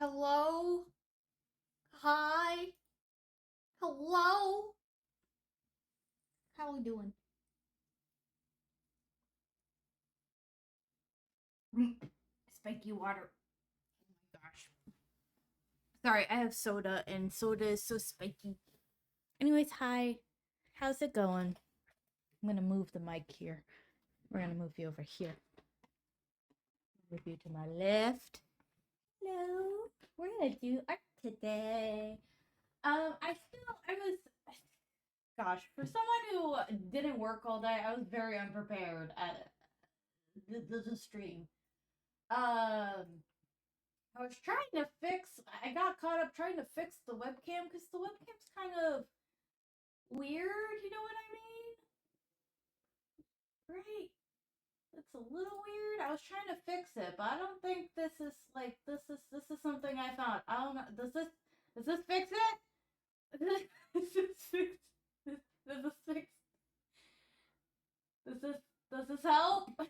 Hello? Hi? Hello? How we doing? Spiky water. Oh my gosh. Sorry, I have soda, and soda is so spiky. Anyways, hi. How's it going? I'm gonna move the mic here. We're gonna move you over here. Move you to my left. Hello. We're gonna do art today. Gosh, for someone who didn't work all day, I was very unprepared at the stream. I was trying to I got caught up trying to fix the webcam because the webcam's kind of weird, you know what I mean? Right? It's a little weird. I was trying to fix it, but I don't think this is something I found. I don't know. Does this fix it? Does this fix does this fix does this help?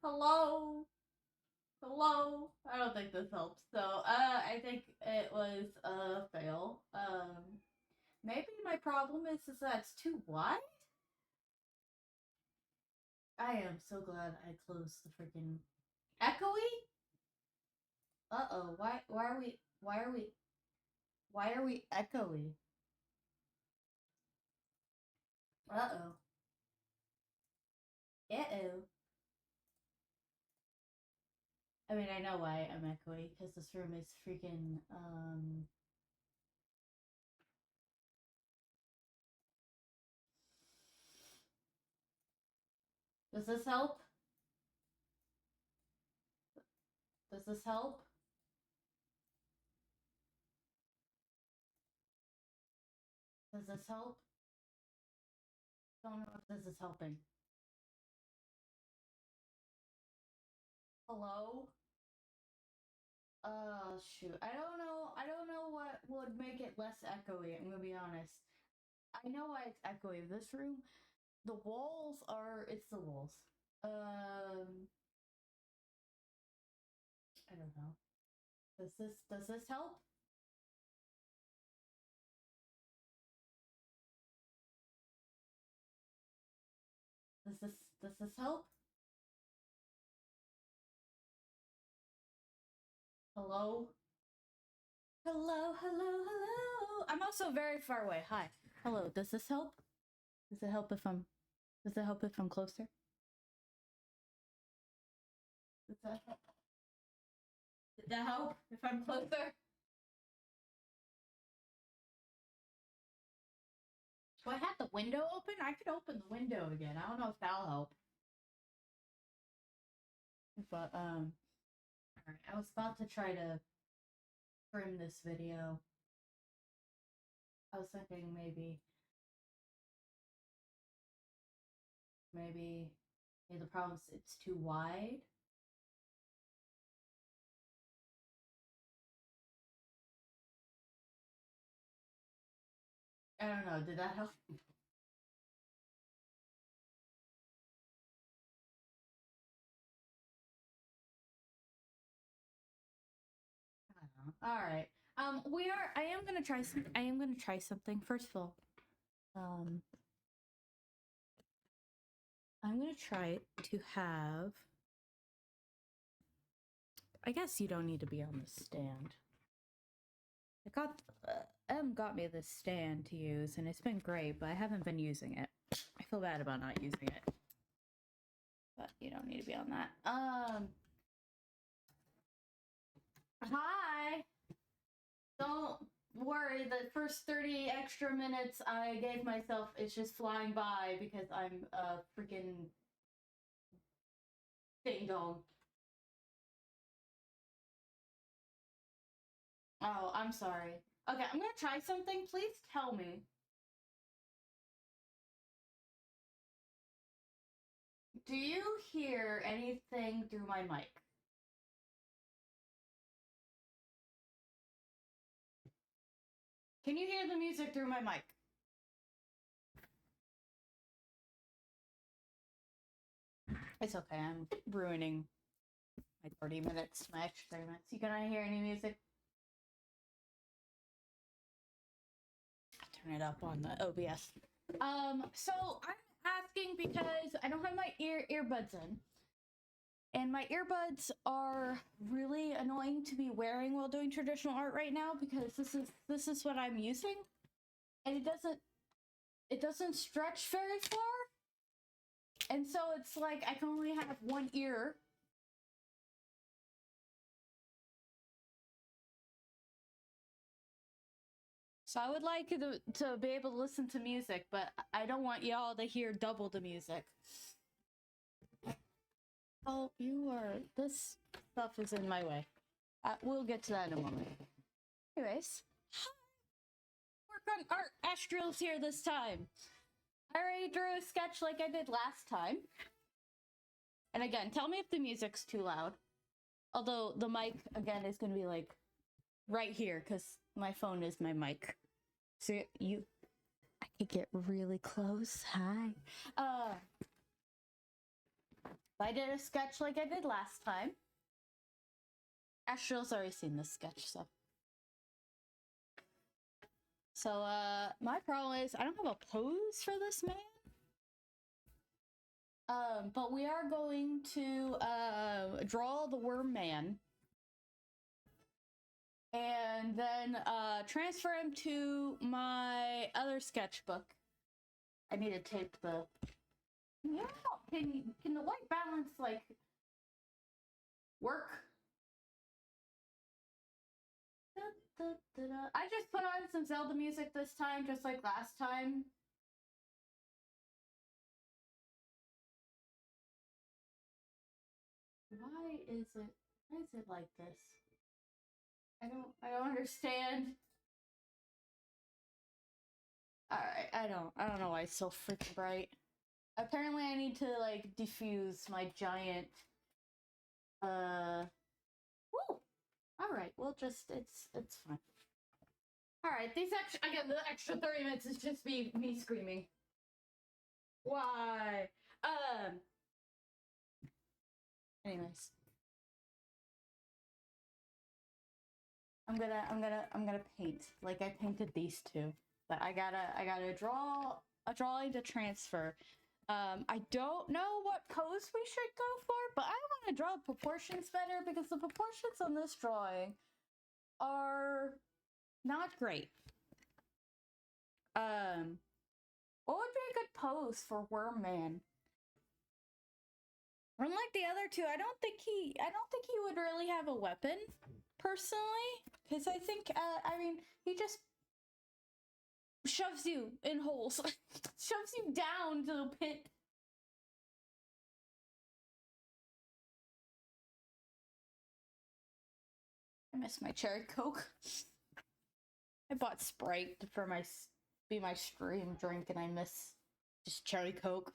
Hello? Hello? I don't think this helps. So, I think it was a fail. Maybe my problem is that it's too wide? I am so glad I closed the freaking echoey? Uh-oh, why are we echoey? Uh-oh. Uh-oh. I mean, I know why I'm echoey, because this room is freaking, Does this help? Does this help? Does this help? Don't know if this is helping. Hello? Shoot. I don't know what would make it less echoey, I'm gonna be honest. I know why it's echoey. This room, the walls are, it's the walls. I don't know. Does this help? Does this help? Hello? Hello. I'm also very far away. Hi. Hello. Does this help? Does it help if I'm closer? Does that help? Did that help if I'm closer? Do I have the window open? I could open the window again. I don't know if that'll help. But, alright. I was about to try to trim this video. I was thinking maybe the problem is it's too wide. I don't know. Did that help? I don't know. All right. I am gonna try some. I am gonna try something. First of all, um, I'm gonna try to have. I guess you don't need to be on the stand. Em got me this stand to use, and it's been great, but I haven't been using it. I feel bad about not using it, but you don't need to be on that. Hi. Don't worry. The first 30 extra minutes I gave myself is just flying by because I'm a freaking ding dong. Oh, I'm sorry. Okay, I'm gonna try something. Please tell me. Do you hear anything through my mic? Can you hear the music through my mic? It's okay, I'm ruining my 30 minutes, my extra 30 minutes. You gonna hear any music? I'll turn it up on the OBS. So I'm asking because I don't have my earbuds in. And my earbuds are really annoying to be wearing while doing traditional art right now because this is what I'm using. And it doesn't stretch very far. And so it's like I can only have one ear. So I would like to be able to listen to music, but I don't want y'all to hear double the music. Oh, this stuff is in my way. We'll get to that in a moment. Anyways, work on art. Astral's here this time. I already drew a sketch like I did last time. And again, tell me if the music's too loud. Although the mic, again, is going to be like right here because my phone is my mic. So I could get really close. Hi. I did a sketch like I did last time. Astral's already seen this sketch, so. So, my problem is I don't have a pose for this man. But we are going to, draw the worm man. And then, transfer him to my other sketchbook. I need to tape the... Yeah, can the white balance, like, work? I just put on some Zelda music this time, just like last time. Why is it like this? I don't understand. Alright, I don't know why it's so freaking bright. Apparently I need to like diffuse my giant woo! Alright, well just it's fine. Alright, the extra 30 minutes is just me screaming. Why? Anyways. I'm gonna paint like I painted these two. But I gotta draw a drawing to transfer. I don't know what pose we should go for, but I want to draw proportions better because the proportions on this drawing are not great. What would be a good pose for Worm Man? Unlike the other two, I don't think he would really have a weapon, personally, because I think I mean he just shoves you in holes, shoves you down to the pit. I miss my cherry Coke. I bought Sprite for be my stream drink, and I miss just cherry Coke.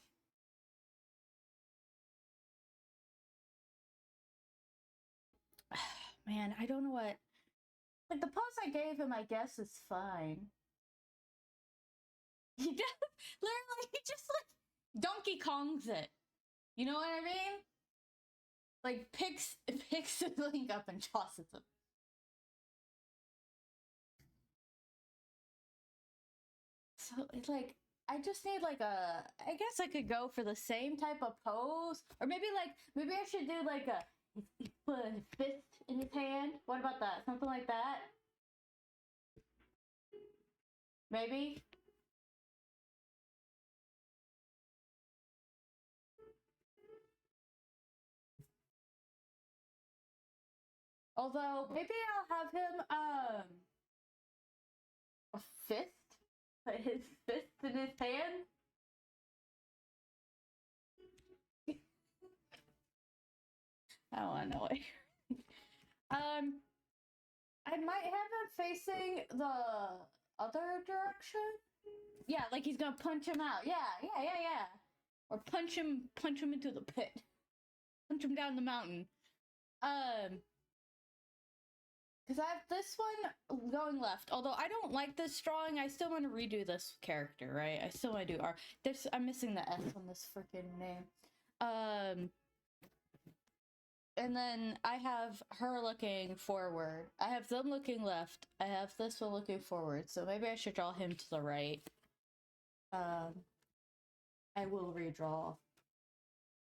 Man, I don't know what. Like the pose I gave him, I guess is fine. He does literally. He just like Donkey Kongs it. You know what I mean? Like picks the link up and tosses him. So it's like I just need like I guess I could go for the same type of pose, or maybe I should do like he put a fist in his hand. What about that? Something like that. Maybe. Although maybe I'll have him a fist. Put his fist in his hand. I don't want to know it. I might have him facing the other direction. Yeah, like he's gonna punch him out. Yeah. Or punch him into the pit. Punch him down the mountain. Because I have this one going left. Although I don't like this drawing, I still want to redo this character, right? I still want to do art. I'm missing the S on this freaking name. Um, and then I have her looking forward. I have them looking left. I have this one looking forward. So maybe I should draw him to the right. I will redraw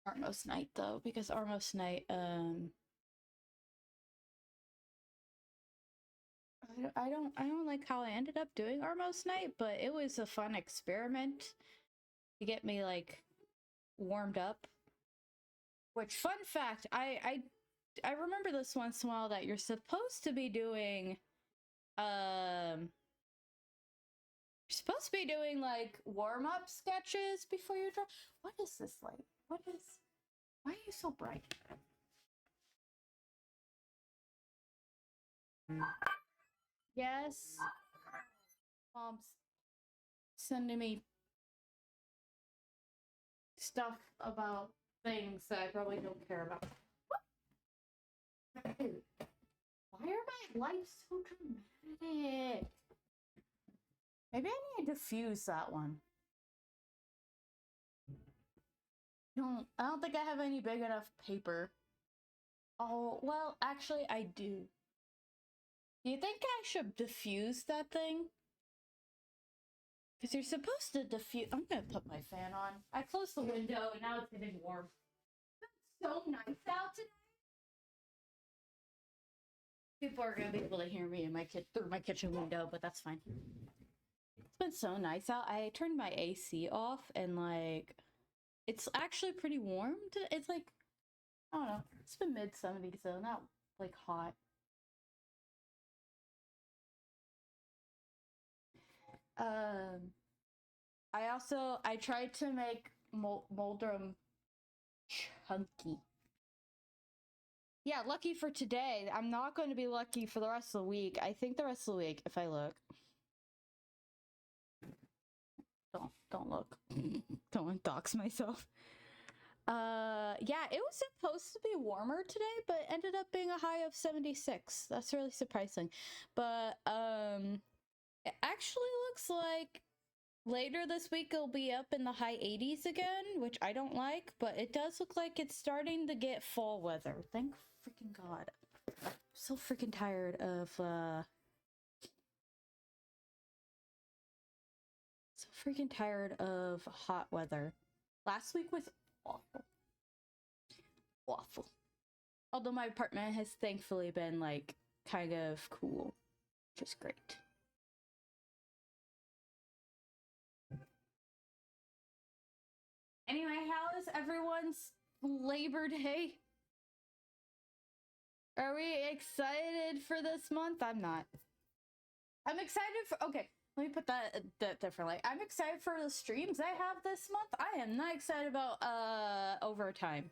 Armos Knight though, because Armos Knight, I don't like how I ended up doing Armos Knight, but it was a fun experiment to get me like warmed up. Which, fun fact, I remember this once in a while that you're supposed to be doing like warm-up sketches before you draw. What is this light? Why are you so bright? Yes. Mom's sending me stuff about things that I probably don't care about. Dude, why are my lights so dramatic? Maybe I need to diffuse that one. I don't think I have any big enough paper. Oh, well, actually, I do. Do you think I should diffuse that thing? Because you're supposed to diffuse. I'm gonna put my fan on. I closed the window and now it's getting warm. It's so nice out today. People are gonna be able to hear me in through my kitchen window, but that's fine. It's been so nice out. I turned my AC off and like it's actually pretty warm. It's like, I don't know. It's been mid-70s, so not like hot. I tried to make Moldorm chunky. Yeah, lucky for today. I'm not going to be lucky for the rest of the week. I think the rest of the week, if I look. Don't look. Don't dox myself. Yeah, it was supposed to be warmer today, but ended up being a high of 76. That's really surprising. But it actually looks like later this week it'll be up in the high 80s again, which I don't like, but it does look like it's starting to get fall weather. Thank freaking God. I'm so freaking tired of hot weather. Last week was awful. Awful. Although my apartment has thankfully been like kind of cool, which is great. Anyway, how is everyone's Labor Day? Are we excited for this month? I'm not. I'm excited for, okay, let me put that differently. I'm excited for the streams I have this month. I am not excited about overtime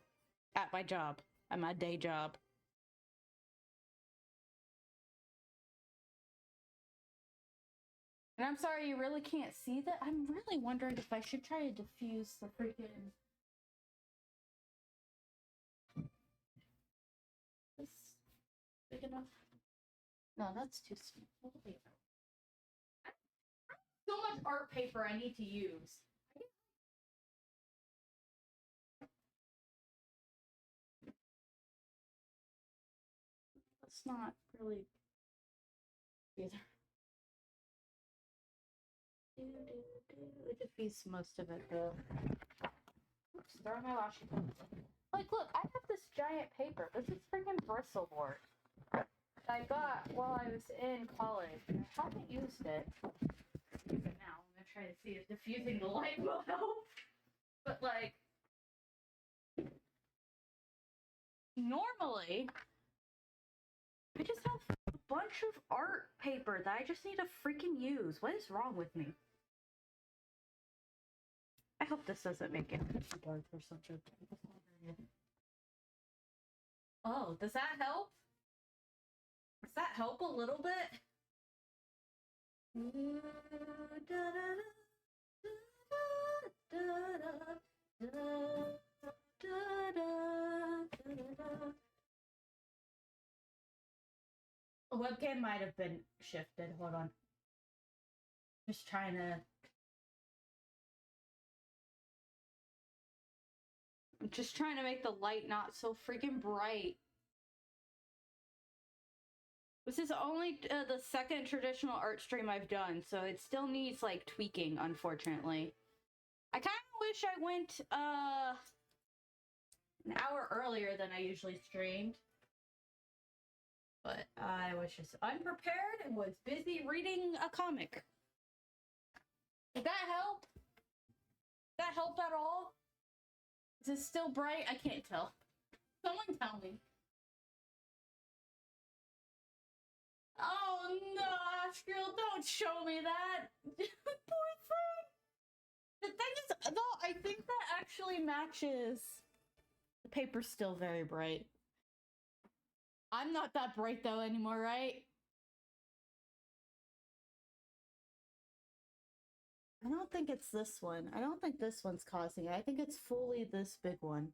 at my job, at my day job. And I'm sorry you really can't see that. I'm really wondering if I should try to diffuse the freaking... This big enough? No, that's too small. So much art paper I need to use. That's not really either. It defeats most of it though. Oops, throwing my washi tape. Like, look, I have this giant paper. This is freaking bristleboard I got while I was in college. I haven't used it. Use it now. I'm gonna try to see if diffusing the light will help. But like, normally, I just have a bunch of art paper that I just need to freaking use. What is wrong with me? I hope this doesn't make it too dark or something. Oh, does that help? Does that help a little bit? The webcam might have been shifted. Hold on. Just trying to... I'm just trying to make the light not so freaking bright. This is only the second traditional art stream I've done, so it still needs, like, tweaking, unfortunately. I kind of wish I went, an hour earlier than I usually streamed. But I was just unprepared and was busy reading a comic. Did that help? Did that help at all? Is it still bright? I can't tell. Someone tell me. Oh no, Astral, don't show me that. Poor thing. The thing is, though, I think that actually matches. The paper's still very bright. I'm not that bright though anymore, right? I don't think it's this one. I don't think this one's causing it. I think it's fully this big one.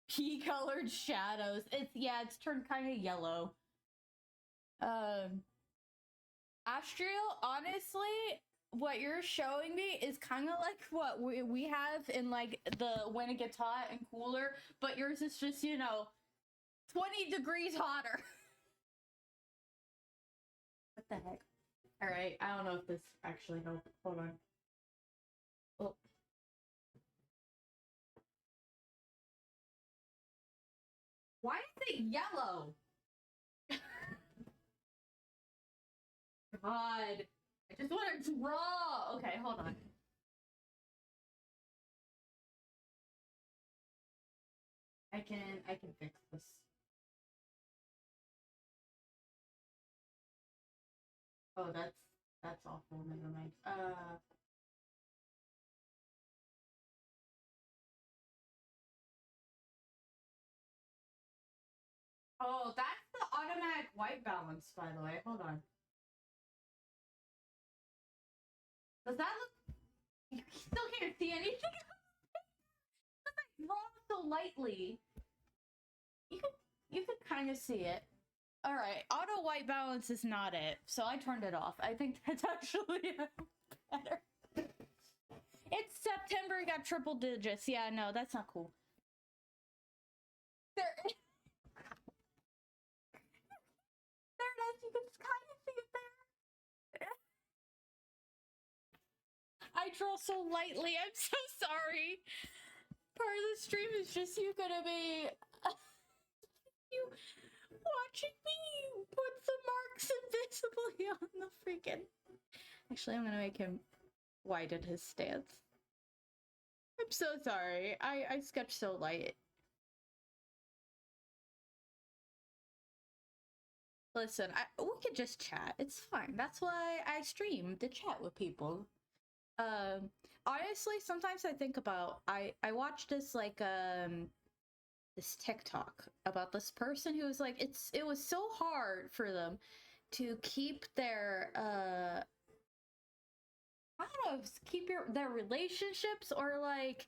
Pea-colored shadows. It's turned kind of yellow. Astral, honestly, what you're showing me is kind of like what we have in, like, the when it gets hot and cooler, but yours is just, 20 degrees hotter. What the heck? Alright, I don't know if this actually helped. Hold on. Oh. Why is it yellow? God. I just want to draw. Okay, hold on. I can fix this. Oh, that's awful. Never mind. Oh, that's the automatic white balance, by the way. Hold on. Does that look... You still can't see anything? Because I draw so lightly. You could kind of see it. Alright, auto white balance is not it, so I turned it off. I think that's actually better. It's September, it got triple digits. Yeah, no, that's not cool. There it is. You can kind of see it there. I draw so lightly, I'm so sorry. Part of the stream is just you gonna be... you watching me put the marks invisibly on the freaking... Actually, I'm gonna make him widen his stance. I'm so sorry. I sketched so light. Listen, we could just chat. It's fine. That's why I stream, to chat with people. Honestly, sometimes I think about... I watched this, like, this TikTok about this person who was like, it was so hard for them to keep their, I don't know, keep their relationships, or, like,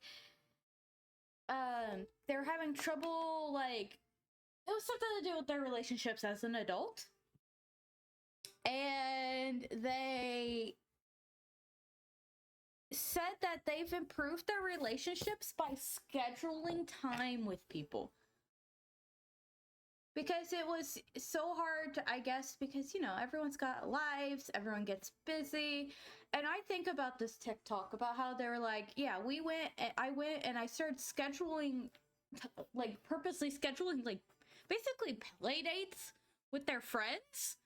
they're having trouble, like, it was something to do with their relationships as an adult. And they said that they've improved their relationships by scheduling time with people. Because it was so hard, I guess, because, everyone's got lives, everyone gets busy. And I think about this TikTok, about how they were like, yeah, I went and I started scheduling, like, purposely scheduling, like, basically play dates with their friends,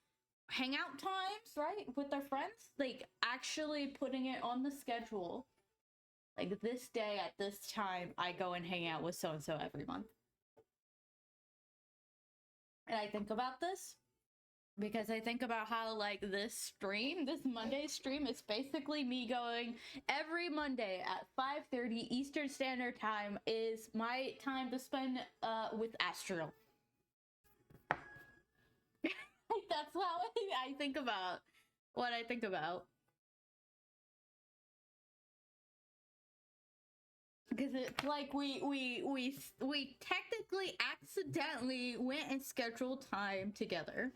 hangout times, right, with their friends, like, actually putting it on the schedule, like, this day at this time I go and hang out with so-and-so every month. And I think about this because I think about how, like, this Monday stream is basically me going every Monday at 5:30 Eastern Standard Time is my time to spend with Astral. That's how I think about what I think about. Because it's like we technically accidentally went and scheduled time together.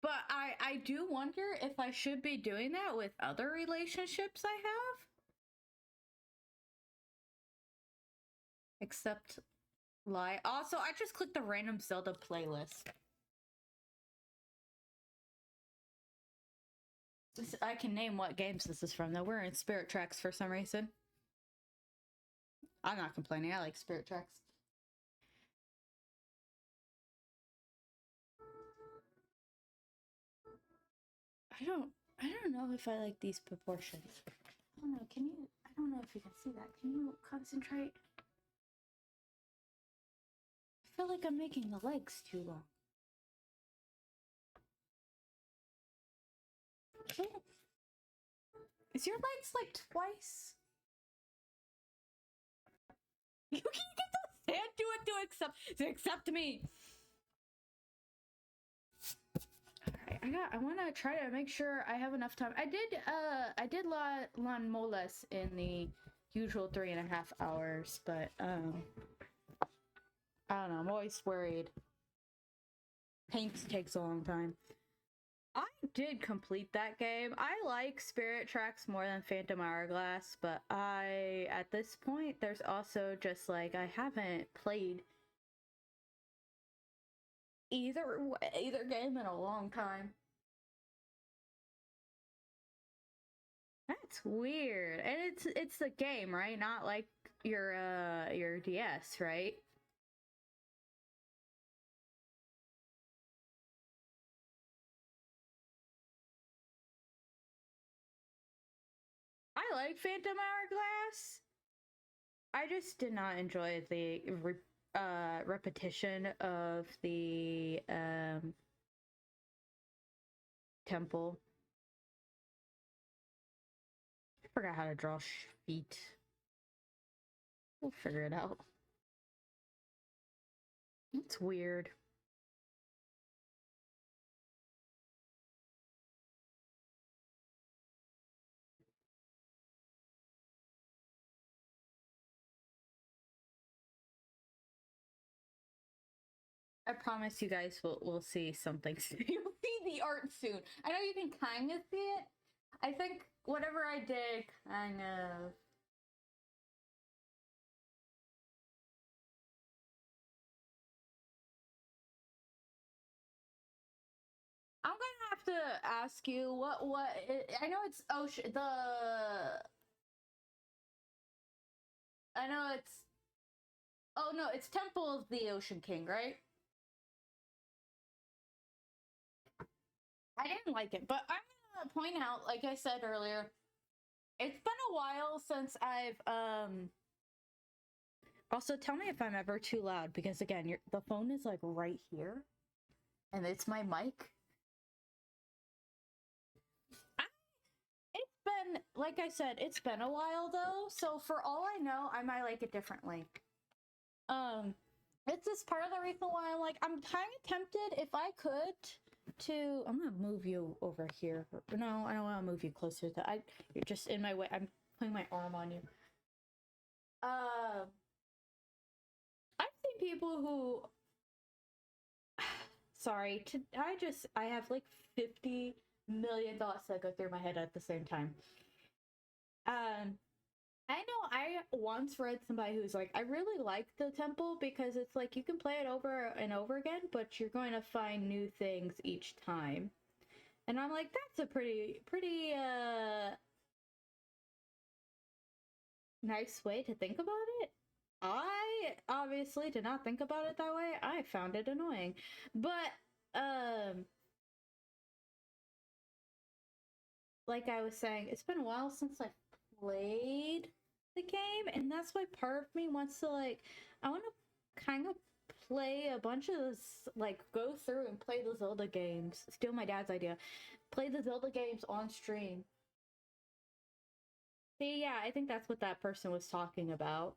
But I do wonder if I should be doing that with other relationships I have. Except lie. Also, I just clicked the random Zelda playlist. I can name what games this is from, though. We're in Spirit Tracks for some reason. I'm not complaining. I like Spirit Tracks. I don't know if I like these proportions. I don't know. Can you? I don't know if you can see that. Can you concentrate? I feel like I'm making the legs too long. Is your legs like twice? You can get the stand to it to accept me. I want to try to make sure I have enough time. I did Lan Moles in the usual 3.5 hours, but I don't know. I'm always worried. Paint takes a long time. I did complete that game. I like Spirit Tracks more than Phantom Hourglass, but at this point, there's also just like I haven't played either game in a long time. That's weird. And it's the game, right? Not like your DS, right? I like Phantom Hourglass. I just did not enjoy the repetition of the temple. I forgot how to draw feet. We'll figure it out. It's weird. I promise you guys will see something soon. You'll see the art soon. I know you can kind of see it. I think whatever I did kind of. I'm gonna have to ask you I know it's ocean the I know it's oh no, it's Temple of the Ocean King, right? I didn't like it, but I'm gonna point out, like I said earlier, it's been a while since I've also tell me if I'm ever too loud because again, the phone is like right here and it's my mic. It's been like I said, it's been a while though, so for all I know, I might like it differently. Um it's just part of the reason why I'm kind of tempted if I could to I'm gonna move you over here. No, I don't want to move you closer to you're just in my way. I'm putting my arm on you. I've seen people who sorry, I have like 50 million thoughts that go through my head at the same time. I know I once read somebody who's like, I really like the temple because it's like you can play it over and over again, but you're going to find new things each time. And I'm like, that's a pretty nice way to think about it. I obviously did not think about it that way. I found it annoying. But like I was saying, it's been a while since I played the game, and that's why part of me wants to I want to kind of play a bunch of this, go through and play the Zelda games. Steal my dad's idea. Play the Zelda games on stream. See, yeah, I think that's what that person was talking about.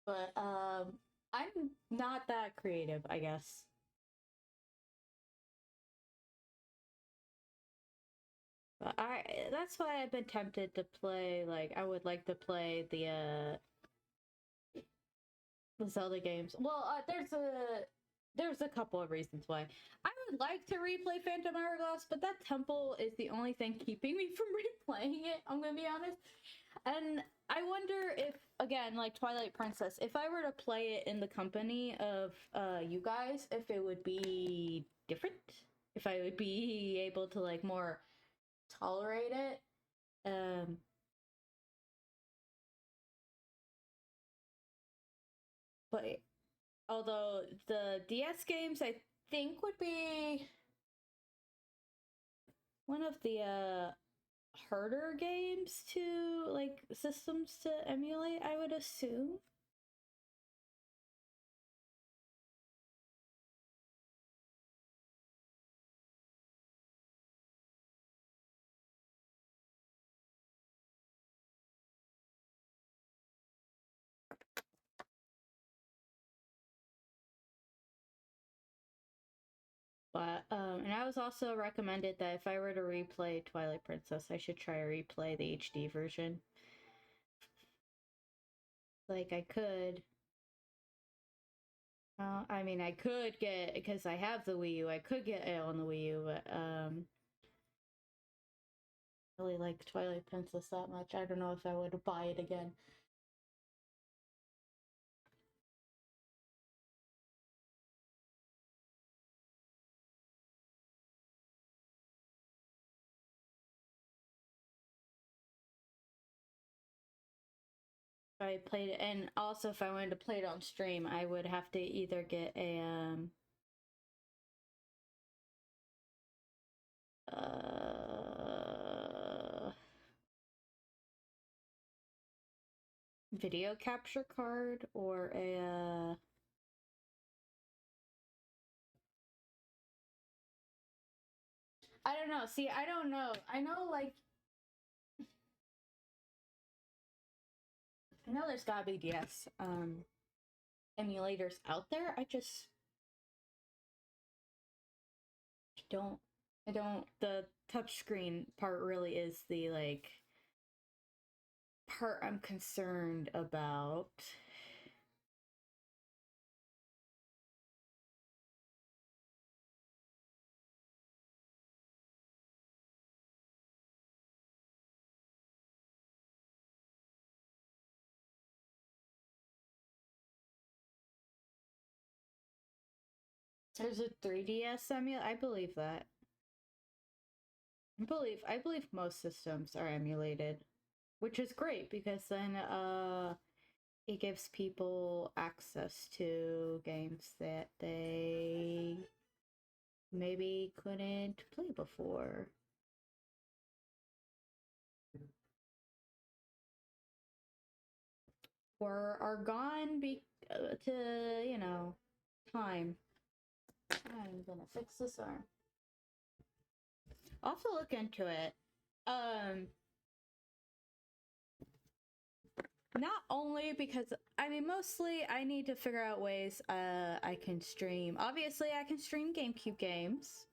But I'm not that creative, I guess. But that's why I've been tempted to play, like, I would like to play the Zelda games. Well, there's a couple of reasons why. I would like to replay Phantom Hourglass, but that temple is the only thing keeping me from replaying it, I'm gonna be honest. And I wonder if, again, like Twilight Princess, if I were to play it in the company of you guys, if it would be different, if I would be able to like more tolerate it. But although the DS games I think would be one of the harder games to like systems to emulate, I would assume. But and I was also recommended that if I were to replay Twilight Princess, I should try to replay the HD version. Like I could. I mean, I could get, because I have the Wii U, I could get it on the Wii U, but really like Twilight Princess that much. I don't know if I would buy it again. I played it, and also if I wanted to play it on stream, I would have to either get a video capture card or a I don't know. See, I don't know. I know like I know there's gotta be DS emulators out there. I just don't the touchscreen part really is the like part I'm concerned about. There's a 3DS emulator. I believe that. I believe most systems are emulated, which is great because then it gives people access to games that they maybe couldn't play before. Or are gone to, you know, time. I'm gonna fix this arm. I'll have to look into it. Not only because, I mean, mostly I need to figure out ways I can stream. Obviously, I can stream GameCube games.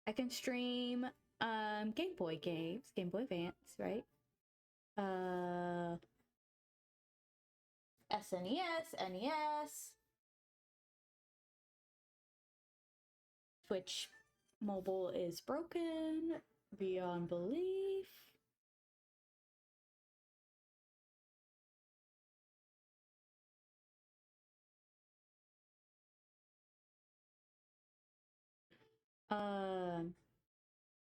I can stream Game Boy games, Game Boy Advance, right? SNES, NES, Switch mobile is broken beyond belief. I'm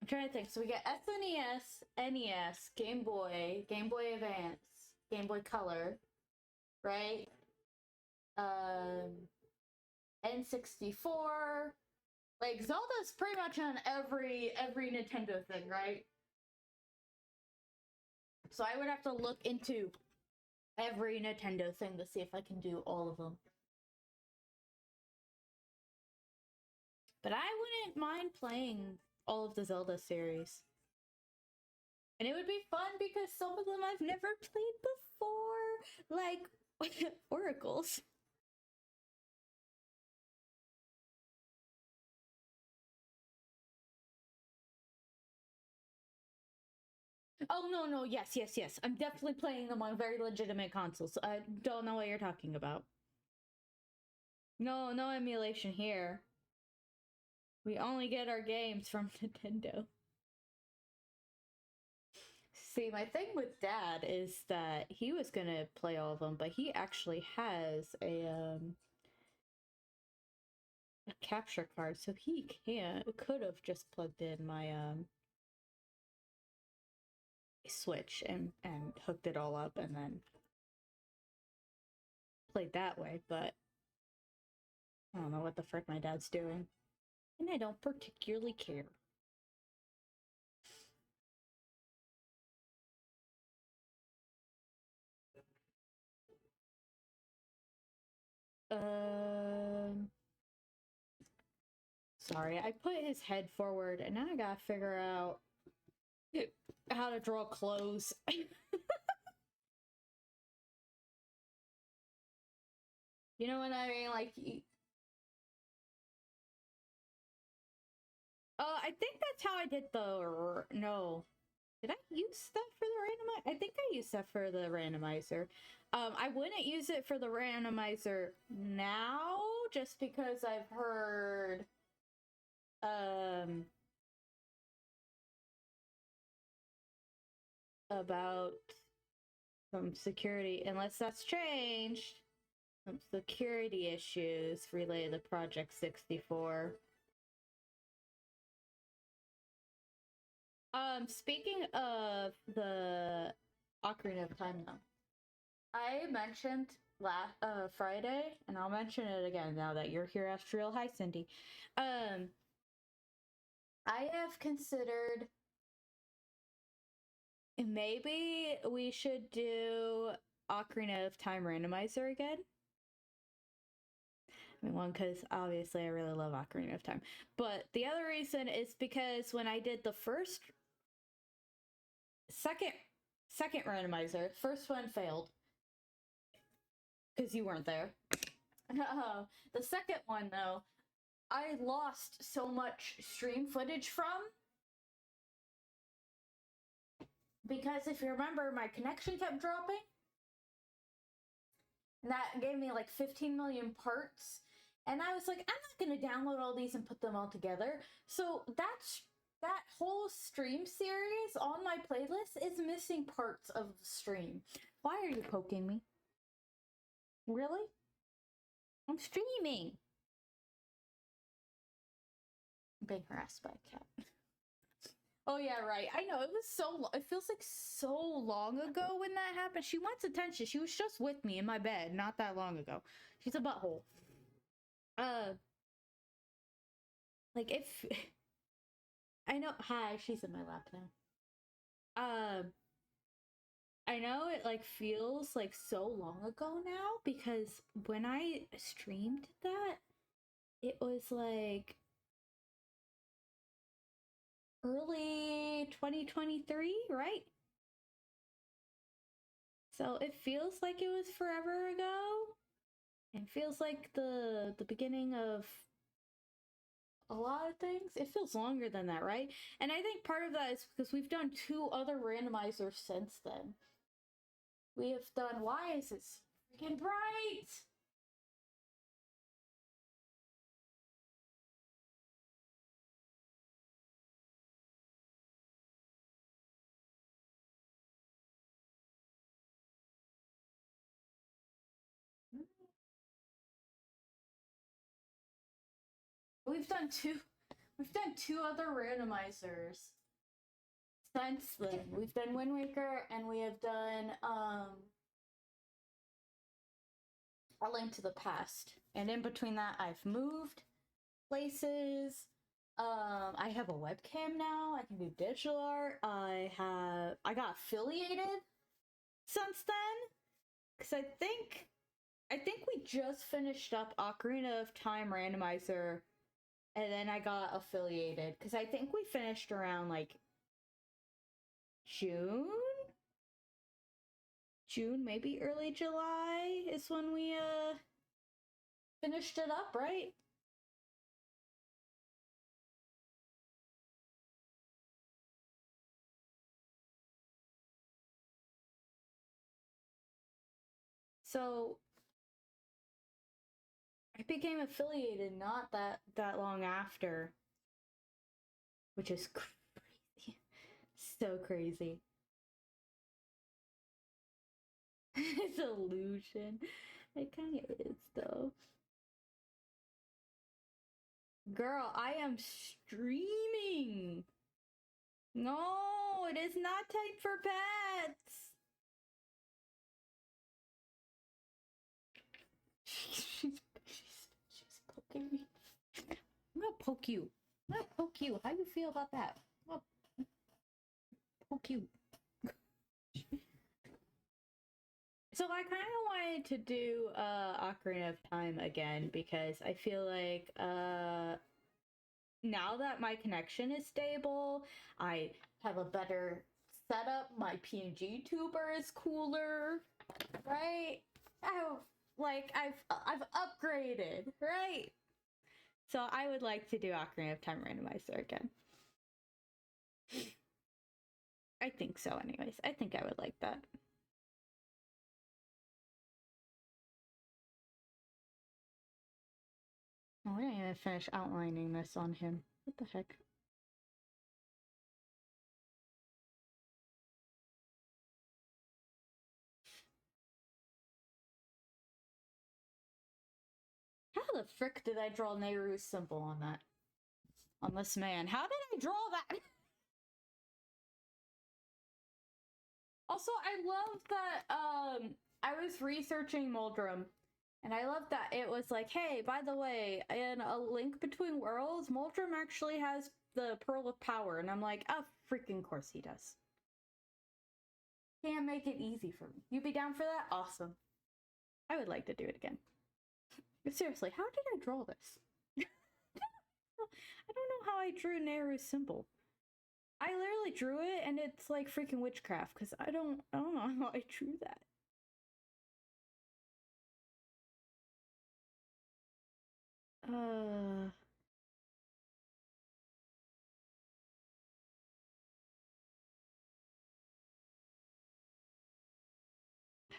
trying to think. So we get SNES, NES, Game Boy, Game Boy Advance, Game Boy Color, right? N64. Like Zelda's pretty much on every Nintendo thing, right? So I would have to look into every Nintendo thing to see if I can do all of them. But I wouldn't mind playing all of the Zelda series. And it would be fun because some of them I've never played before, like Oracles. Oh, no, yes. I'm definitely playing them on very legitimate consoles. I don't know what you're talking about. No emulation here. We only get our games from Nintendo. See, my thing with Dad is that he was gonna play all of them, but he actually has a capture card, so he could have just plugged in my Switch and hooked it all up and then played that way, but I don't know what the frick my dad's doing. And I don't particularly care. Sorry, I put his head forward and now I gotta figure out how to draw clothes. You know what I mean? Like, I think that's how I did the, no. Did I use that for the randomizer? I think I used that for the randomizer. I wouldn't use it for the randomizer now, just because I've heard, about some security, unless that's changed, some security issues related to Project 64. Speaking of the Ocarina of Time now, I mentioned last Friday, and I'll mention it again now that you're here, Astral. Hi, Cindy. I have considered maybe we should do Ocarina of Time Randomizer again. I mean, one, because obviously I really love Ocarina of Time, but the other reason is because when I did the second randomizer, first one failed because you weren't there. The second one, though, I lost so much stream footage from, because if you remember, my connection kept dropping. And that gave me like 15 million parts. And I was like, I'm not going to download all these and put them all together. So that whole stream series on my playlist is missing parts of the stream. Why are you poking me? Really? I'm streaming. I'm being harassed by a cat. Oh yeah, right. I know, it was it feels like so long ago when that happened. She wants attention. She was just with me in my bed not that long ago. She's a butthole. Like, if I know, hi, she's in my lap now. I know it like feels like so long ago now, because when I streamed that, it was like early 2023, right? So it feels like it was forever ago, and feels like the beginning of a lot of things. It feels longer than that, right? And I think part of that is because we've done 2 other randomizers since then. We have done, why is it freaking bright? We've done two other randomizers since then. We've done Wind Waker, and we have done A Link to the Past. And in between that, I've moved places. I have a webcam now. I can do digital art. I got affiliated since then, because I think we just finished up Ocarina of Time Randomizer, and then I got affiliated, because I think we finished around like June, maybe early July is when we finished it up, right? So I became affiliated not that long after, which is crazy. So crazy. It's illusion. It kind of is, though. Girl, I am streaming. No, it is not time for pets. She's poking me. I'm gonna poke you. I'm gonna poke you. How do you feel about that? I'm gonna poke you. So I kind of wanted to do Ocarina of Time again because I feel like now that my connection is stable, I have a better setup. My PNG tuber is cooler, right? I've upgraded, right? So I would like to do Ocarina of Time Randomizer again. I think so, anyways. I think I would like that. Oh, we didn't even finish outlining this on him. What the heck? How the frick did I draw Nehru's symbol on that? On this man? How did I draw that? Also, I love that I was researching Moldorm, and I love that it was like, hey, by the way, in A Link Between Worlds, Moldorm actually has the Pearl of Power, and I'm like, oh, freaking course he does. Can't make it easy for me. You be down for that? Awesome. I would like to do it again. But seriously, how did I draw this? I don't know how I drew Nehru's symbol. I literally drew it, and it's like freaking witchcraft because I don't know how I drew that.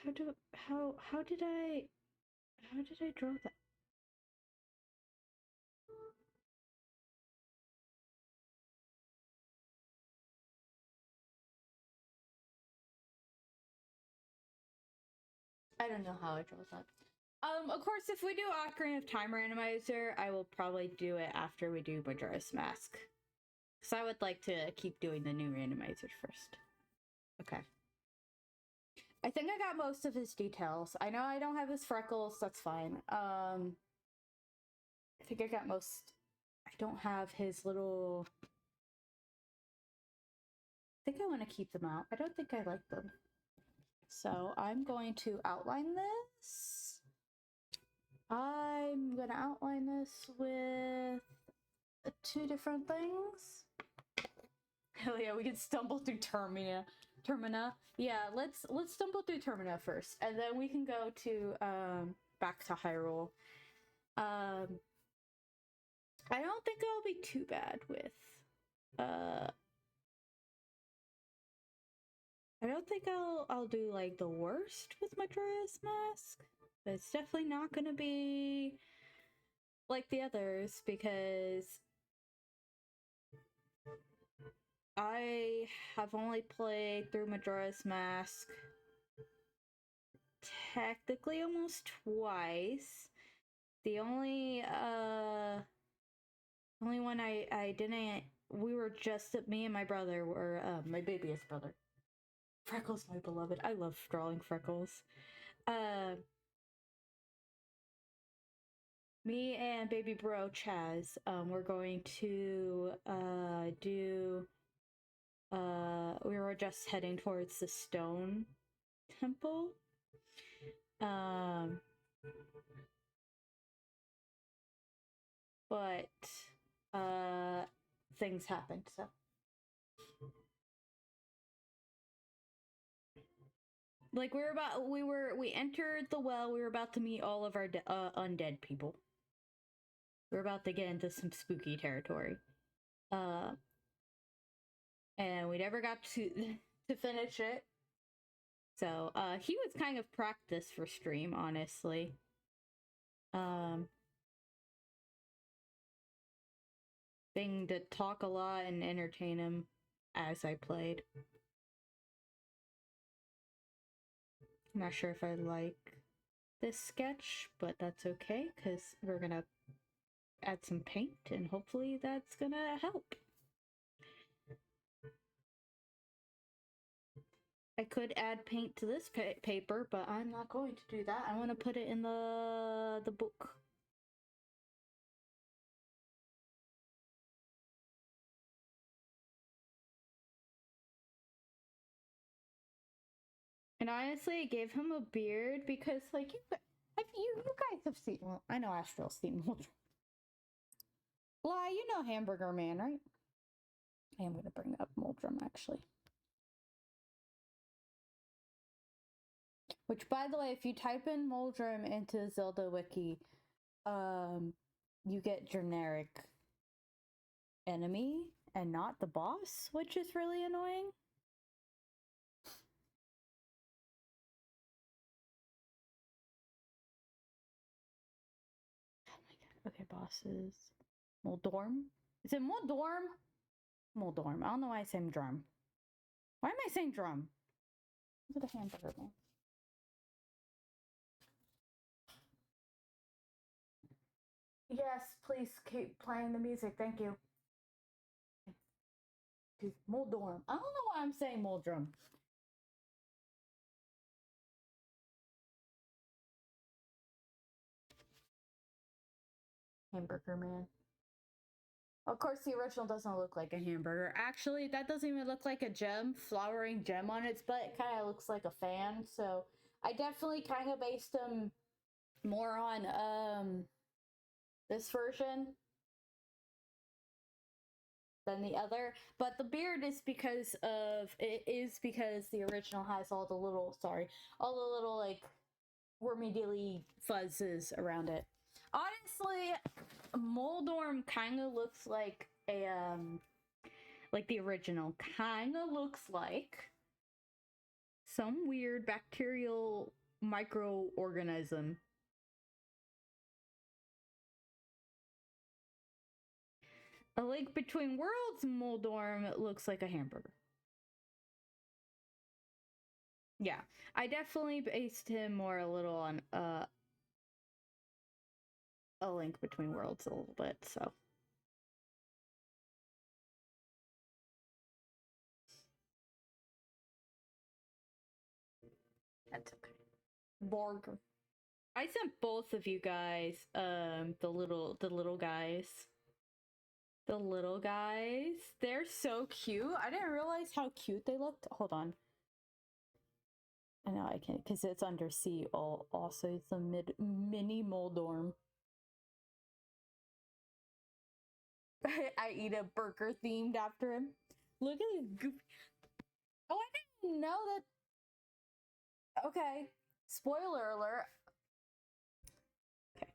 How did I draw that? I don't know how I draw that. Of course, if we do Ocarina of Time Randomizer, I will probably do it after we do Majora's Mask. Because I would like to keep doing the new randomizers first. Okay. I think I got most of his details. I know I don't have his freckles, that's fine. I think I got most... I don't have his little... I think I want to keep them out. I don't think I like them. So I'm going to outline this. I'm gonna outline this with 2 different things. Hell yeah, we can stumble through Termina. Yeah, let's stumble through Termina first, and then we can go to back to Hyrule. I don't think I'll be too bad with I don't think I'll do like the worst with Majora's Mask, but it's definitely not gonna be like the others because I have only played through Majora's Mask technically almost twice. The only one I didn't, we were just, me and my brother were, my babyest brother. Freckles, my beloved. I love drawing Freckles. Me and baby bro Chaz, we're going to do we were just heading towards the stone temple. But things happened, so like we entered the well, we were about to meet all of our undead people. We're about to get into some spooky territory. And we never got to finish it. So, he was kind of practice for stream, honestly. Thing to talk a lot and entertain him as I played. I'm not sure if I like this sketch, but that's okay, because we're gonna add some paint, and hopefully that's gonna help. I could add paint to this paper, but I'm not going to do that. I want to put it in the book. And honestly, I gave him a beard because, like, you guys have seen. Well, I know Astral's seen Moldorm. Lie, you know Hamburger Man, right? I am gonna bring up Moldorm actually. Which, by the way, if you type in Moldorm into Zelda Wiki, you get generic enemy and not the boss, which is really annoying. Okay, bosses. Moldorm? Is it Moldorm? Moldorm. I don't know why I say drum. Why am I saying drum? Is it a hamburger man? Yes, please keep playing the music. Thank you. Moldorm. I don't know why I'm saying Moldrum. Hamburger man. Of course, the original doesn't look like a hamburger. Actually, that doesn't even look like a gem, flowering gem on its butt. It kind of looks like a fan. So I definitely kind of based them more on this version than the other. But the beard is because the original has all the little like wormy dilly fuzzes around it. Honestly, Moldorm kind of looks like like the original. Kind of looks like some weird bacterial microorganism. A Link Between Worlds Moldorm looks like a hamburger. Yeah, I definitely based him more a little on A Link Between Worlds a little bit, so. That's okay. Borg. I sent both of you guys the little guys. The little guys. They're so cute. I didn't realize how cute they looked. Hold on. I know I can't because it's under C. Also, it's a mini Moldorm. I eat a burger themed after him. Look at this goofy. Oh, I didn't know that. Okay. Spoiler alert. Okay.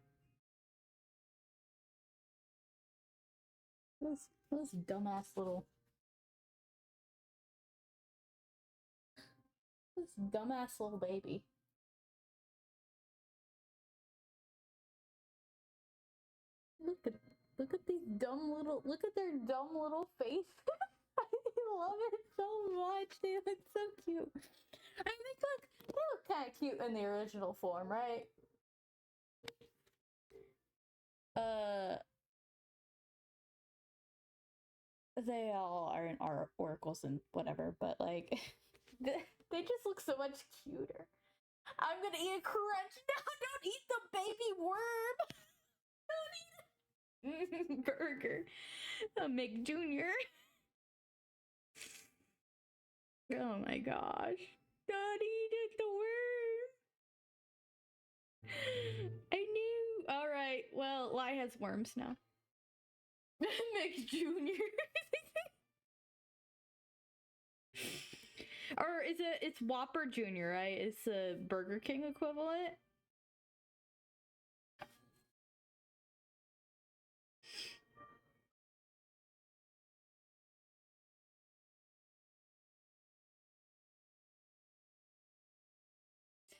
This dumbass little. This dumbass little baby. Look at these look at their dumb little faces. I love it so much. They look so cute. I think they look kind of cute in the original form, right? They all are in our oracles and whatever, but like, they just look so much cuter. I'm gonna eat a crunch. No, don't eat the baby worm. Don't eat burger. A McJunior. Oh my gosh. Don't eat it, the worm. I knew. All right. Well, Lai has worms now. McJunior. Or it's Whopper Junior, right? It's the Burger King equivalent.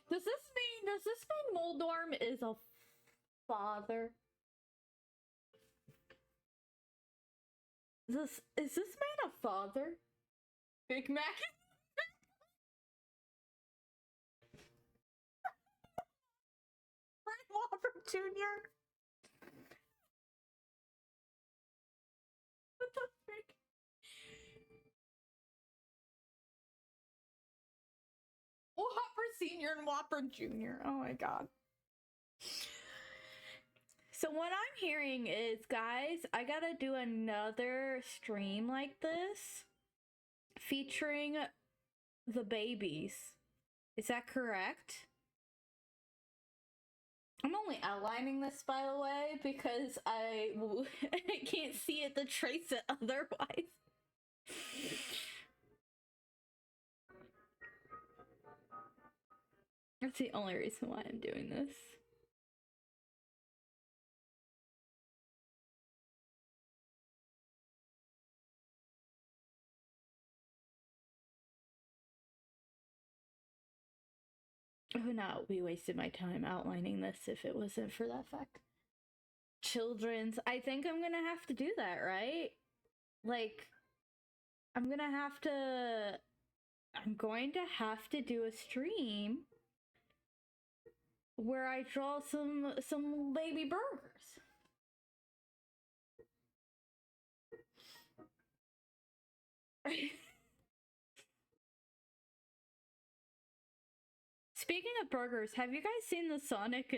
Does this mean Moldorm is a father? Is this man a father? Big Mac? Frank Whopper Jr.? What the frick? Whopper Sr. and Whopper Jr. Oh my god. So what I'm hearing is, guys, I gotta do another stream like this featuring the babies. Is that correct? I'm only outlining this, by the way, because I can't see it to trace it otherwise. That's the only reason why I'm doing this. I would not be wasting my time outlining this if it wasn't for that fact. Children's. I think I'm gonna have to do that, right? Like, I'm going to have to do a stream where I draw some baby burgers. Speaking of burgers, have you guys seen the Sonic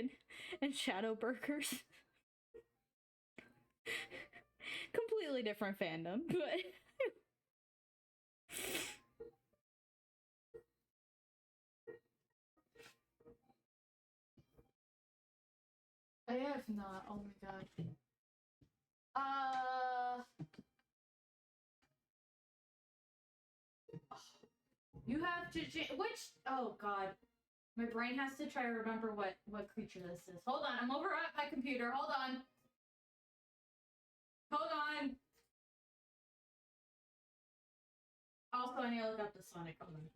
and Shadow burgers? Completely different fandom, but I have not. Oh my god. You have to which? Oh god. My brain has to try to remember what creature this is. Hold on, I'm over at my computer. Hold on. Hold on. Also, I need to look up the Sonic. Hold on.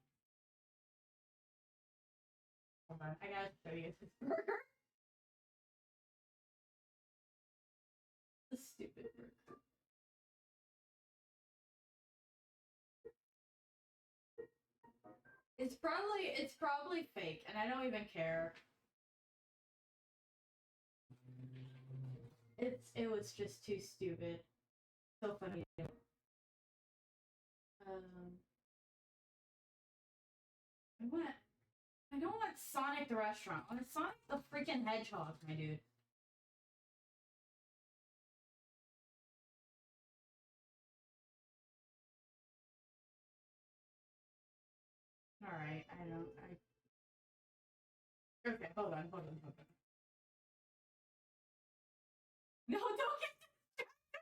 Hold on. I gotta show you this burger. The stupid burger. It's probably fake, and I don't even care. It was just too stupid. So funny. I don't want Sonic the restaurant. I want Sonic the freaking Hedgehog, my dude. Alright, Okay, hold on. No, don't get distracted!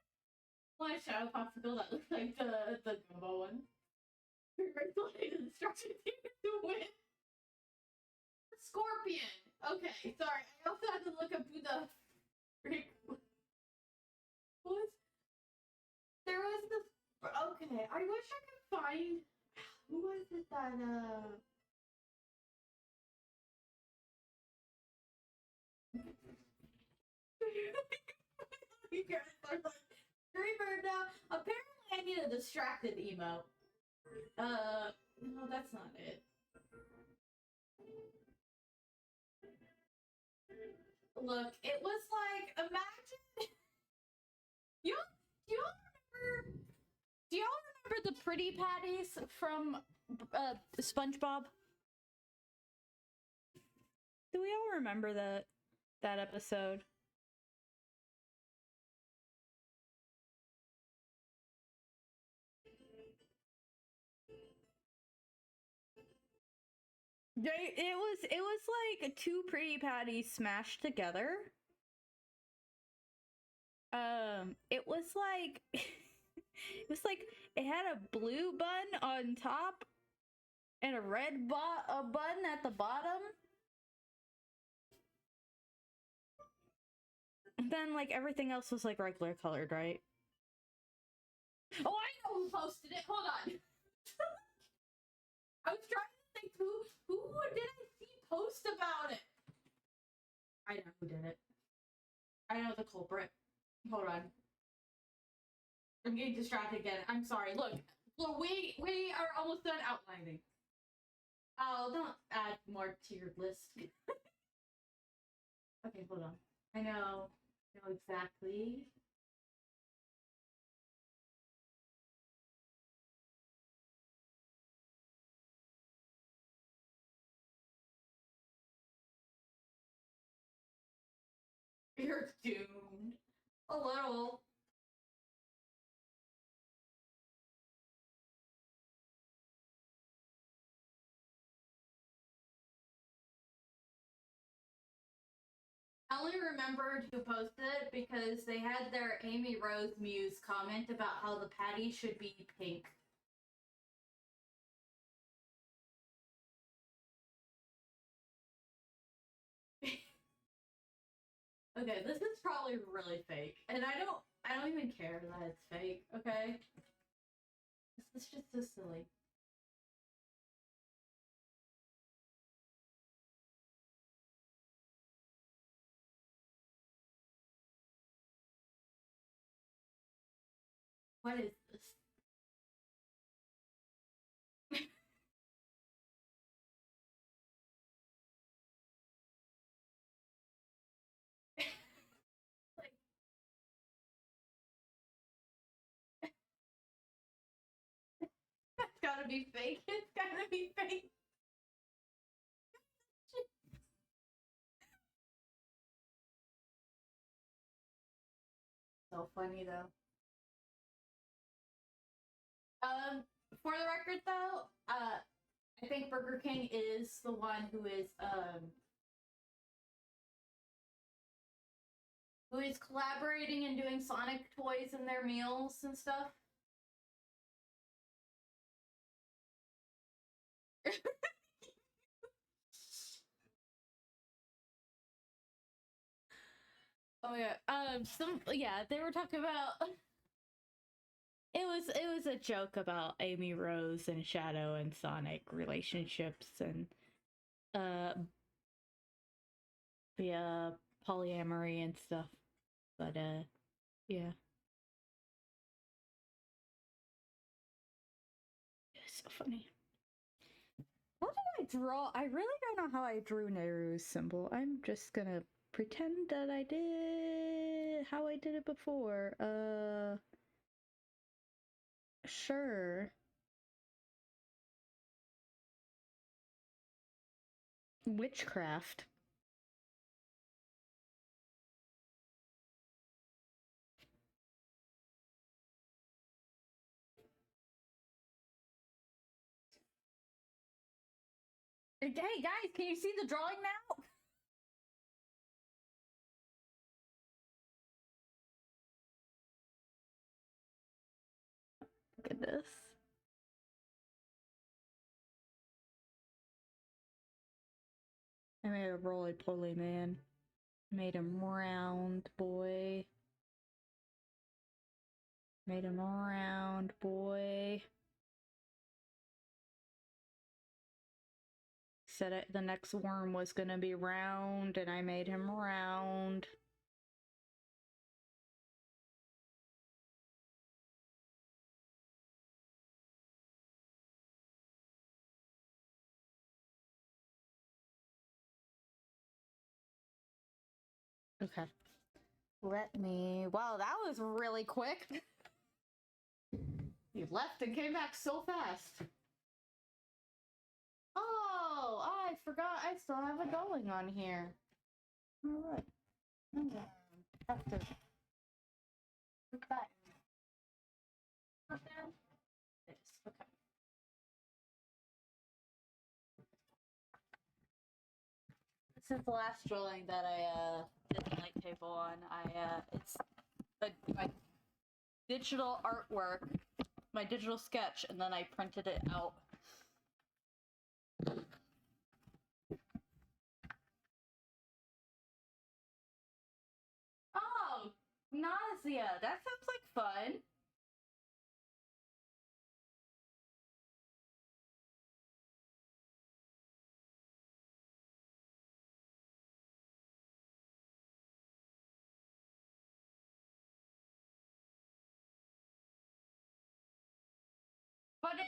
My shadow popsicle that looks like the gumbo one. Congratulations, the destruction team to win! Scorpion! Okay, sorry, I also had to look up who the freak was. There was the... Okay, I wish I could find... Who was it that, You guys are like, Dreamer now. Apparently I need a distracted emote. No, that's not it. Look, it was like, imagine... Do y'all remember the Pretty Patties from SpongeBob? Do we all remember that episode? It was like two Pretty Patties smashed together. It was like it had a blue bun on top and a red bun at the bottom. And then like everything else was like regular colored, right? Oh, I know who posted it. Hold on. I was trying to think who did I see post about it. I know who did it. I know the culprit. Hold on. I'm getting distracted again. I'm sorry. Look, we are almost done outlining. Oh, don't add more to your list. Okay, hold on. I know exactly. You're doomed. A little. I only remembered who posted it because they had their Amy Rose Muse comment about how the patty should be pink. Okay, this is probably really fake, and I don't even care that it's fake. Okay, this is just so silly. What is this? Like, it's gotta be fake. It's gotta be fake. So funny though. For the record though, I think Burger King is the one who is collaborating and doing Sonic toys in their meals and stuff. Oh yeah. They were talking about it was a joke about Amy Rose and Shadow and Sonic relationships and uh yeah, polyamory and stuff. But yeah. It's so funny. How did I draw? I really don't know how I drew Nehru's symbol. I'm just gonna pretend that I did how I did it before. Sure. Witchcraft. Hey guys, can you see the drawing now? Look at this. I made a roly-poly man. Made him round, boy. Made him round, boy. Said the next worm was gonna be round, and I made him round. Okay. Let me... Wow, that was really quick. You left and came back so fast. Oh, I forgot I still have it going on here. Alright. Okay. Have to put that in. Put down this. Okay. This is the last drawing that I did the light table on. It's my digital artwork, my digital sketch, and then I printed it out. Oh, nausea. That sounds like fun.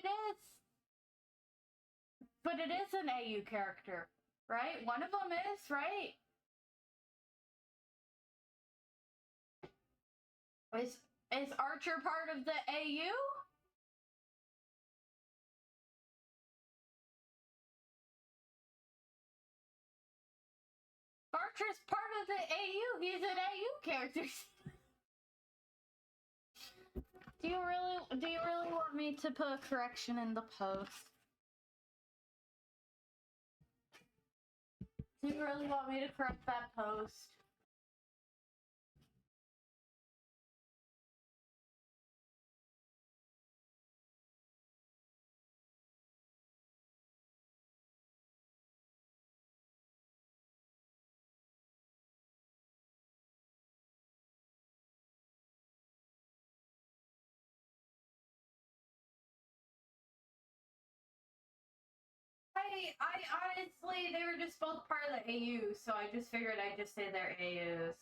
it is. But it is an AU character, right? One of them is, right? Is Archer part of the AU? Archer's part of the AU. He's an AU character. Do you really want me to put a correction in the post? Do you really want me to correct that post? I honestly, they were just both part of the AU, so I just figured I'd just say they're AUs.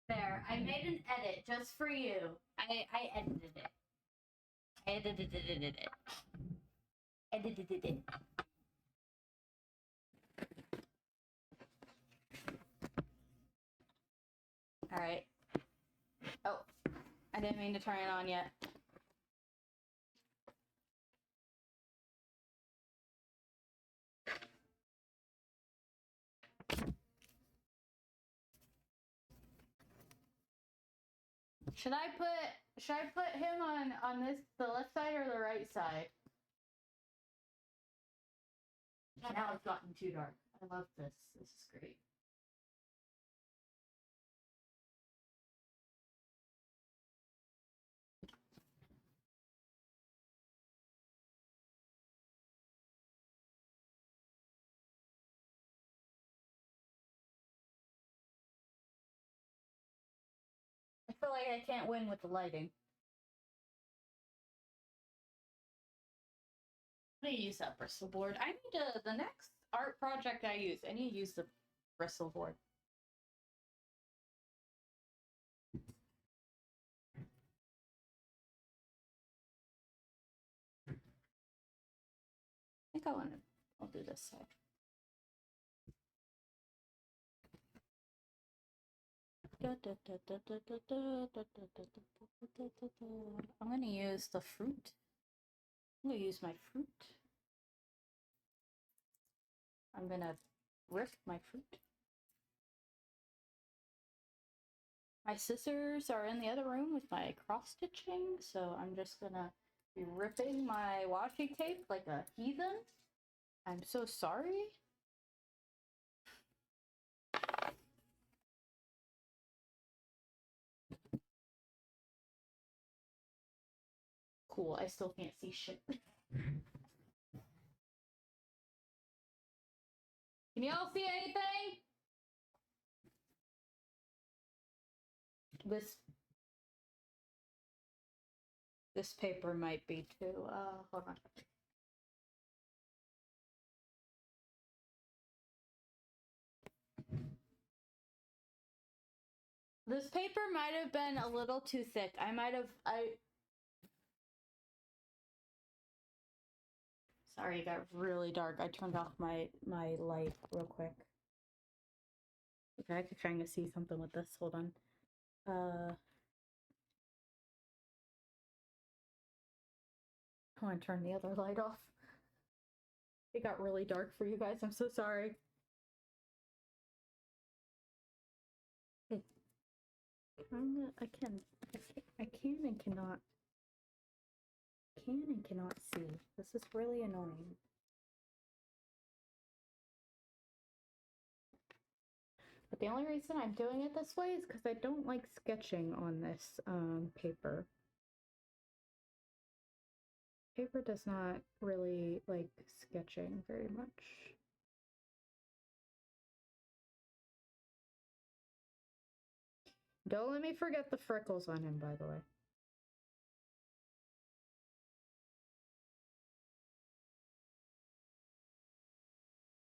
There, I made an edit just for you. I edited it. I edited it. Edited it. Alright. Oh, I didn't mean to turn it on yet. Should I put him on this, the left side or the right side? Now it's gotten too dark. I love this. This is great. I feel like I can't win with the lighting. I'm gonna use that bristle board. I need to, the next art project I use, I need to use the bristle board. I think I'll do this side. I'm gonna use the fruit. I'm gonna use my fruit. I'm gonna rip my fruit. My scissors are in the other room with my cross stitching, so I'm just gonna be ripping my washi tape like a heathen. I'm so sorry. Cool, I still can't see shit. Can y'all see anything? This paper might be too, hold on. This paper might have been a little too thick. Sorry, it got really dark. I turned off my light real quick. Okay, I could try to see something with this. Hold on. I want to turn the other light off. It got really dark for you guys. I'm so sorry. I can and cannot. Can and cannot see. This is really annoying. But the only reason I'm doing it this way is because I don't like sketching on this paper. Paper does not really like sketching very much. Don't let me forget the freckles on him, by the way.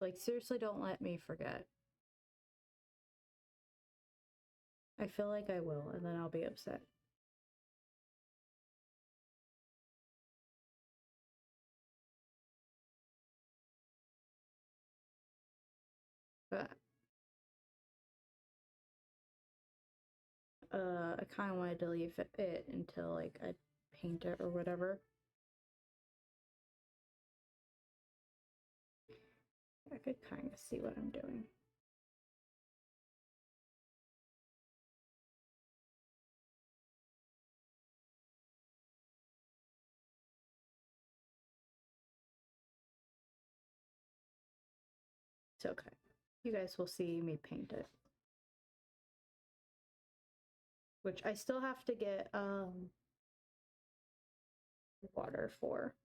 Like, seriously, don't let me forget. I feel like I will, and then I'll be upset. But I kind of wanted to leave it until like I paint it or whatever. I could kind of see what I'm doing. It's okay. You guys will see me paint it. Which I still have to get water for.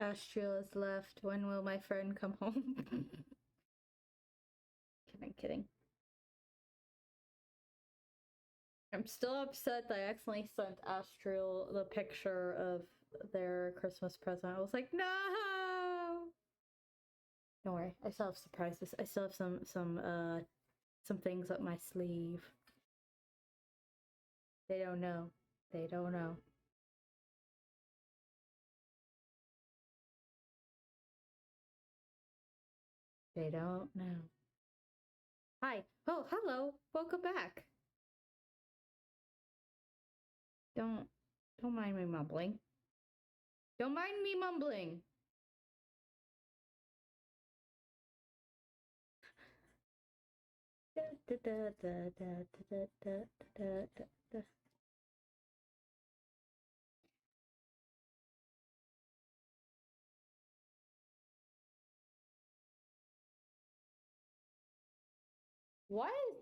Astral is left. When will my friend come home? Kidding. I'm still upset that I accidentally sent Astral the picture of their Christmas present. I was like, no! Don't worry, I still have surprises. I still have some things up my sleeve. They don't know. They don't know. They don't know. Hi. Oh, hello. Welcome back. Don't mind me mumbling. Don't mind me mumbling.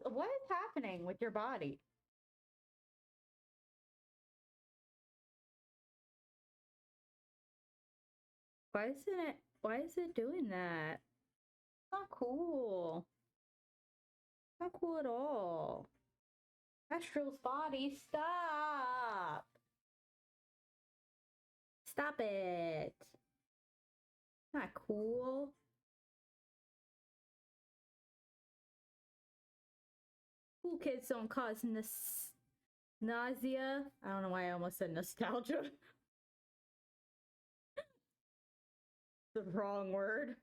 What is happening with your body? Why is it doing that? Not cool. Not cool at all. Astral's body, stop! Stop it. Not cool. Cool kids don't cause nausea. I don't know why I almost said nostalgia. The wrong word.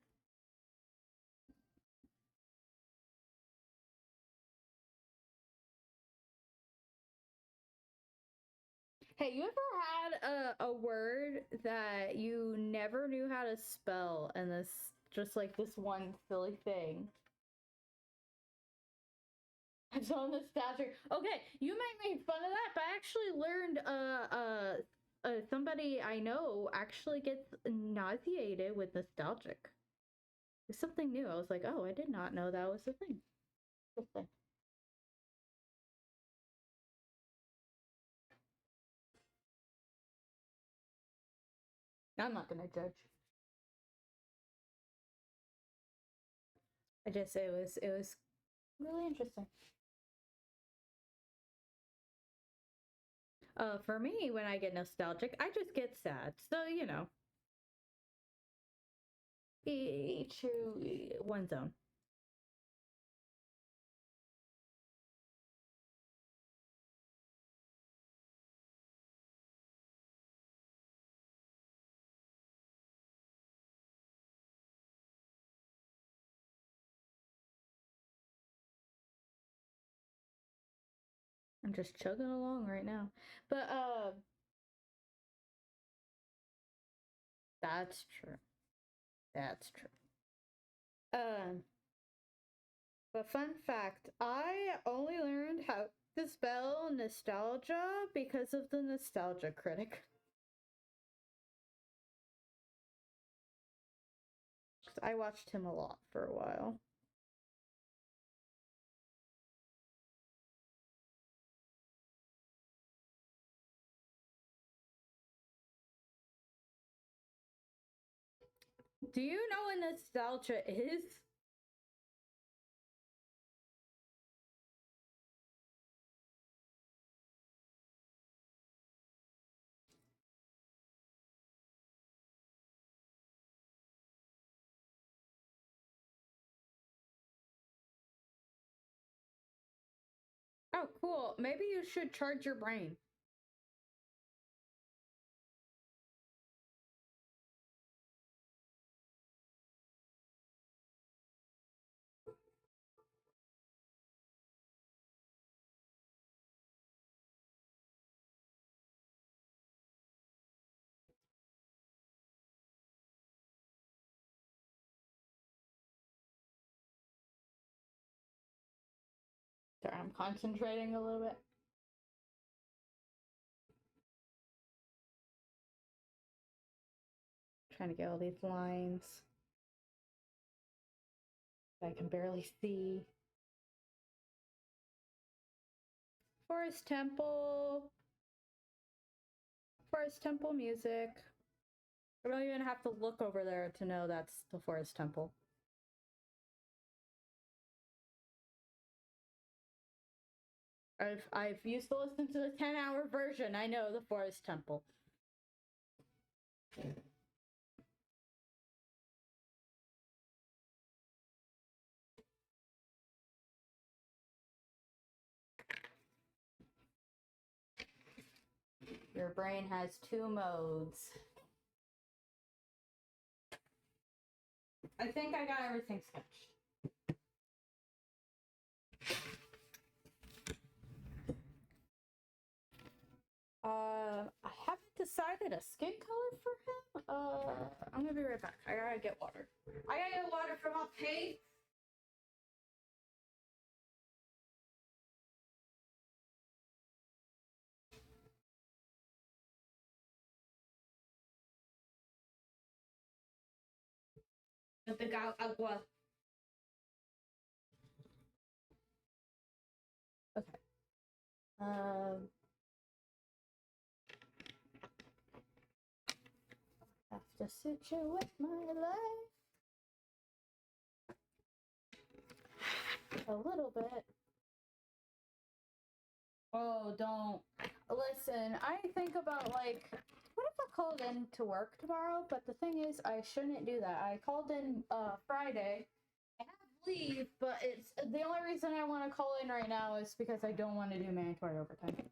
Hey, you ever had a word that you never knew how to spell and this just like this one silly thing? I'm so nostalgic. Okay, you might make fun of that, but I actually learned somebody I know actually gets nauseated with nostalgic. It's something new. I was like, oh, I did not know that was a thing. Interesting. I'm not gonna judge. It was really interesting. For me, when I get nostalgic, I just get sad. So, you know, each to one's own. I'm just chugging along right now. But that's true. That's true. But fun fact, I only learned how to spell nostalgia because of the Nostalgia Critic. I watched him a lot for a while. Do you know what nostalgia is? Oh, cool. Maybe you should charge your brain. Sorry, I'm concentrating a little bit. Trying to get all these lines. I can barely see. Forest Temple. Forest Temple music. I don't even have to look over there to know that's the Forest Temple. I've used to listen to the 10-hour version. I know the Forest Temple. Your brain has 2 modes. I think I got everything sketched. I haven't decided a skin color for him. I'm gonna be right back. I gotta get water. I gotta get water from up here. The agua. Okay. Have to situate my life a little bit. Oh, don't. Listen, I think about like, what if I called in to work tomorrow? But the thing is, I shouldn't do that. I called in Friday. I have leave, but it's the only reason I want to call in right now is because I don't want to do mandatory overtime.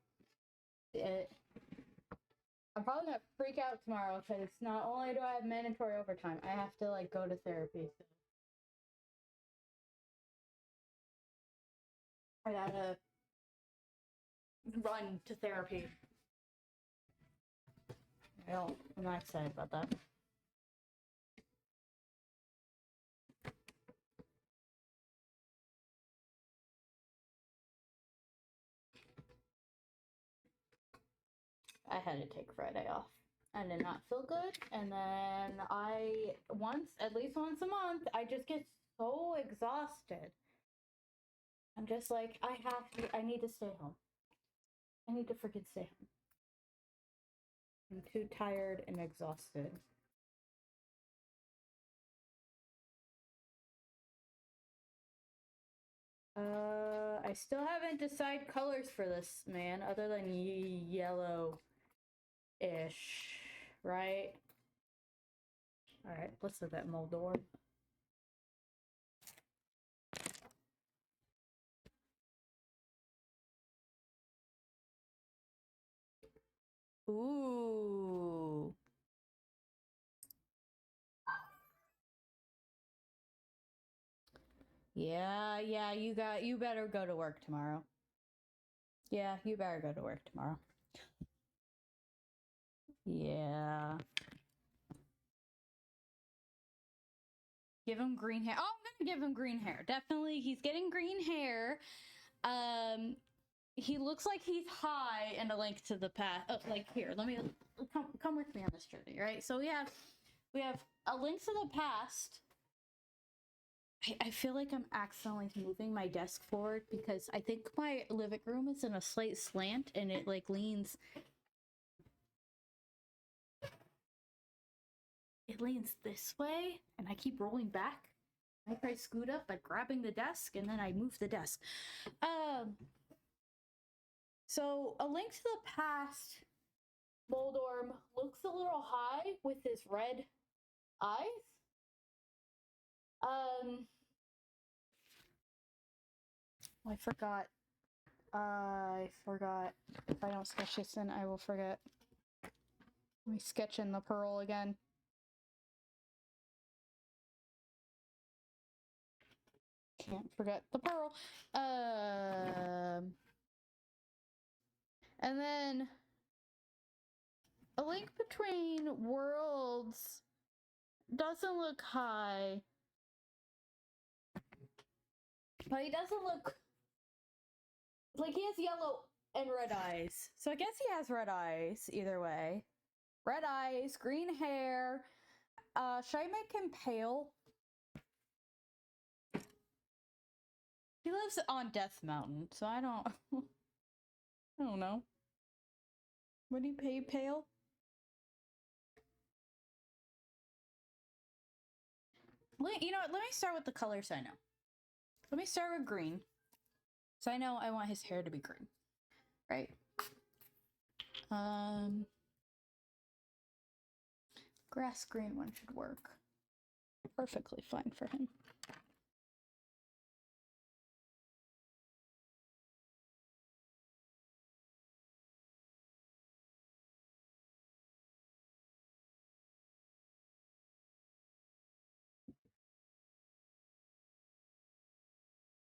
I'm probably gonna freak out tomorrow because not only do I have mandatory overtime, I have to like go to therapy. So I gotta run to therapy. I'm not excited about that. I had to take Friday off. I did not feel good, and then at least once a month, I just get so exhausted. I'm just like, I need to stay home. I need to freaking stay home. I'm too tired and exhausted. I still haven't decided colors for this, man, other than yellow-ish, right? Alright, let's look at Moldorm. Ooh. Yeah, you better go to work tomorrow. Yeah, you better go to work tomorrow. Yeah. Give him green hair. Oh, I'm gonna give him green hair. Definitely, he's getting green hair. He looks like he's high in A Link to the Past. Oh, like here, let me come with me on this journey, right? So we have A Link to the Past. I feel like I'm accidentally moving my desk forward because I think my living room is in a slight slant and it like leans leans this way, and I keep rolling back. I try to scoot up by grabbing the desk, and then I move the desk. So A Link to the Past, Moldorm looks a little high with his red eyes. I forgot. If I don't sketch this, then I will forget. Let me sketch in the pearl again. Can't forget the pearl. And then A Link Between Worlds doesn't look high. But he doesn't look like he has yellow and red eyes. So I guess he has red eyes either way. Red eyes, green hair. Should I make him pale? He lives on Death Mountain, so I don't know. Would he pay pale? You know what? Let me start with the colors I know. Let me start with green. So I know I want his hair to be green. Right? Grass green one should work perfectly fine for him.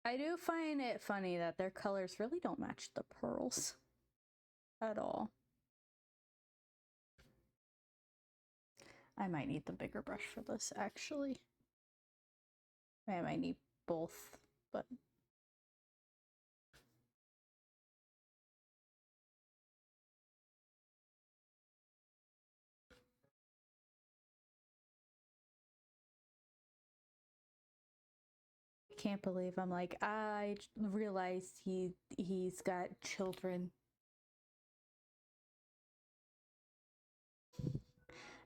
I do find it funny that their colors really don't match the pearls at all. I might need the bigger brush for this, actually. I might need both, but... I can't believe I'm like, I realized he's got children.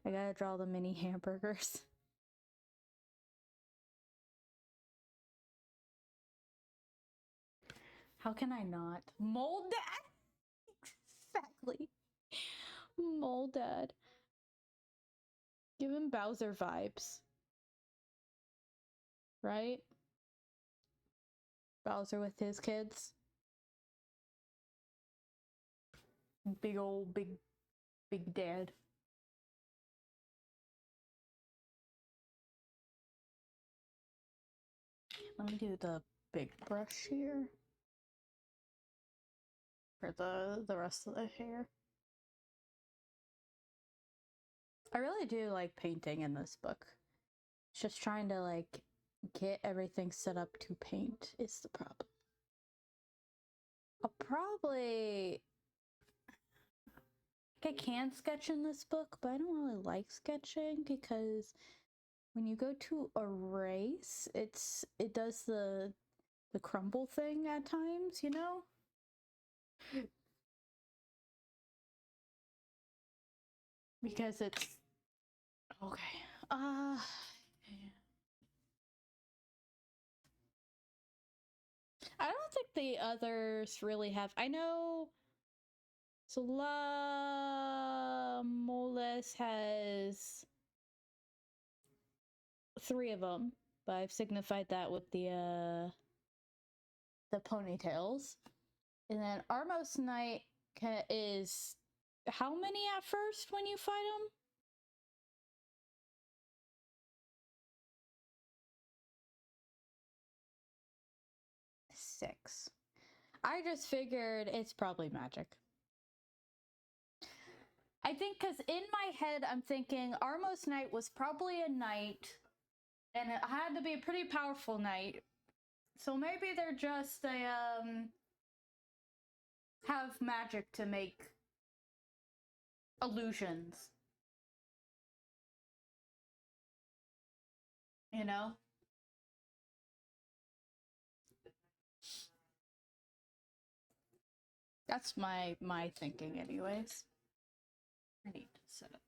I gotta draw the mini hamburgers. How can I not? Mold Dad! Exactly. Mold Dad. Give him Bowser vibes. Right? Bowser with his kids. Big old, big dad. Let me do the big brush here. For the rest of the hair. I really do like painting in this book. It's just trying to like get everything set up to paint is the problem. I'll probably... I can sketch in this book, but I don't really like sketching because when you go to erase, it does the crumble thing at times, you know? Because it's... Okay. I don't think the others really have... I know... Sola Moles has 3 of them, but I've signified that with the ponytails. And then Armos Knight is how many at first when you fight him? 6. I just figured it's probably magic. I think because in my head I'm thinking Armos Knight was probably a knight, and it had to be a pretty powerful knight. So maybe they're just have magic to make illusions. You know? That's my thinking anyways. I need to set up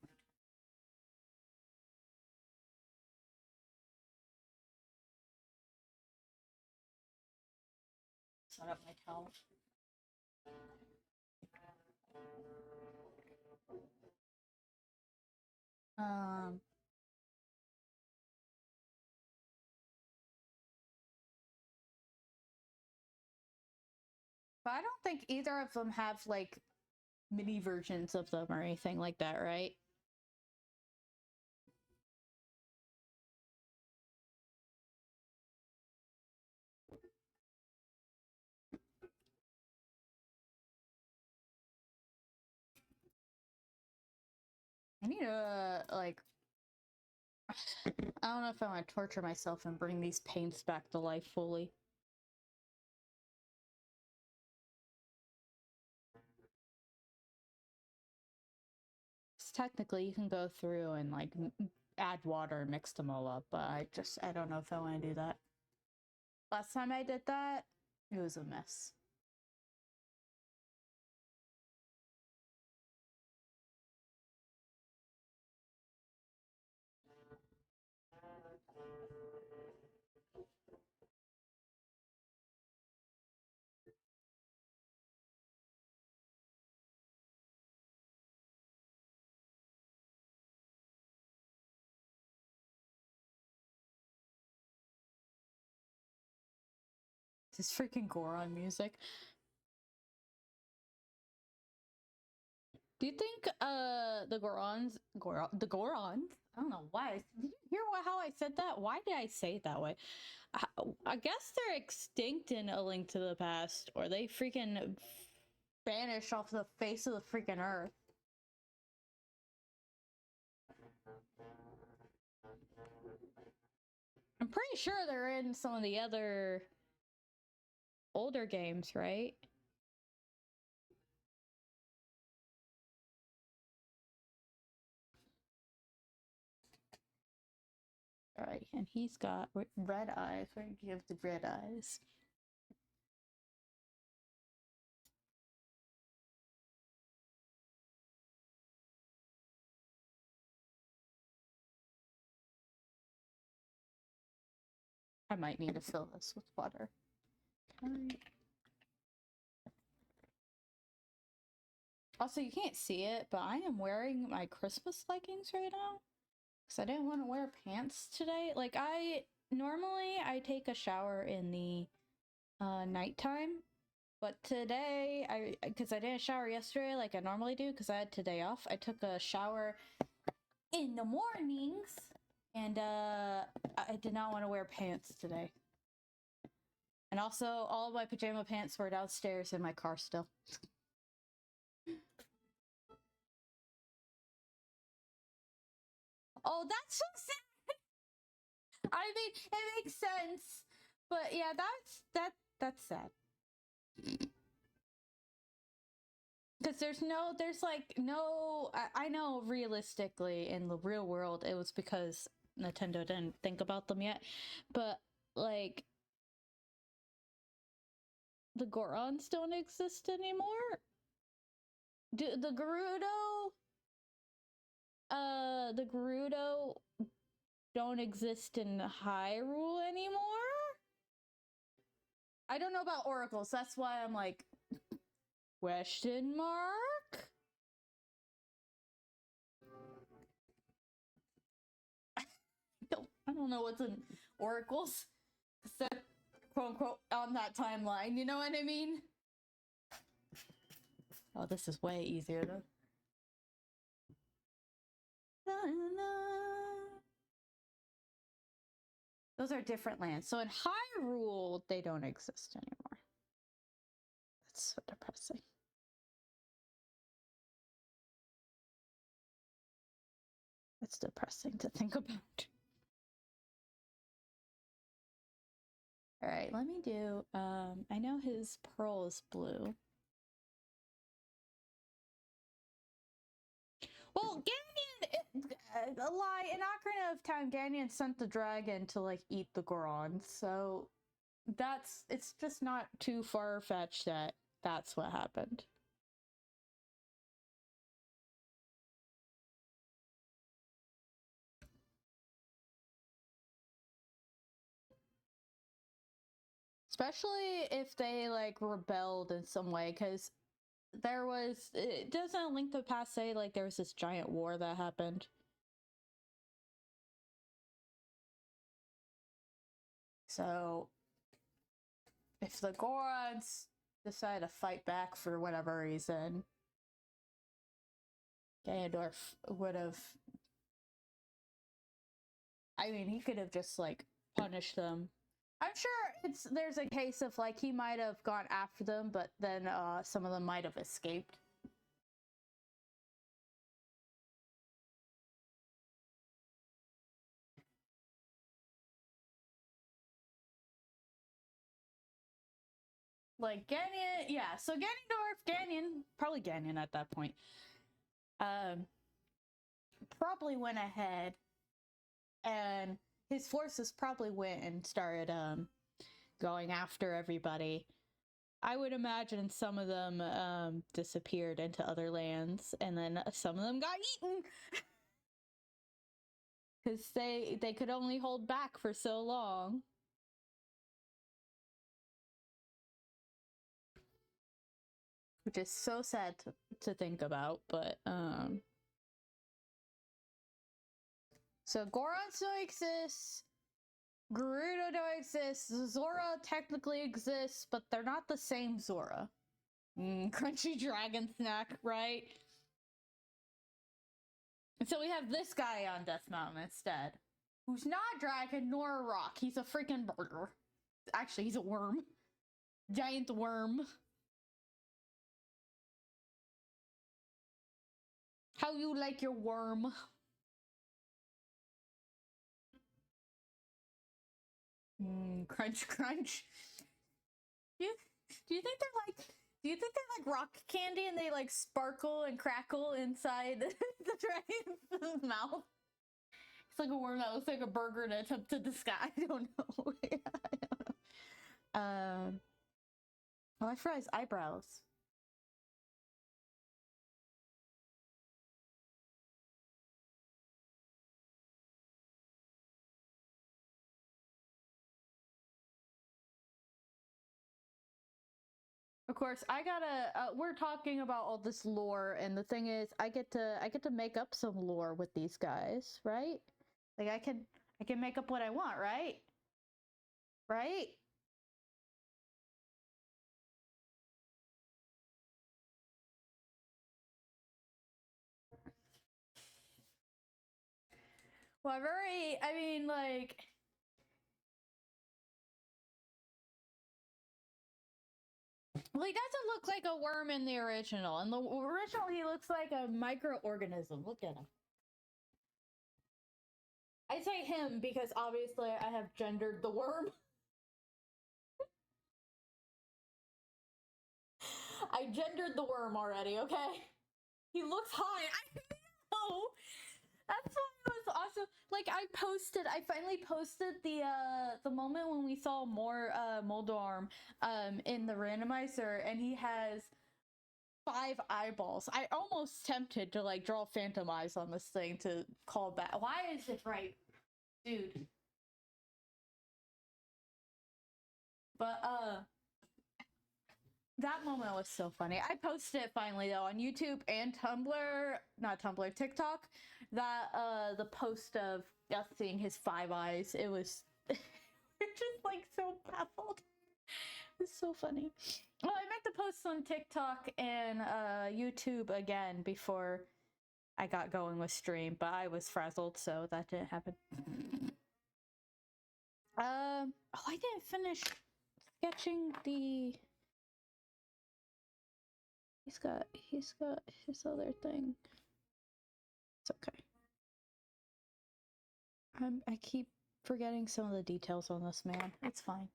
set up my towel. But I don't think either of them have like mini versions of them or anything like that, right? I need to like I don't know if I want to torture myself and bring these paints back to life fully. Technically you can go through and like add water and mix them all up, but I don't know if I want to do that. Last time I did that, it was a mess. This freaking Goron music. Do you think the Gorons I don't know why. Did you hear how I said that? Why did I say it that way? I guess they're extinct in A Link to the Past, or they freaking vanish off the face of the freaking earth. I'm pretty sure they're in some of the other older games, right? Alright, and he's got red eyes. We're gonna give the red eyes. I might need to fill this with water. Okay. Also, you can't see it, but I am wearing my Christmas leggings right now because I didn't want to wear pants today. Like, normally I take a shower in the nighttime, but today because I didn't shower yesterday like I normally do because I had today off, I took a shower in the mornings, and I did not want to wear pants today. And also, all of my pajama pants were downstairs in my car still. Oh, that's so sad. I mean, it makes sense, but yeah, that's sad. Because there's like no. I know realistically in the real world it was because Nintendo didn't think about them yet, but like the Gorons don't exist anymore. The Gerudo don't exist in Hyrule anymore. I don't know about oracles. That's why I'm like, question mark. I don't know what's in oracles, except quote unquote on that timeline. You know what I mean? Oh, this is way easier though. Those are different lands. So in Hyrule, they don't exist anymore. That's so depressing. It's depressing to think about. All right, let me do, I know his pearl is blue. Well, Ganyan, a lie, in Ocarina of Time, Ganyan sent the dragon to, like, eat the Goron, so it's just not too far-fetched that that's what happened. Especially if they, like, rebelled in some way, because there was... Doesn't Link to the Past say, like, there was this giant war that happened? So, if the Gorons decide to fight back for whatever reason, Ganondorf would have... I mean, he could have just, like, punished them. I'm sure there's a case of, like, he might have gone after them, but then some of them might have escaped. Like, Ganon, yeah, so Ganon, probably Ganon at that point, probably went ahead, and his forces probably went and started, going after everybody. I would imagine some of them, disappeared into other lands, and then some of them got eaten! Because they could only hold back for so long. Which is so sad to think about, but, So Gorons don't exist, Gerudo don't exist, Zora technically exists, but they're not the same Zora. Crunchy dragon snack, right? And so we have this guy on Death Mountain instead, who's not a dragon nor a rock. He's a freaking burger. Actually, he's a worm. Giant worm. How you like your worm? Crunch, crunch. Do you think they're like rock candy and they like sparkle and crackle inside the dragon's mouth? It's like a worm that looks like a burger in an attempt to disguise. I don't know. Yeah, I don't know. Oh, I forgot his eyebrows. Of course, I gotta. We're talking about all this lore, and the thing is, I get to make up some lore with these guys, right? Like I can make up what I want, right? Right? Well, I mean, like. Well, he doesn't look like a worm in the original. In the original, he looks like a microorganism. Look at him. I say him because obviously I have gendered the worm. I gendered the worm already, okay? He looks hot. I know! That's what was awesome. Like, I finally posted the moment when we saw more Moldorm in the randomizer, and he has 5 eyeballs. I almost tempted to like draw phantom eyes on this thing to call back. Why is it right? Dude. But that moment was so funny. I posted it finally though on YouTube and Tumblr, not Tumblr, TikTok. That the post of us seeing his 5 eyes. It was just like so baffled. It's so funny. Well, I meant to post on TikTok and YouTube again before I got going with stream, but I was frazzled, so that didn't happen. Oh, I didn't finish sketching the. He's got his other thing. It's okay. I keep forgetting some of the details on this man. It's fine.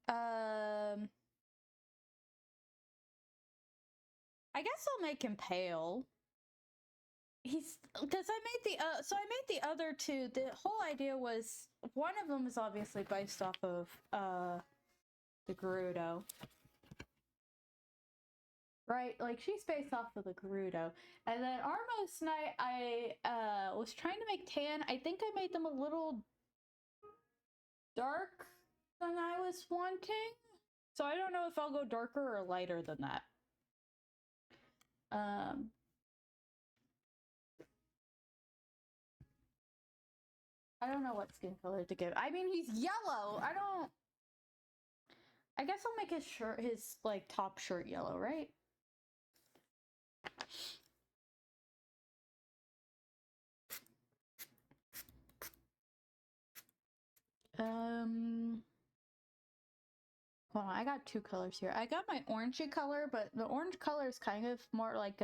I guess I'll make him pale. He's because I made the other 2. The whole idea was one of them is obviously based off of the Gerudo. Right, like she's based off of the Gerudo. And then Armos Knight, I was trying to make tan. I think I made them a little dark than I was wanting. So I don't know if I'll go darker or lighter than that. I don't know what skin color to give. I mean, he's yellow. I guess I'll make his like top shirt yellow, right? Hold on, I got two colors here. I got my orangey color, but the orange color is kind of more like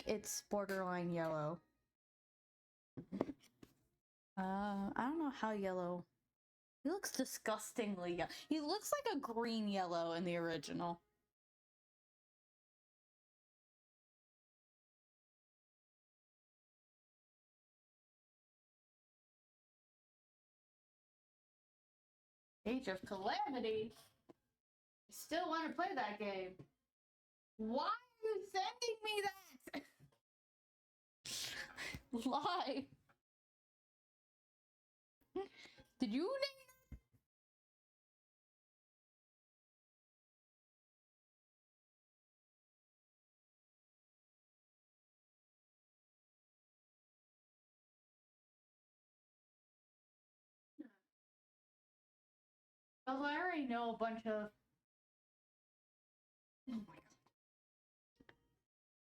it's borderline yellow. I don't know how yellow. He looks disgustingly yellow. He looks like a green yellow in the original. Age of Calamity? I still want to play that game. Why are you sending me that? Lie. Did you name? Although I already know a bunch of. Oh my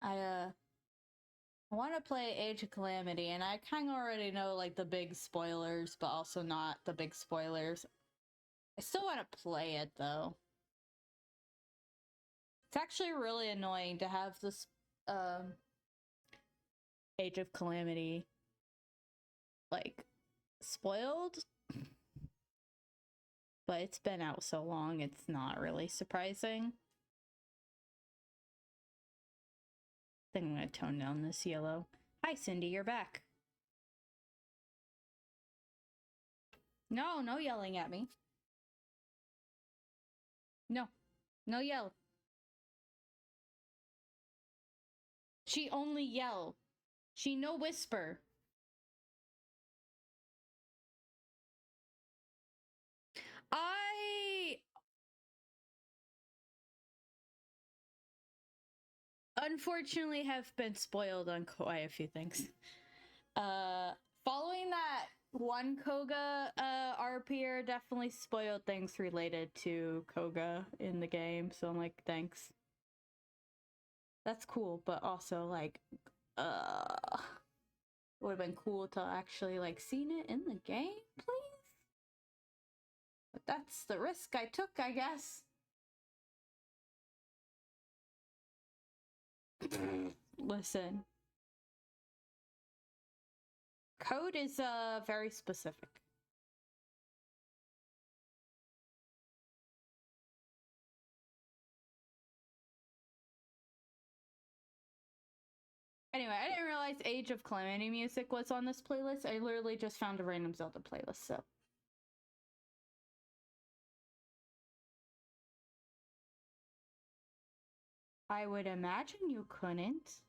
god. I want to play Age of Calamity, and I kind of already know like the big spoilers, but also not the big spoilers. I still want to play it though. It's actually really annoying to have this Age of Calamity like spoiled, but it's been out so long it's not really surprising. I think I'm gonna tone down this yellow. Hi Cindy, you're back. No yelling at me. No yell. She only yell. She no whisper. I unfortunately have been spoiled on quite a few things. Following that one Koga RPer definitely spoiled things related to Koga in the game, so I'm like, thanks. That's cool, but also like it would have been cool to actually like seen it in the game, please. But that's the risk I took, I guess. Listen. Code is very specific. Anyway, I didn't realize Age of Calamity music was on this playlist. I literally just found a random Zelda playlist, so. I would imagine you couldn't.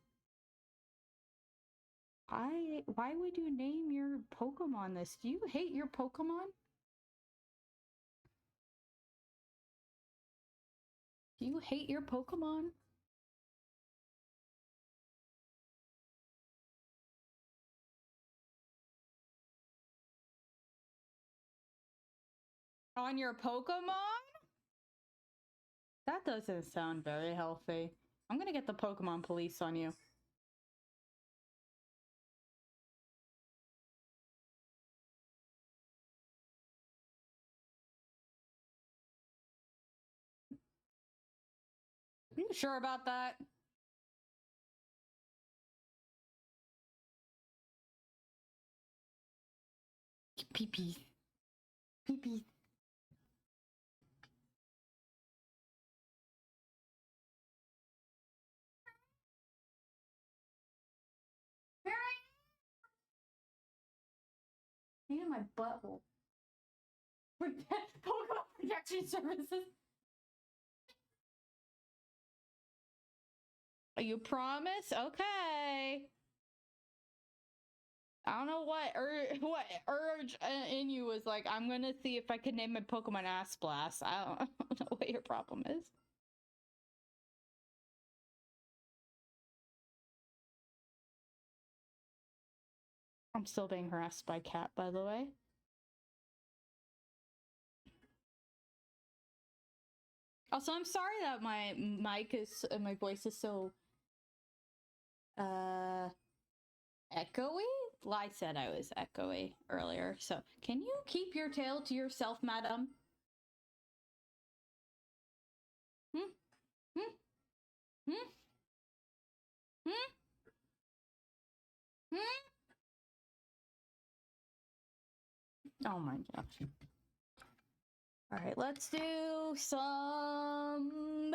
Why would you name your Pokemon this? Do you hate your Pokemon? Do you hate your Pokemon? On your Pokemon? That doesn't sound very healthy. I'm gonna get the Pokemon police on you. Are you sure about that? Pee-pee. Pee-pee. In my butthole. Pokemon protection services. You promise? Okay. I don't know what urge in you was like, I'm gonna see if I can name my Pokemon Ass Blast. I don't know what your problem is. I'm still being harassed by Cat, by the way. Also, I'm sorry that my mic is, my voice is so, echoey? Well, I said I was echoey earlier, so can you keep your tail to yourself, madam? Hmm? Hmm? Hmm? Hmm? Hmm? Oh my gosh. Alright, let's do some...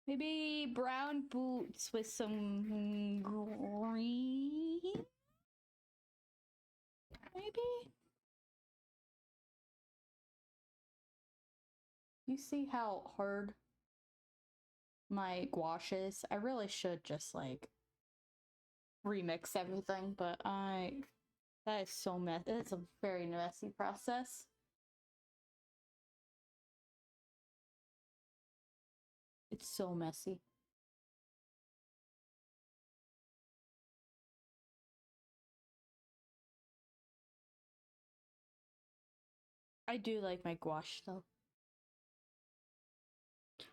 maybe brown boots with some green? Maybe? You see how hard my gouache is? I really should just, like, remix everything, but that is so messy. It's a very messy process. It's so messy. I do like my gouache, though.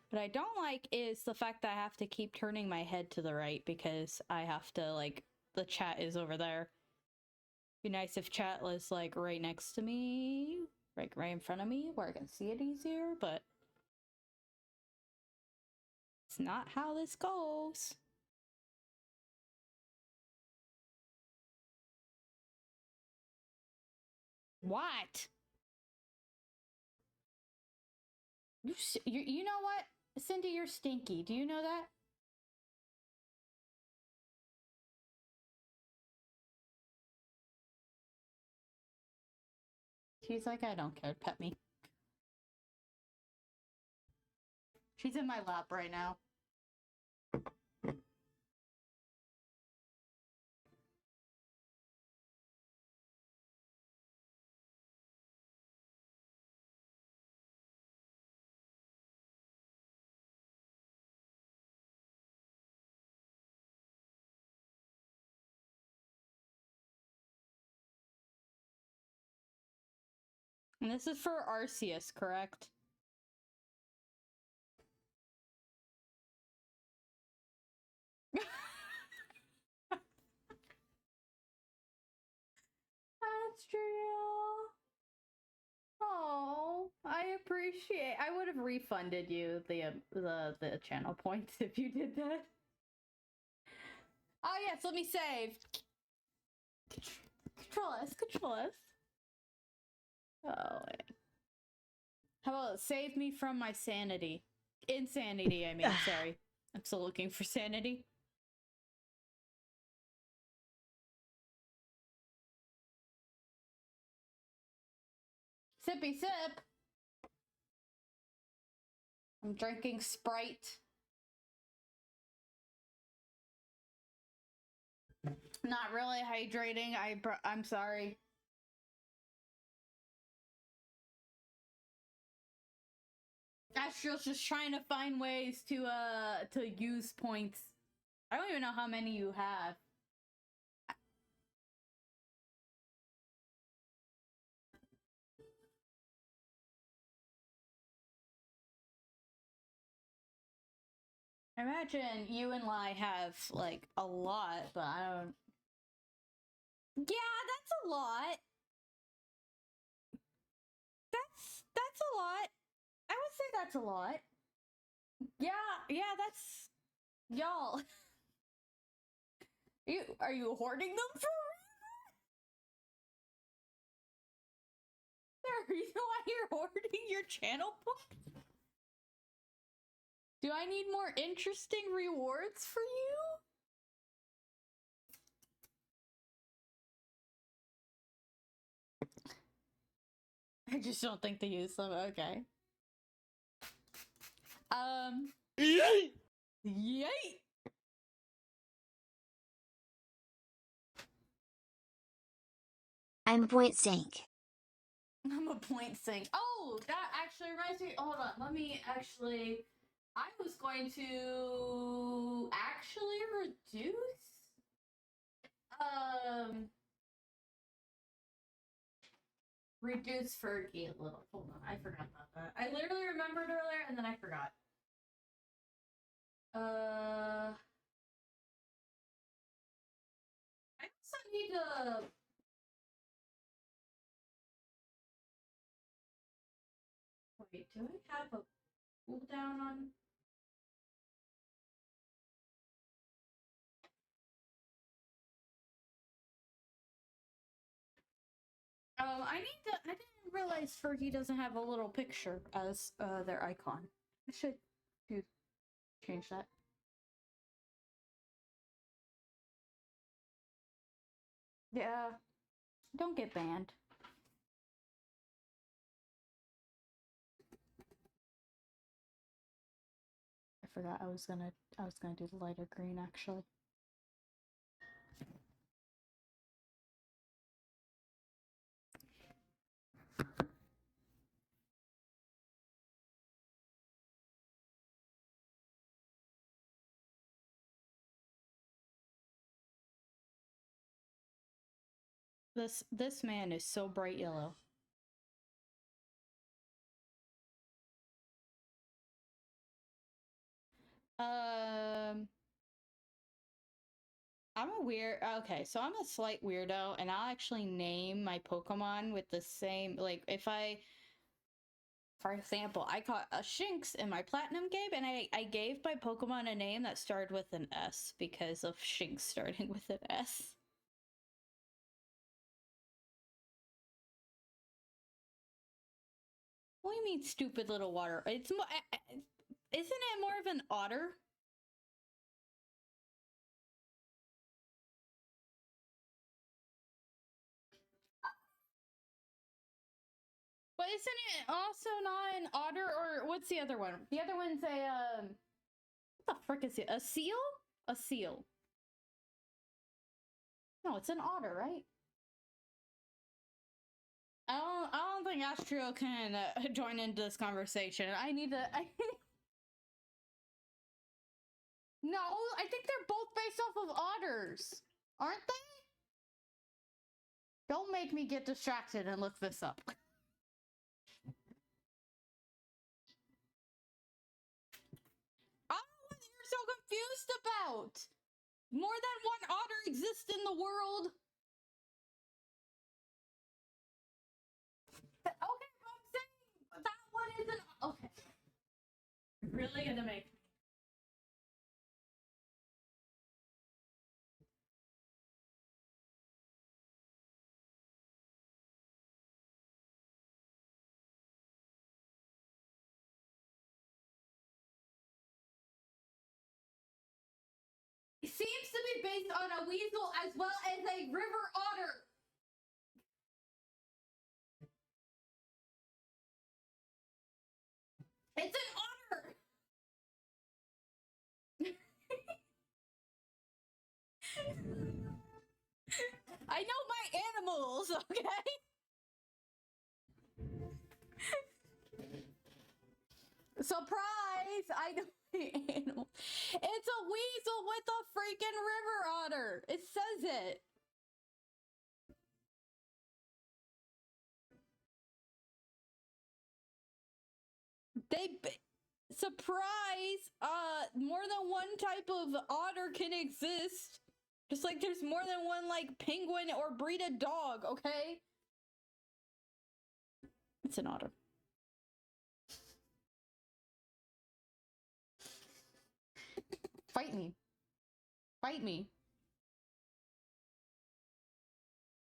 What I don't like is the fact that I have to keep turning my head to the right because I have to, like, the chat is over there. Be nice if chat was, like, right next to me, like, right in front of me, where I can see it easier, but it's not how this goes. What? You know what? Cindy, you're stinky. Do you know that? She's like, I don't care. Pet me. She's in my lap right now. And this is for Arceus, correct? That's true. Oh, I appreciate. I would have refunded you the channel points if you did that. Oh yes, let me save. Control S, control S. Oh, wait. How about save me from my sanity? Insanity, I mean, sorry. I'm still looking for sanity. Sippy sip. I'm drinking Sprite. Not really hydrating. I'm sorry. Astral's just trying to find ways to use points. I don't even know how many you have. I imagine you and Lai have, like, a lot, but I don't... Yeah, that's a lot. That's a lot. I would say that's a lot. Yeah, that's... Y'all. Are you hoarding them for a reason why you're hoarding your channel points? Do I need more interesting rewards for you? I just don't think they use them. Okay. Yay! Yay! I'm a point sink. I'm a point sink. Oh, that actually reminds me. Hold on. Let me actually. I was going to actually reduce. Reduce Fergie a little. Hold on. I forgot about that. I literally remembered earlier and then I forgot. I also need to. Wait, do I have a cooldown on? I didn't realize Fergie doesn't have a little picture as their icon. I should change that. Yeah, don't get banned. I forgot I was gonna do the lighter green actually. This man is so bright yellow. I'm a weird. Okay, so I'm a slight weirdo, and I'll actually name my Pokemon with the same. Like, if I, for example, I caught a Shinx in my Platinum game, and I gave my Pokemon a name that started with an S because of Shinx starting with an S. What do you mean, stupid little water? It's more. Isn't it more of an otter? But isn't it also not an otter, or what's the other one? The other one's a what the frick is it? A seal? A seal. No, it's an otter, right? I don't think Astro can join into this conversation. I need to. No, I think they're both based off of otters, aren't they? Don't make me get distracted and look this up. I don't know what you're so confused about. More than one otter exists in the world. Okay, but I'm saying that one isn't. Okay. Really gonna make. It seems to be based on a weasel as well as a river otter. It's an otter. I know my animals, okay? Surprise! I know my animals. It's a weasel with a freaking river otter. It says it. Surprise! More than one type of otter can exist. Just like there's more than one, like, penguin or breed of dog, okay? It's an otter. Fight me. Fight me.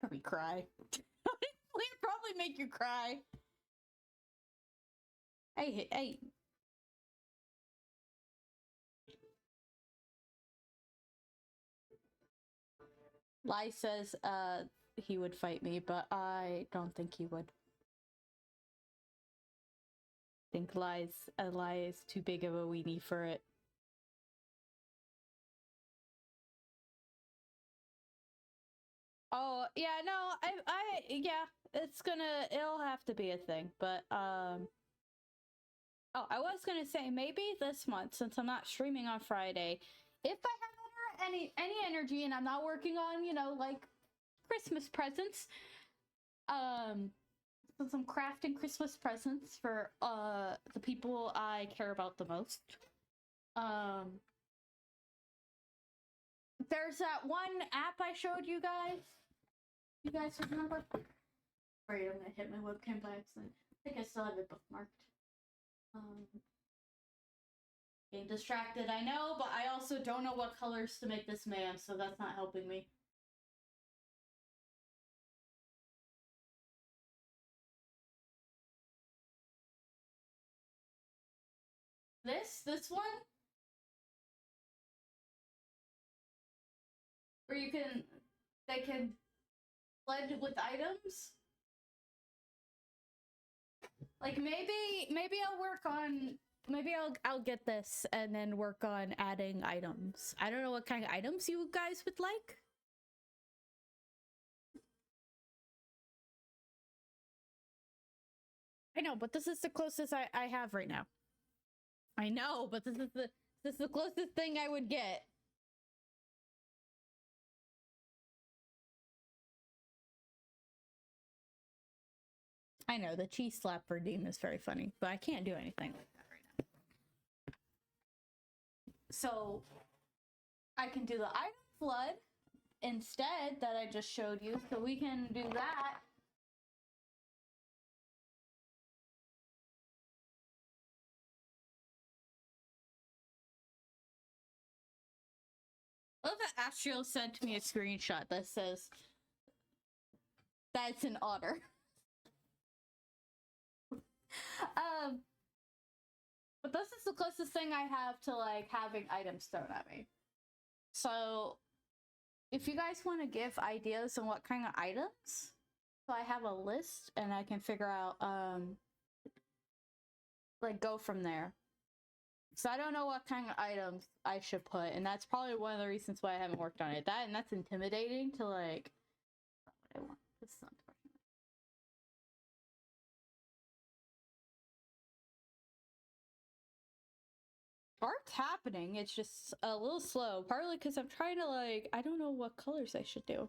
Probably cry. We'd probably make you cry. Hey. Lai says, he would fight me, but I don't think he would. I think Lai is too big of a weenie for it. Oh, yeah, no, yeah, it'll have to be a thing, but, oh, I was gonna say, maybe this month, since I'm not streaming on Friday, if I have any energy and I'm not working on, you know, like, Christmas presents, since I'm crafting Christmas presents for, the people I care about the most, there's that one app I showed you guys. You guys remember? Wait, I'm gonna hit my webcam by accident. I think I still have it bookmarked. Getting distracted, I know, but I also don't know what colors to make this man, so that's not helping me. This one? Where they can blend with items? Like maybe I'll work on, maybe I'll get this and then work on adding items. I don't know what kind of items you guys would like. I know, but this is the closest I have right now. I know, but this is the closest thing I would get. I know, the cheese slap redeem is very funny, but I can't do anything like that right now. So I can do the item flood instead that I just showed you, so we can do that. I love that Astral sent me a screenshot that says that's an honor. But this is the closest thing I have to like having items thrown at me. So if you guys want to give ideas on what kind of items, so I have a list and I can figure out like go from there. So I don't know what kind of items I should put, and that's probably one of the reasons why I haven't worked on it. And that's intimidating to like. What I want. This is unfortunate. Art's happening. It's just a little slow, partly because I'm trying to like. I don't know what colors I should do.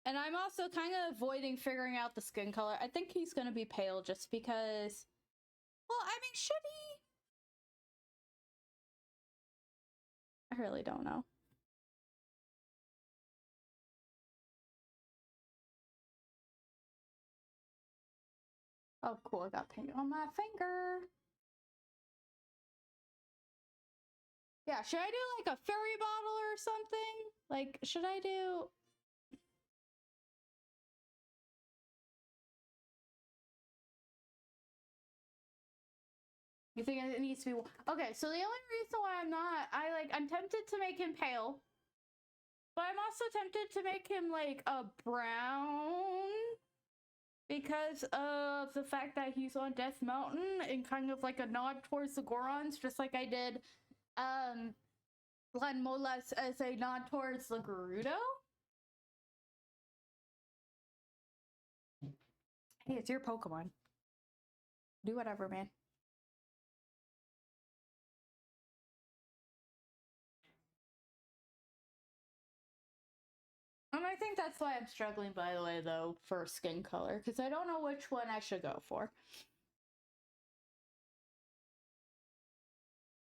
And I'm also kind of avoiding figuring out the skin color. I think he's gonna be pale just because. Well, I mean, should he? I really don't know. Oh, cool. I got paint on my finger. Yeah, should I do like a fairy bottle or something? Like, should I do. You think it needs to be okay? So the only reason why I'm tempted to make him pale, but I'm also tempted to make him like a brown because of the fact that he's on Death Mountain and kind of like a nod towards the Gorons, just like I did Glen Molas as a nod towards the Gerudo. Hey, it's your Pokemon. Do whatever, man. And I think that's why I'm struggling, by the way, though, for skin color, because I don't know which one I should go for.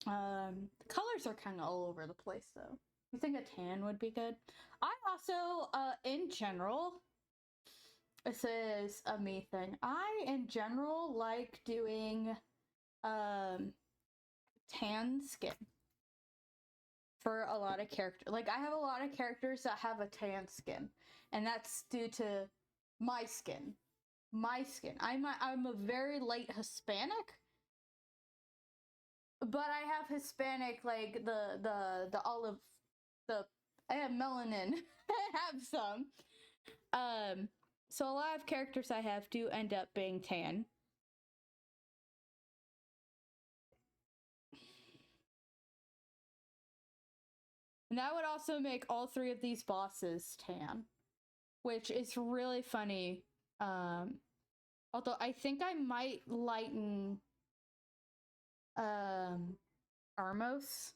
Colors are kind of all over the place, though. You think a tan would be good? I also, in general, this is a me thing. I, in general, like doing, tan skin for a lot of characters. Like, I have a lot of characters that have a tan skin, and that's due to my skin. My skin. I'm a very light Hispanic, but I have Hispanic like the olive, the I have melanin. I have some. So a lot of characters I have do end up being tan. And that would also make all 3 of these bosses tan, which is really funny. Although I think I might lighten Armos,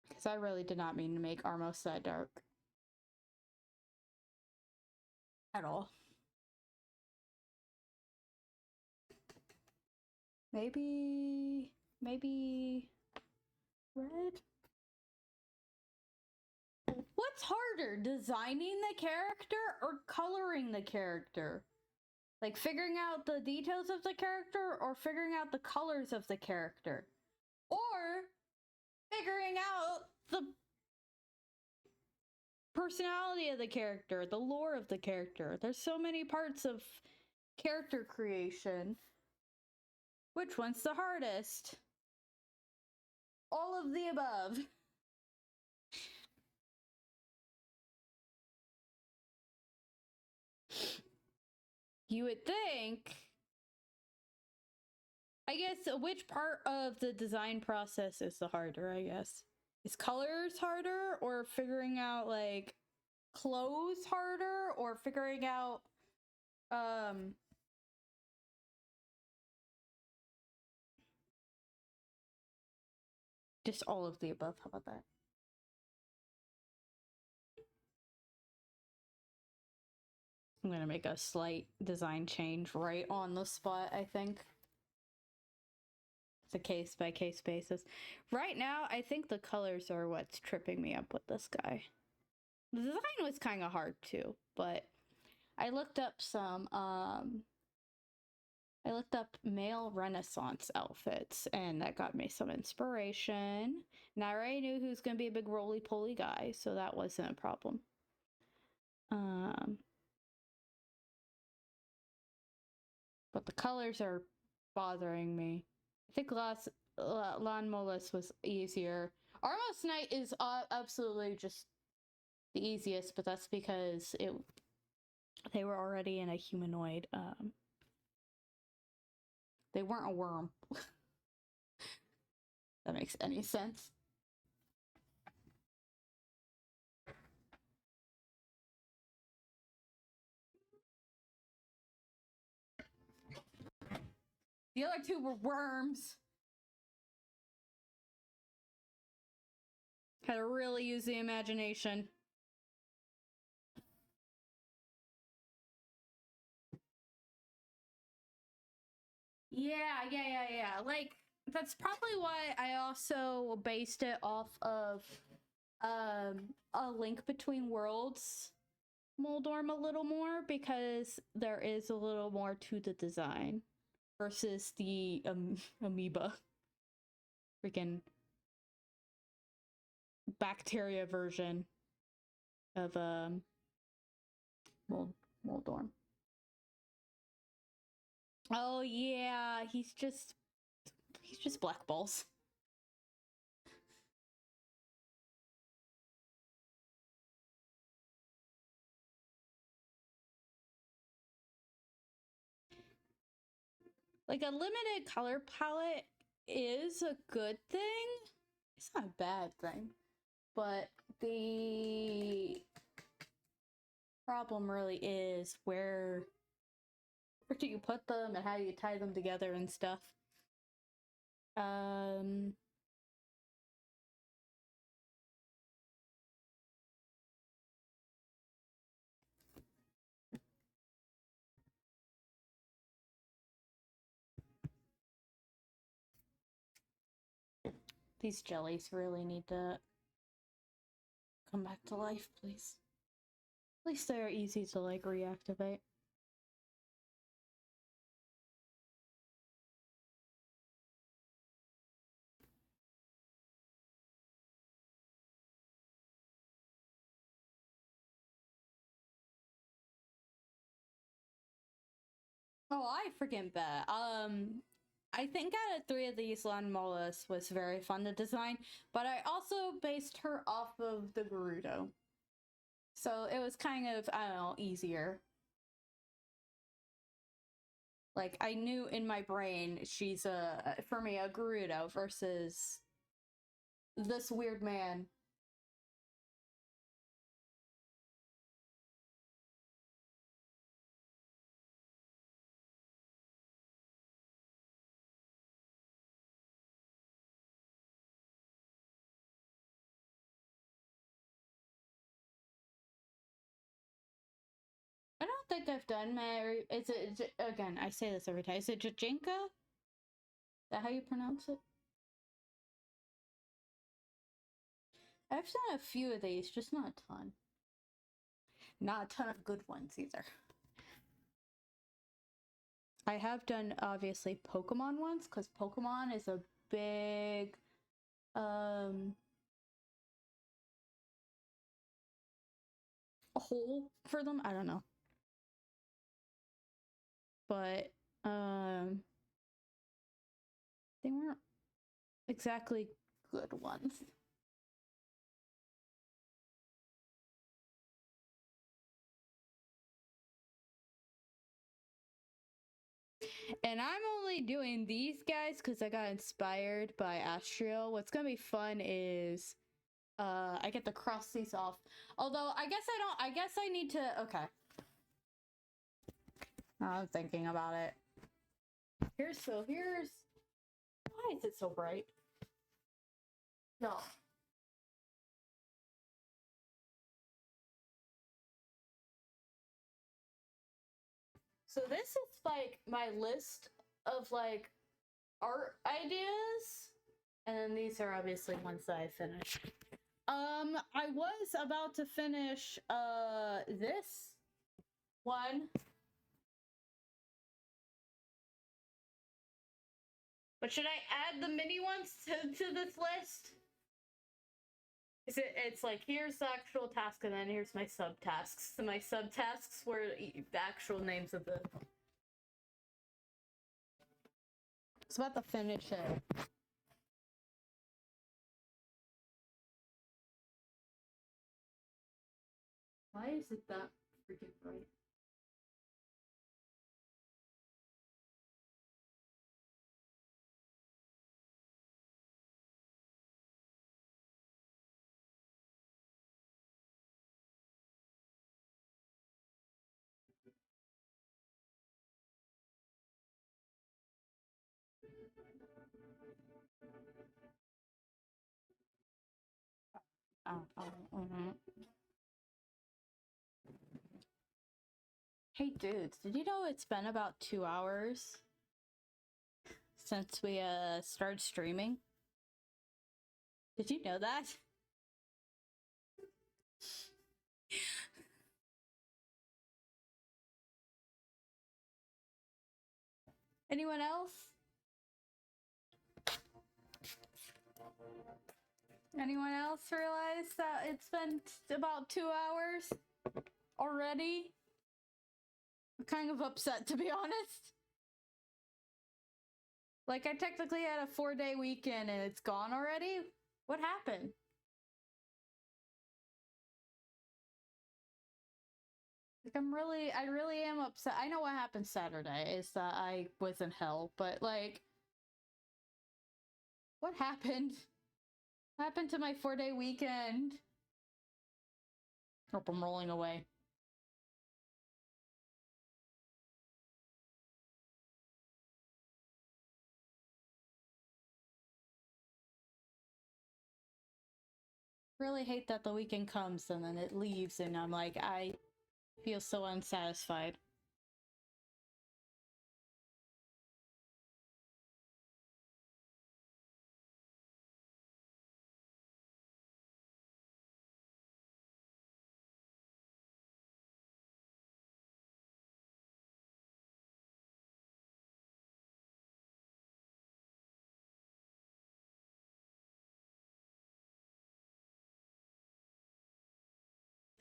because I really did not mean to make Armos that dark at all. Maybe red? What's harder, designing the character or coloring the character? Like figuring out the details of the character or figuring out the colors of the character? Or figuring out the personality of the character, the lore of the character. There's so many parts of character creation. Which one's the hardest? All of the above. You would think. I guess which part of the design process is the harder, I guess? Is colors harder, or figuring out like clothes harder, or figuring out just all of the above? How about that? I'm gonna make a slight design change right on the spot, I think. It's a case by case basis. Right now, I think the colors are what's tripping me up with this guy. The design was kind of hard too, but I looked up some I looked up male Renaissance outfits, and that got me some inspiration. And I already knew who's gonna be a big roly-poly guy, so that wasn't a problem. But the colors are bothering me. I think Lan Molas was easier. Armos Knight is absolutely just the easiest, but that's because they were already in a humanoid. They weren't a worm. That makes any sense. The other 2 were worms. Had to really use the imagination. Yeah. Like, that's probably why I also based it off of A Link Between Worlds Moldorm a little more, because there is a little more to the design versus the amoeba. Freaking bacteria version of Moldorm. Oh yeah, he's just black balls. Like, a limited color palette is a good thing. It's not a bad thing. But the problem really is where do you put them and how do you tie them together and stuff. These jellies really need to come back to life, please. At least they're easy to, like, reactivate. Oh, I freaking bet. I think out of 3 of these, Lan Molas was very fun to design, but I also based her off of the Gerudo. So it was kind of, I don't know, easier. Like, I knew in my brain she's for me, a Gerudo versus this weird man. I don't think I've done Mary. Is it, again, I say this every time. Is it Gijinka? Is that how you pronounce it? I've done a few of these, just not a ton. Not a ton of good ones either. I have done, obviously, Pokemon ones, because Pokemon is a big, hole for them. I don't know. But, they weren't exactly good ones. And I'm only doing these guys because I got inspired by Astral. What's gonna be fun is I get to cross these off. Although I guess I don't, I guess I need to, okay. I'm thinking about it. Here's, why is it so bright? No. So this is like my list of like art ideas. And then these are obviously ones that I finished. I was about to finish this one. But should I add the mini ones to this list? It's like, here's the actual task, and then here's my subtasks. So my subtasks were the actual names of the... It's about to finish it. Why is it that freaking bright? Hey dudes, did you know it's been about 2 hours since we started streaming? Did you know that? Anyone else? Anyone else realize that it's been about 2 hours already? I'm kind of upset, to be honest. Like, I technically had a 4-day weekend and it's gone already? What happened? Like, I really am upset. I know what happened Saturday is that I was in hell, but like, what happened? What happened to my 4-day weekend? Nope, I'm rolling away. Really hate that the weekend comes and then it leaves and I'm like, I feel so unsatisfied.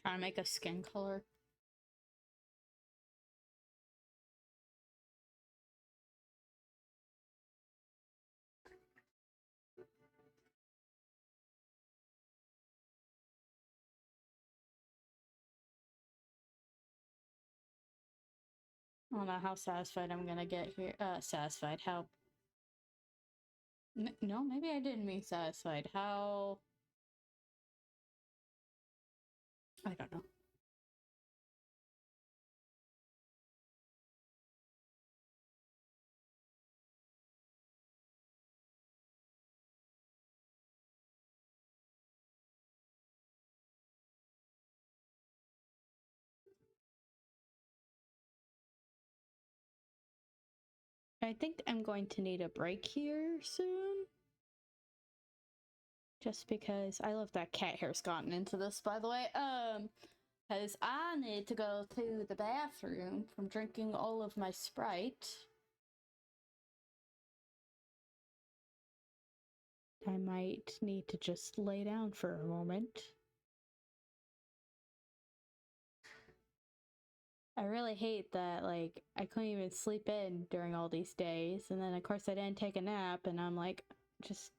Trying to make a skin color. I don't know how satisfied I'm gonna get here. Satisfied. How No, maybe I didn't mean satisfied. How? I don't know. I think I'm going to need a break here soon. Just because I love that cat hair's gotten into this, by the way. Because I need to go to the bathroom from drinking all of my Sprite. I might need to just lay down for a moment. I really hate that, like, I couldn't even sleep in during all these days, and then of course I didn't take a nap, and I'm like, just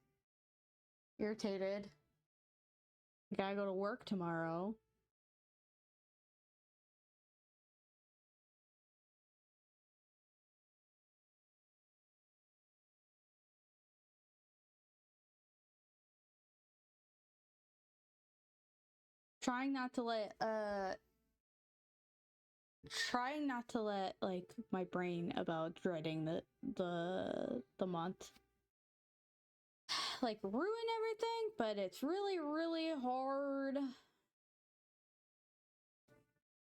irritated. I gotta go to work tomorrow. Trying not to let like my brain about dreading the month like ruin everything, but it's really hard.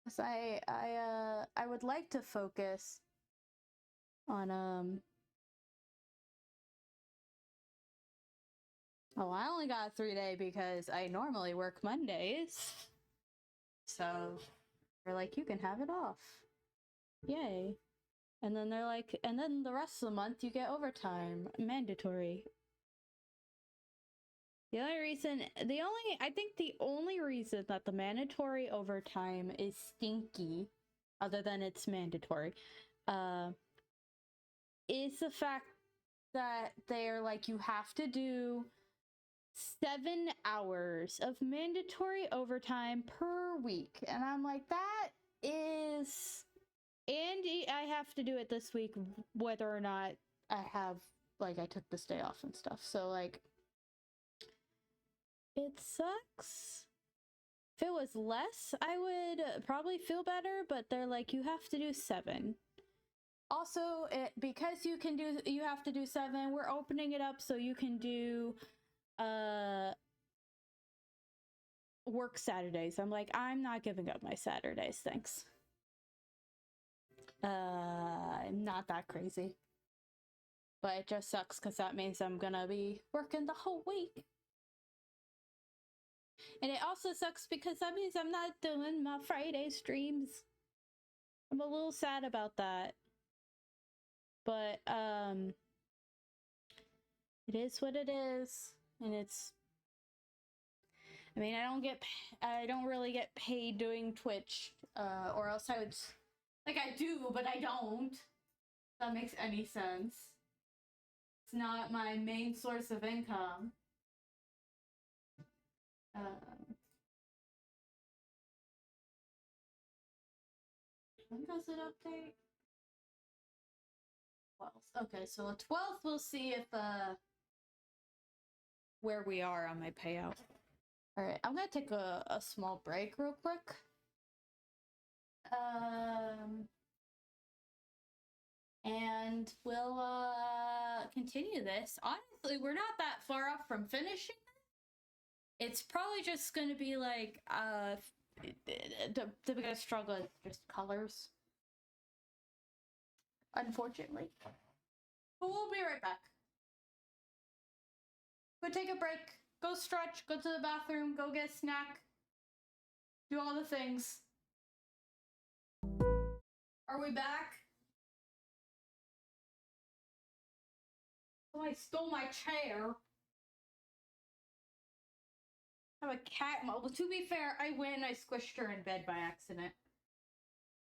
Cause I would like to focus on oh, I only got a 3-day because I normally work Mondays. So they're like, you can have it off. Yay. And then they're like, and then the rest of the month you get overtime. Mandatory. I think the only reason that the mandatory overtime is stinky, other than it's mandatory, is the fact that they're like, you have to do 7 hours of mandatory overtime per week. And I'm like, that is. And I have to do it this week, whether or not I have, like, I took this day off and stuff. So, like, it sucks. If it was less, I would probably feel better, but they're like, you have to do 7. Also, because you have to do 7, we're opening it up so you can do work Saturdays. I'm like, I'm not giving up my Saturdays, thanks. I'm not that crazy. But it just sucks because that means I'm gonna be working the whole week. And it also sucks because that means I'm not doing my Friday streams. I'm a little sad about that. But, it is what it is. And it's... I mean, I don't really get paid doing Twitch. Or else I would... Like, I do, but I don't. If that makes any sense. It's not my main source of income. When does it update? 12th. Okay, so the 12th we'll see if where we are on my payout. Alright, I'm gonna take a small break real quick. And we'll continue this. Honestly, we're not that far off from finishing. It's probably just gonna be like the biggest struggle is just colors. Unfortunately. But we'll be right back. Go take a break, go stretch, go to the bathroom, go get a snack, do all the things. Are we back? Oh, I stole my chair. I have a cat. Well, to be fair, I went and I squished her in bed by accident.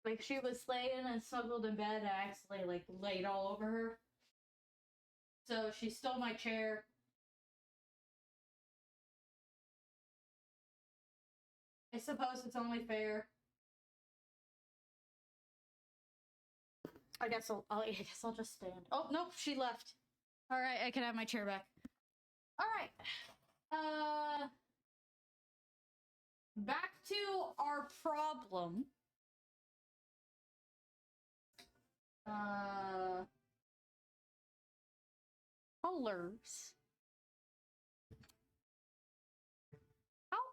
Like, she was laying and snuggled in bed, and I accidentally, like, laid all over her. So she stole my chair. I suppose it's only fair. I guess I'll just stand. Oh, no, she left. All right, I can have my chair back. All right. Back to our problem. Colors.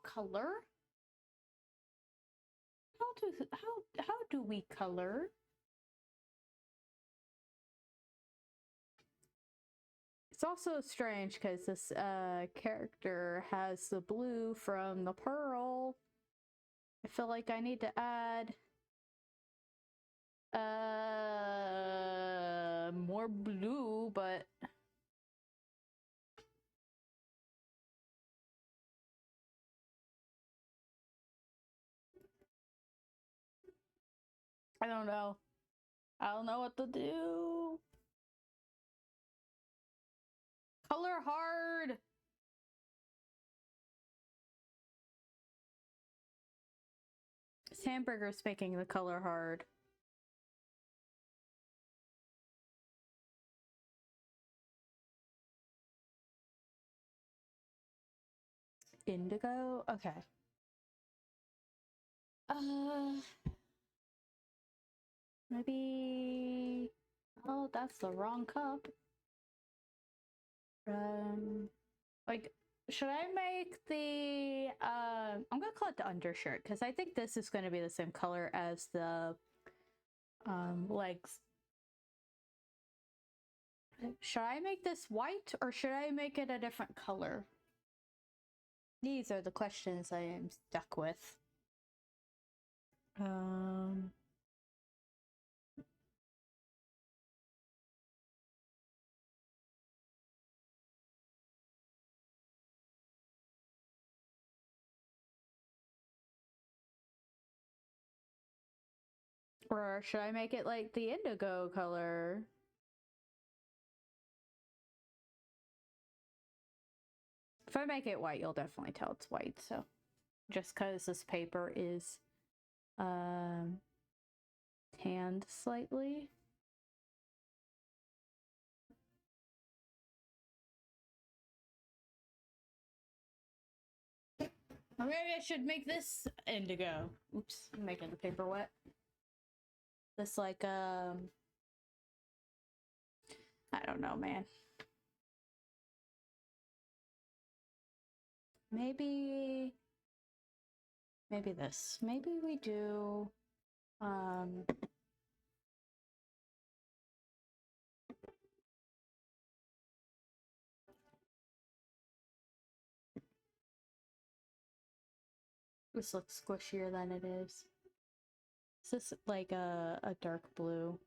Color? How do we color? It's also strange because this character has the blue from the pearl. I feel like I need to add more blue, but I don't know. I don't know what to do. Color hard. Hamburger's making the color hard. Indigo? Okay. Maybe... Oh, that's the wrong cup. Like, should I make the, I'm gonna call it the undershirt, because I think this is gonna be the same color as the, legs. Should I make this white, or should I make it a different color? These are the questions I am stuck with. Or should I make it like the indigo color? If I make it white, you'll definitely tell it's white, so. Just because this paper is, tanned slightly. Or maybe I should make this indigo. Oops, I'm making the paper wet. This like, I don't know, man. Maybe this. Maybe we do, this looks squishier than it is. This is like a dark blue.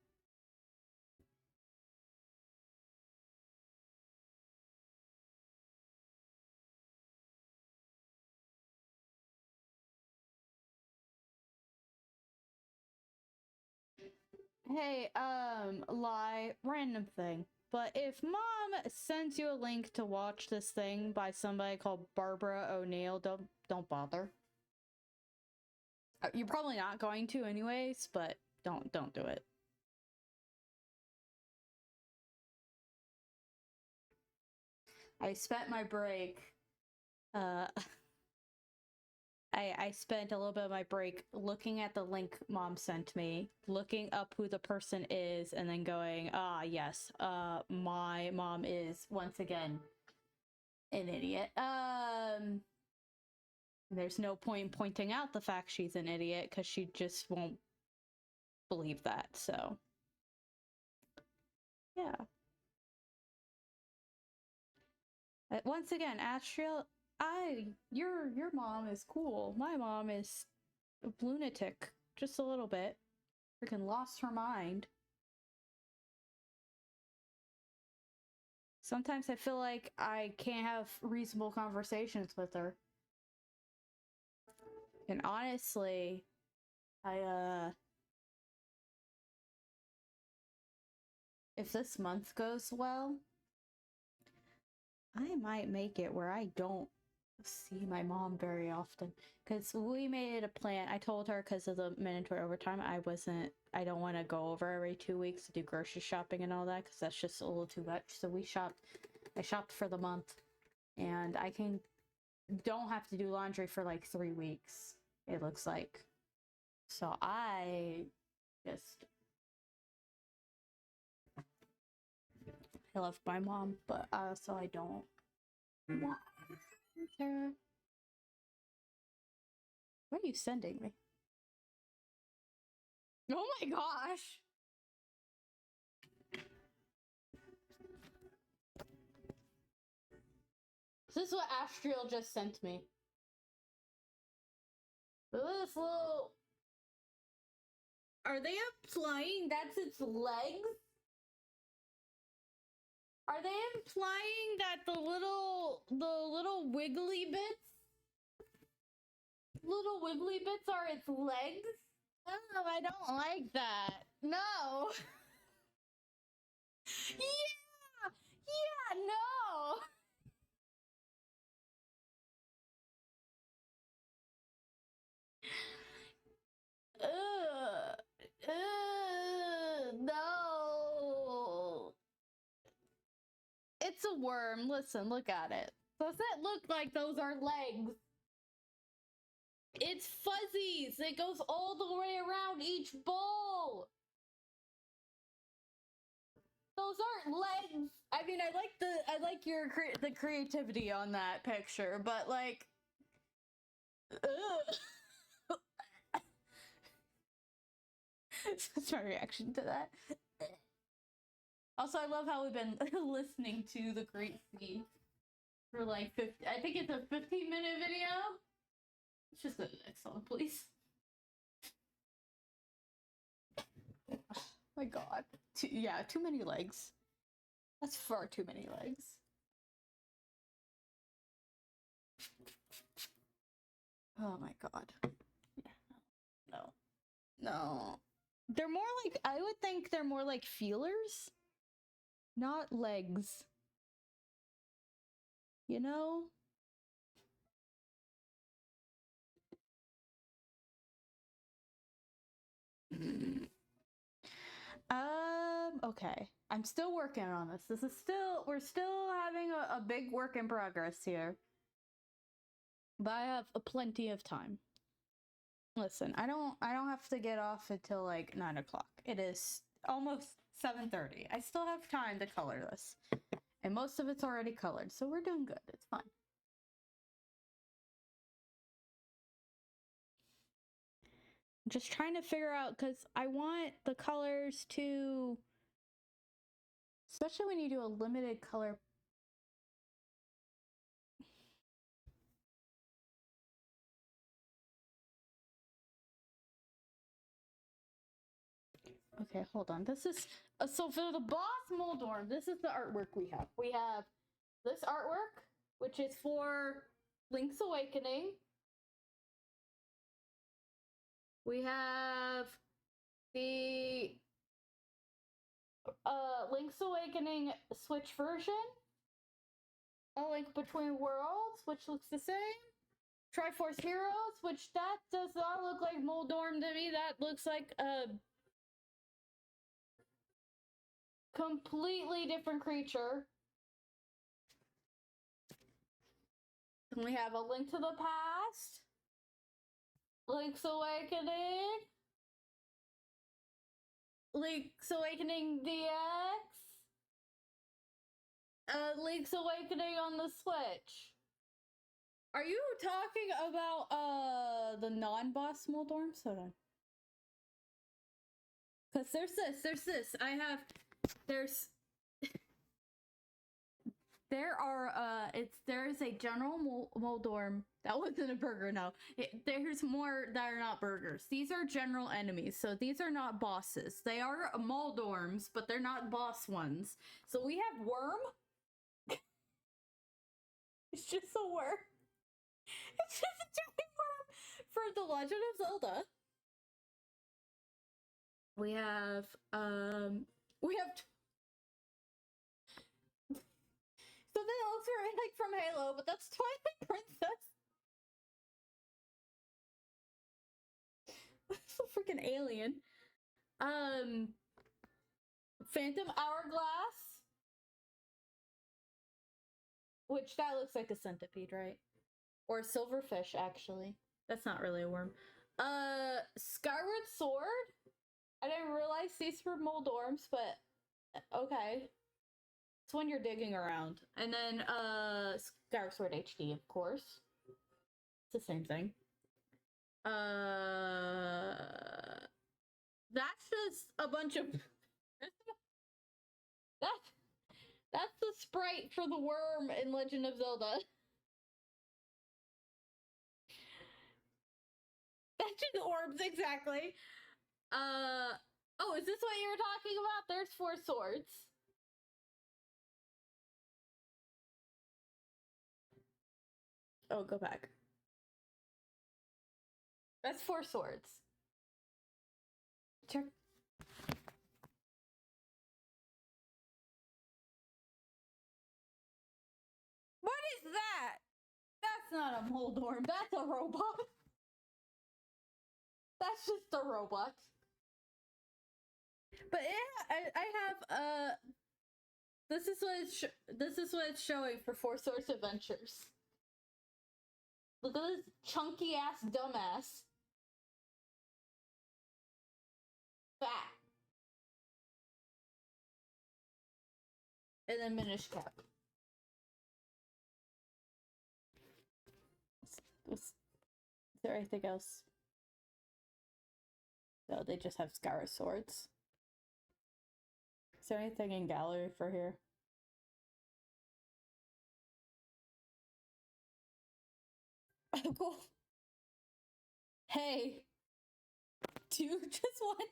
Hey, random thing. But if mom sends you a link to watch this thing by somebody called Barbara O'Neill, don't bother. You're probably not going to anyways, but don't do it. I spent my break, I spent a little bit of my break looking at the link mom sent me, looking up who the person is, and then going, ah, yes, my mom is, once again, an idiot. There's no point in pointing out the fact she's an idiot, because she just won't believe that, so. Yeah. Once again, Astriel, your mom is cool. My mom is a lunatic, just a little bit. Freaking lost her mind. Sometimes I feel like I can't have reasonable conversations with her. And honestly, if this month goes well, I might make it where I don't see my mom very often because we made a plan. I told her because of the mandatory overtime, I don't want to go over every 2 weeks to do grocery shopping and all that because that's just a little too much. So I shopped for the month, and don't have to do laundry for like 3 weeks, it looks like. So I love my mom, but also I don't want her. What are you sending me? Oh my gosh! This is what Astriel just sent me. This little... Are they implying that's its legs? Are they implying that the little wiggly bits are its legs? Oh, I don't like that. No. Yeah, no. No. It's a worm. Listen, look at it. Does it look like those are legs? It's fuzzies. It goes all the way around each bowl. Those aren't legs. I mean, I like the creativity on that picture, but like, that's my reaction to that. Also, I love how we've been listening to the Great Sea for like 50. I think it's a 15-minute video. Let's just go to the next song, please. Oh my god. Too many legs. That's far too many legs. Oh my god. Yeah. No. They're more like, I would think they're more like feelers, not legs. You know? Okay. I'm still working on this. We're still having a big work in progress here. But I have plenty of time. Listen, I don't have to get off until like 9 o'clock. It is almost 7:30. I still have time to color this. And most of it's already colored, so we're doing good. It's fine. I'm just trying to figure out, because I want the colors to... Especially when you do a limited color... Okay, hold on. This is... so for the boss Moldorm, this is the artwork we have. We have this artwork, which is for Link's Awakening. We have the Link's Awakening Switch version. A Link Between Worlds, which looks the same. Triforce Heroes, which that does not look like Moldorm to me. That looks like a completely different creature. And we have A Link to the Past, Link's Awakening, Link's Awakening DX, Link's Awakening on the Switch. Are you talking about the non-boss Moldorms? Hold on. Because there's this. There's a general Moldorm. That wasn't a burger, no. There's more that are not burgers. These are general enemies, so these are not bosses. They are Moldorms, but they're not boss ones. So we have Worm. It's just a worm. It's just a giant worm for The Legend of Zelda. We have so it looks like from Halo, but that's Twilight Princess. That's a freaking alien. Phantom Hourglass. Which that looks like a centipede, right? Or a silverfish, actually. That's not really a worm. Skyward Sword? I didn't realize these were Moldorms, but okay. It's when you're digging around. And then, Skyward Sword HD, of course. It's the same thing. That's just a bunch of... That's the sprite for the worm in Legend of Zelda. That's just orbs, exactly. Oh, is this what you were talking about? There's 4 swords. Oh, go back. That's 4 swords. Check. What is that? That's not a Moldorm. That's a robot. That's just a robot. But I have this is what it's showing for 4 Swords Adventures. Look at this chunky ass dumbass. Fat. And then Minish Cap. Is there anything else? No, they just have Scar swords. Is there anything in gallery for here? Cool. Hey. Do you just want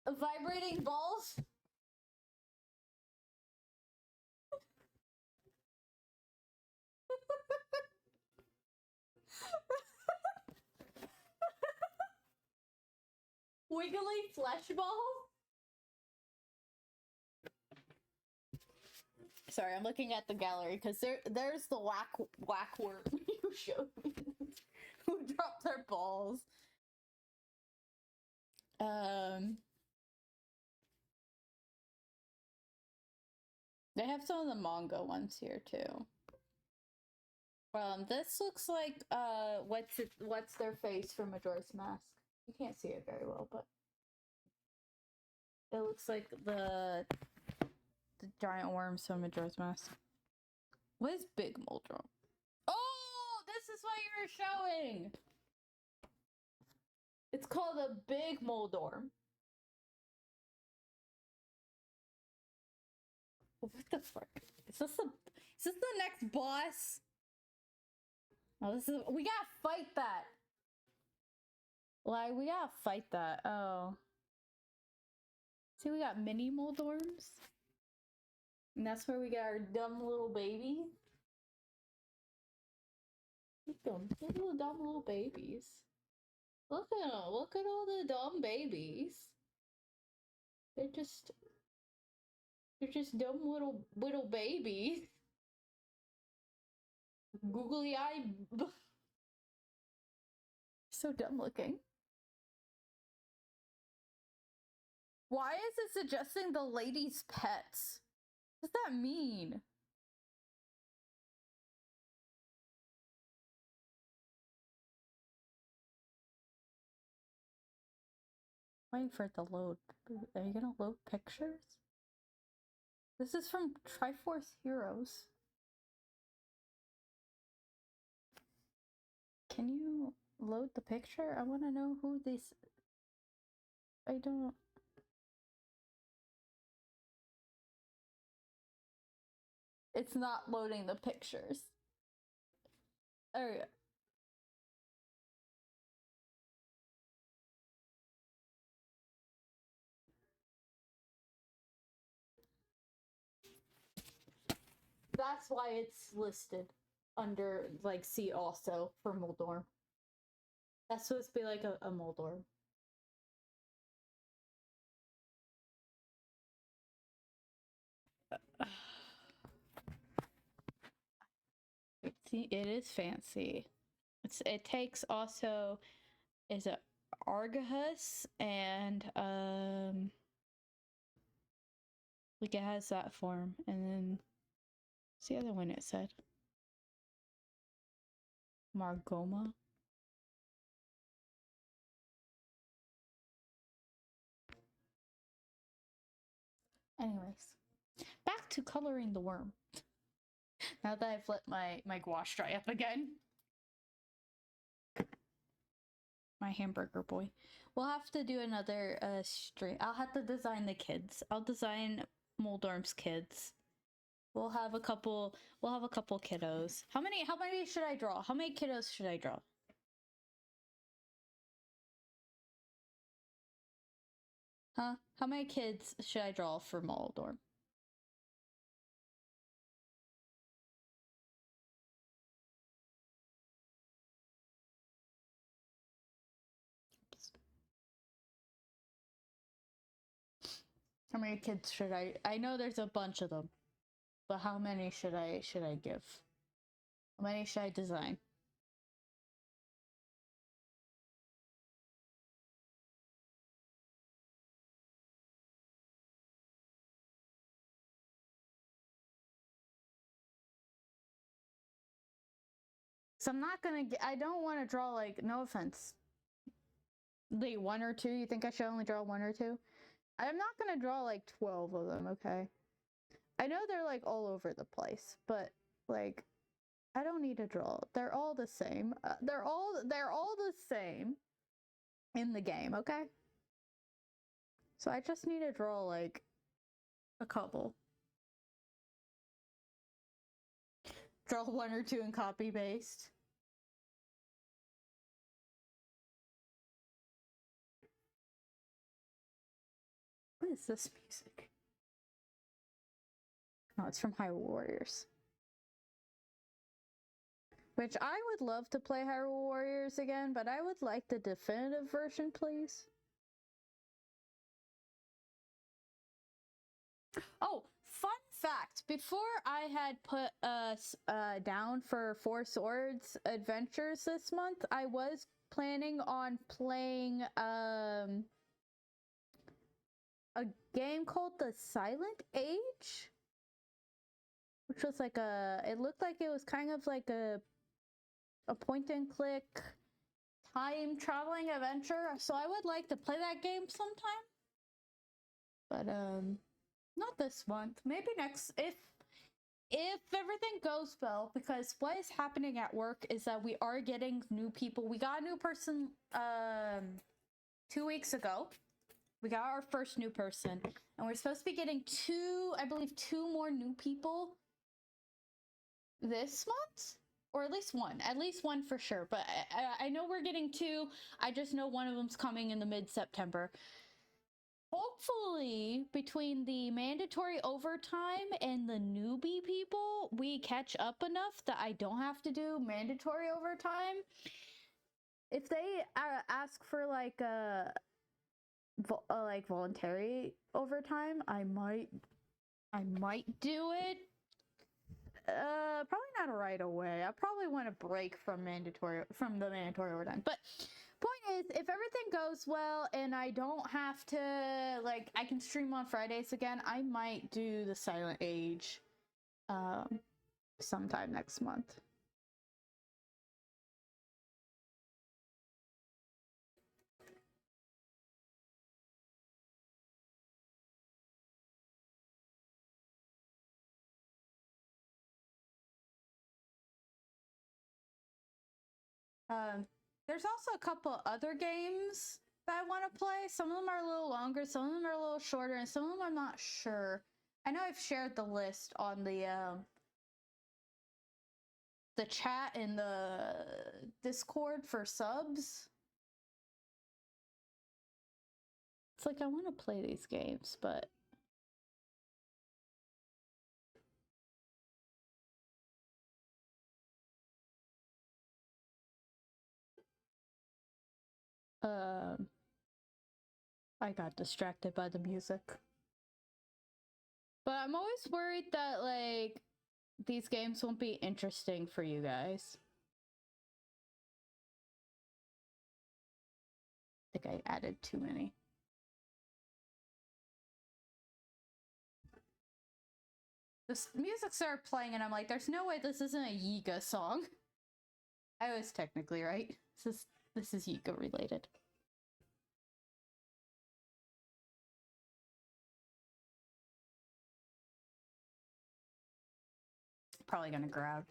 vibrating balls? Wiggly flesh balls? Sorry, I'm looking at the gallery because there's the whack worm you showed me who dropped their balls. They have some of the manga ones here too. This looks like what's their face from Majora's Mask. You can't see it very well, but it looks like the giant worms from Majora's Mask. What is Big Moldorm? Oh, this is what you were showing! It's called a Big Moldorm. What the fuck? Is this the next boss? Oh, we gotta fight that! Like, we gotta fight that. Oh. See, we got mini Moldorms. And that's where we got our dumb little baby. Look at them. Look at the dumb little babies. Look at them. Look at all the dumb babies. They're just dumb little babies. Googly eye. So dumb looking. Why is it suggesting the lady's pets? What does that mean? Waiting for it to load. Are you gonna load pictures? This is from Triforce Heroes. Can you load the picture? I want to know who this... I don't... It's not loading the pictures. There we go. That's why it's listed under, like, see also for Moldorm. That's supposed to be like a Moldorm. fancy. It is fancy. It takes also, is it Argahus and like it has that form, and then what's the other one it said? Margoma. Anyways, back to coloring the worm. Now that I've let my gouache dry up again. My hamburger boy. We'll have to do another stream. I'll have to design the kids. I'll design Moldorm's kids. We'll have a couple kiddos. How many should I draw? How many kiddos should I draw? Huh? How many kids should I draw for Moldorm? How many kids should I know there's a bunch of them, but how many should I give? How many should I design? So I'm not gonna get, I don't want to draw, like, no offense, like 1 or 2. You think I should only draw 1 or 2? I'm not gonna draw like 12 of them, okay? I know they're like all over the place, but like I don't need to draw. They're all the same. They're all the same in the game, okay? So I just need to draw like a couple. Draw 1 or 2 and copy paste. What is this music? Oh, it's from Hyrule Warriors. Which I would love to play Hyrule Warriors again, but I would like the definitive version, please. Oh, fun fact. Before I had put us down for Four Swords Adventures this month, I was planning on playing a game called The Silent Age, which was like it looked like it was kind of like a point and click time traveling adventure. So I would like to play that game sometime. But not this month. Maybe next, if everything goes well, because what is happening at work is that we are getting new people. We got a new person 2 weeks ago. We got our first new person, and we're supposed to be getting 2 more new people this month, or at least one for sure. But I know we're getting 2. I just know one of them's coming in the mid-September. Hopefully, between the mandatory overtime and the newbie people, we catch up enough that I don't have to do mandatory overtime. If they ask for like voluntary overtime, I might do it. Probably not right away. I probably want a break from the mandatory overtime. But point is, if everything goes well and I don't have to, like, I can stream on Fridays again, I might do the Silent Age sometime next month. There's also a couple other games that I want to play. Some of them are a little longer, some of them are a little shorter, and some of them I'm not sure. I know I've shared the list on the chat in the Discord for subs. It's like I want to play these games, but I got distracted by the music. But I'm always worried that, like, these games won't be interesting for you guys. I think I added too many. This music started playing and I'm like, there's no way this isn't a Yiga song. I was technically right. This is Yiga related. Probably gonna grab.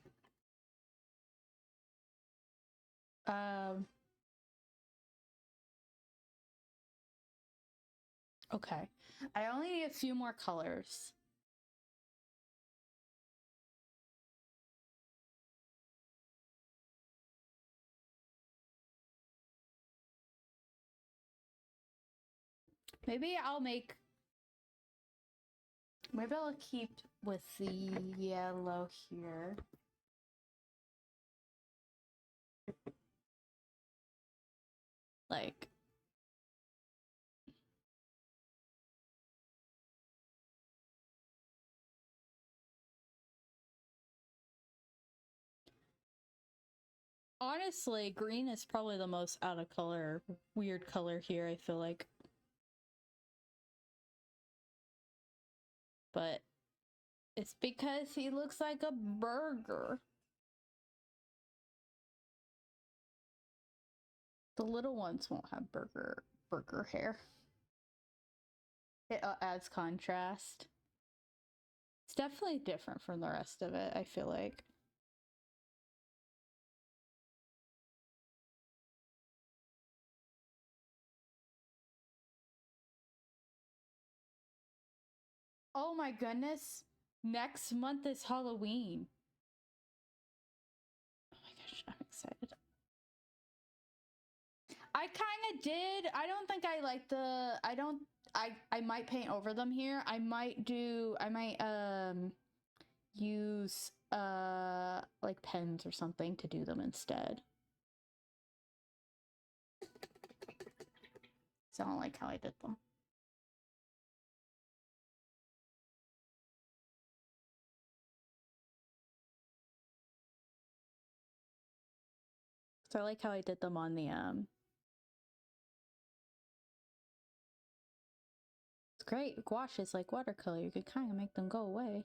Okay. I only need a few more colors. Maybe I'll keep with the yellow here. Like, honestly, green is probably the most out of color, weird color here, I feel like. But it's because he looks like a burger. The little ones won't have burger hair. It adds contrast. It's definitely different from the rest of it, I feel like. Oh my goodness. Next month is Halloween. Oh my gosh, I'm excited. I kind of did. I don't think I like the... I might paint over them here. I might use like pens or something to do them instead. So I don't like how I did them. So I like how I did them on the It's great. Gouache is like watercolor. You could kind of make them go away.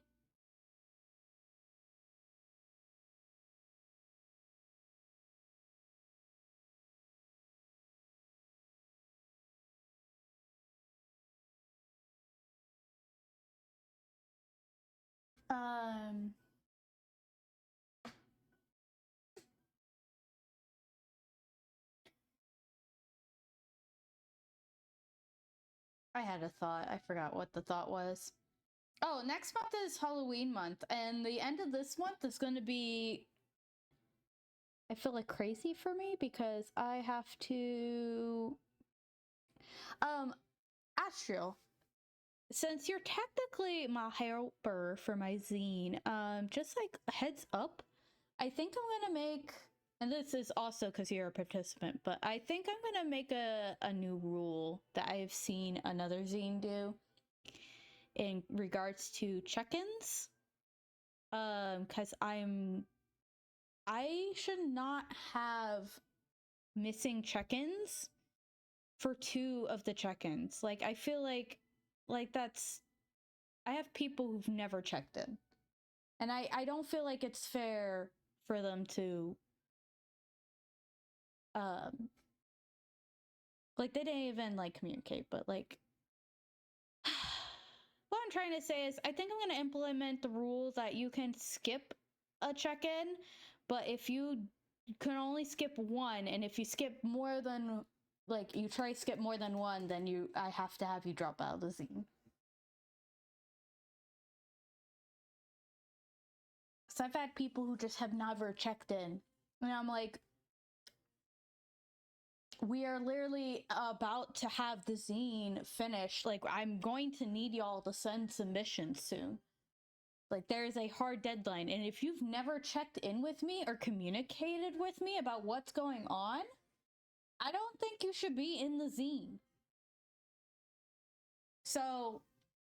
I had a thought. I forgot what the thought was. Oh, next month is Halloween month, and the end of this month is going to be, I feel like, crazy for me because I have to... Astral, since you're technically my helper for my zine, just like heads up, I think I'm gonna make, and this is also because you're a participant, but I think I'm gonna make a new rule that I have seen another zine do in regards to check-ins. Because I should not have missing check-ins for 2 of the check-ins. Like, I feel like that's... I have people who've never checked in. And I don't feel like it's fair for them to... like, they didn't even, like, communicate, but, like... What I'm trying to say is, I think I'm going to implement the rule that you can skip a check-in, but if you can only skip 1, and if you skip more than... like, you try to skip more than 1, then I have to have you drop out of the zine. So I've had people who just have never checked in. And I'm like, we are literally about to have the zine finished. Like, I'm going to need y'all to send submissions soon. Like, there is a hard deadline. And if you've never checked in with me or communicated with me about what's going on, I don't think you should be in the zine. So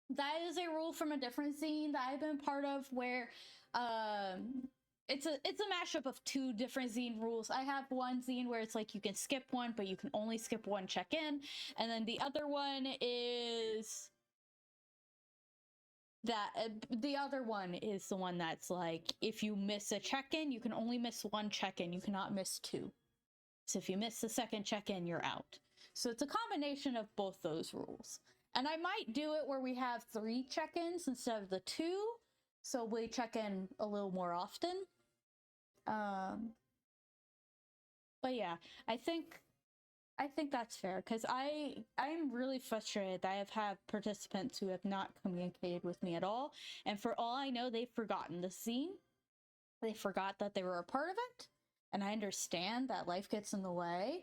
that is a rule from a different zine that I've been part of, where It's a mashup of two different zine rules. I have one zine where it's like you can skip one, but you can only skip one check-in, and then the other one is that the other one is the one that's like if you miss a check-in, you can only miss one check-in, you cannot miss two. So if you miss the second check-in, you're out. So it's a combination of both those rules. And I might do it where we have 3 check-ins instead of the 2, so we check in a little more often. But yeah, I think that's fair, because I'm really frustrated that I've had participants who have not communicated with me at all, and for all I know, they've forgotten the scene. They forgot that they were a part of it, and I understand that life gets in the way,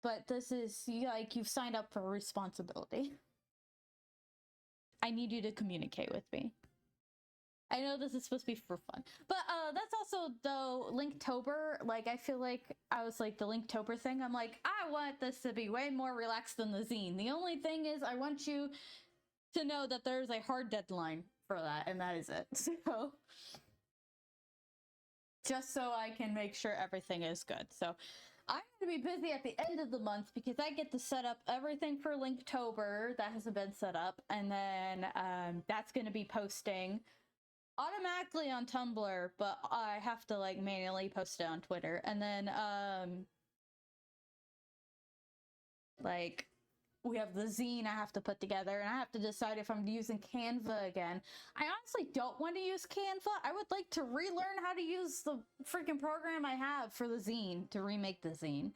but this is, like, you've signed up for a responsibility. I need you to communicate with me. I know this is supposed to be for fun, but that's also, though, Linktober, like, I feel like I was like, the Linktober thing, I'm like, I want this to be way more relaxed than the zine. The only thing is, I want you to know that there's a hard deadline for that, and that is it. So, just so I can make sure everything is good. So, I'm going to be busy at the end of the month because I get to set up everything for Linktober that hasn't been set up, and then that's going to be posting automatically on Tumblr, but I have to like manually post it on Twitter. And then like we have the zine I have to put together, and I have to decide if I'm using Canva again. I honestly don't want to use Canva. I would like to relearn how to use the freaking program I have for the zine to remake the zine.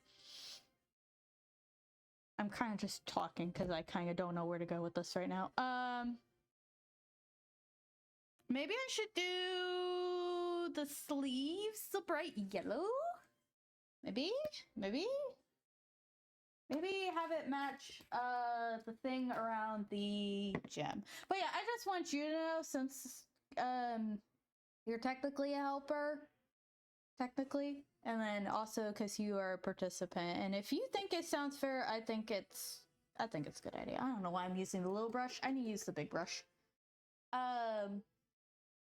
I'm kind of just talking because I kind of don't know where to go with this right now. Maybe I should do the sleeves the bright yellow? Maybe have it match the thing around the gem. But yeah, I just want you to know, since you're technically a helper, and then also because you are a participant, and if you think it sounds fair, I think it's a good idea. I don't know why I'm using the little brush. I need to use the big brush.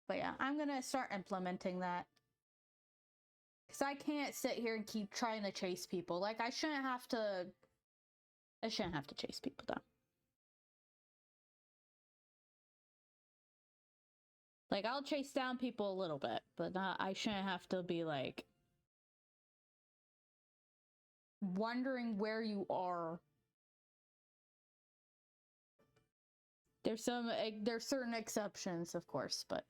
But yeah, I'm gonna start implementing that. Because I can't sit here and keep trying to chase people. Like, I shouldn't have to chase people down. Like, I'll chase down people a little bit, but I shouldn't have to be, like, wondering where you are. There's certain exceptions, of course, but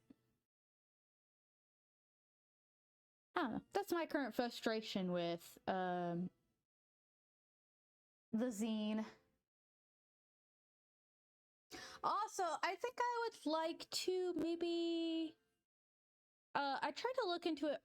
I don't know. That's my current frustration with the zine. Also, I think I would like to maybe I tried to look into it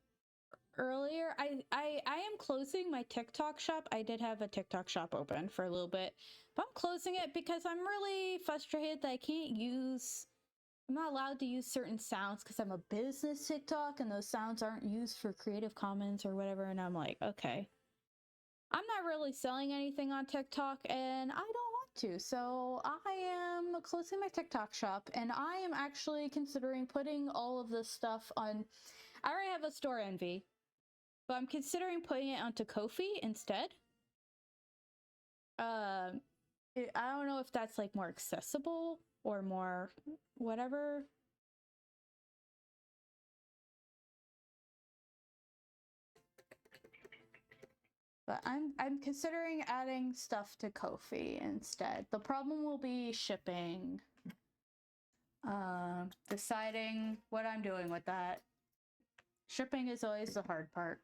earlier. I am closing my TikTok shop. I did have a TikTok shop open for a little bit, but I'm closing it because I'm really frustrated that I'm not allowed to use certain sounds because I'm a business TikTok and those sounds aren't used for Creative Commons or whatever. And I'm like, okay, I'm not really selling anything on TikTok and I don't want to. So I am closing my TikTok shop, and I am actually considering putting all of this stuff on. I already have a store envy, but I'm considering putting it onto Ko-fi instead. I don't know if that's like more accessible or more whatever. But I'm considering adding stuff to Ko-fi instead. The problem will be shipping. Deciding what I'm doing with that. Shipping is always the hard part.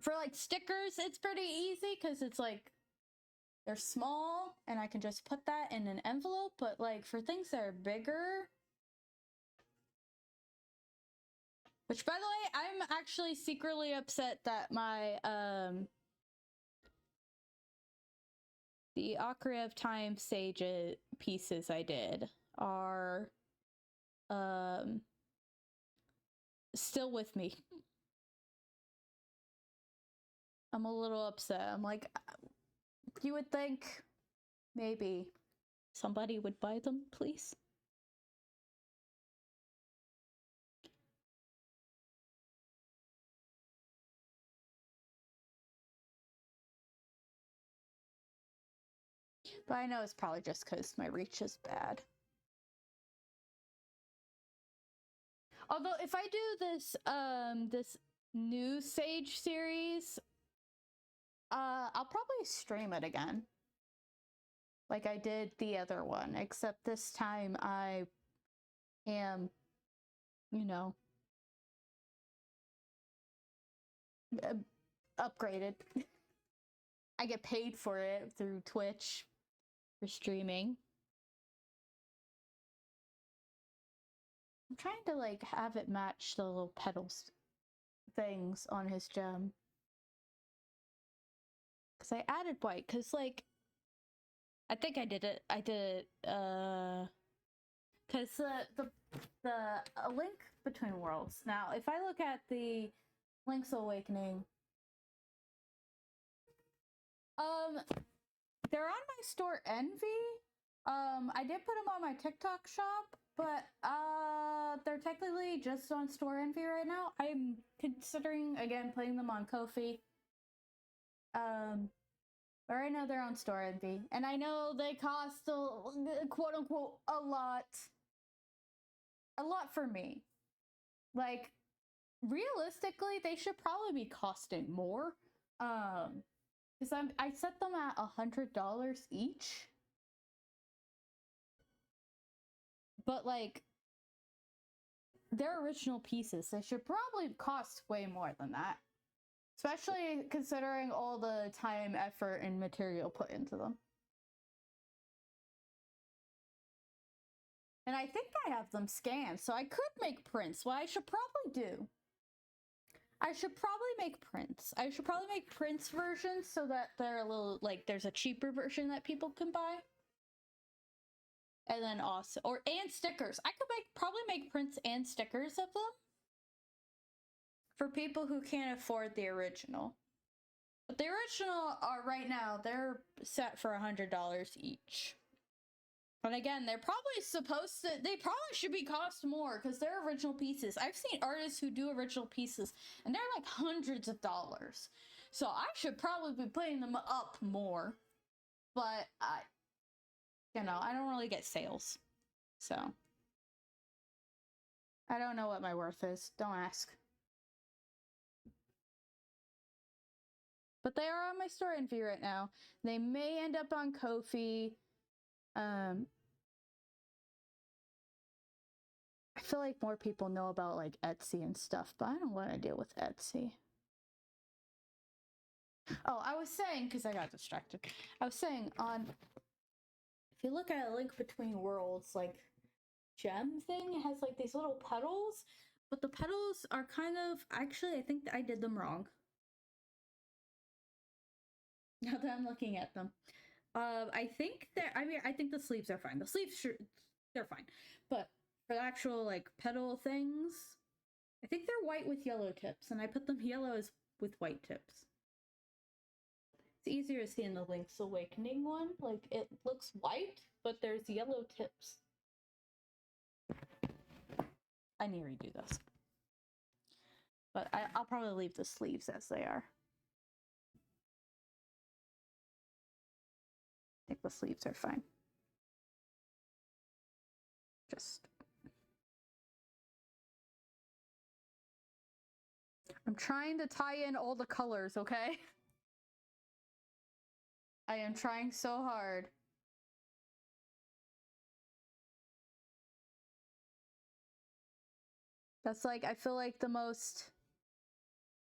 For like stickers, it's pretty easy because it's like they're small and I can just put that in an envelope, but like for things that are bigger, which by the way, I'm actually secretly upset that my the Ocarina of Time Sage pieces I did are still with me. I'm a little upset. I'm like, you would think maybe somebody would buy them, please. But I know it's probably just because my reach is bad. Although if I do this this new Sage series, I'll probably stream it again. Like I did the other one, except this time I am, you know, upgraded. I get paid for it through Twitch for streaming. I'm trying to like have it match the little petals things on his gem. Cause I added white, cause like I think I did it. Cause the A Link Between Worlds. Now, if I look at the Link's Awakening, they're on my store Envy. I did put them on my TikTok shop, but they're technically just on store Envy right now. I'm considering again putting them on Ko-fi. But right now they're on store Envy, and I know they cost quote unquote a lot for me. Like realistically, they should probably be costing more. Because I set them at $100 each. But like they're original pieces. They should probably cost way more than that. Especially considering all the time, effort, and material put into them. And I think I have them scanned, so I could make prints. What I should probably do, I should probably make prints. I should probably make prints versions so that they're a little, like, there's a cheaper version that people can buy. And then also, and stickers. I could probably make prints and stickers of them. For people who can't afford the original. But the original are right now, they're set for $100 each. And again, they're probably they probably should be cost more because they're original pieces. I've seen artists who do original pieces and they're like hundreds of dollars. So I should probably be putting them up more. But I don't really get sales. So I don't know what my worth is. Don't ask. But they are on my store Envy right now. They may end up on Ko-fi. I feel like more people know about like Etsy and stuff, but I don't want to deal with Etsy. Oh, I was saying, because I got distracted. I was saying if you look at A Link Between Worlds, like gem thing, it has like these little petals, but the petals are kind of, actually, I think I did them wrong. Now that I'm looking at them. I think the sleeves are fine. The sleeves, sure, they're fine. But for the actual, like, petal things, I think they're white with yellow tips, and I put them yellow with white tips. It's easier to see in the Link's Awakening one. Like, it looks white, but there's yellow tips. I need to redo this. But I'll probably leave the sleeves as they are. I think the sleeves are fine. I'm trying to tie in all the colors, okay? I am trying so hard. That's like, I feel like the most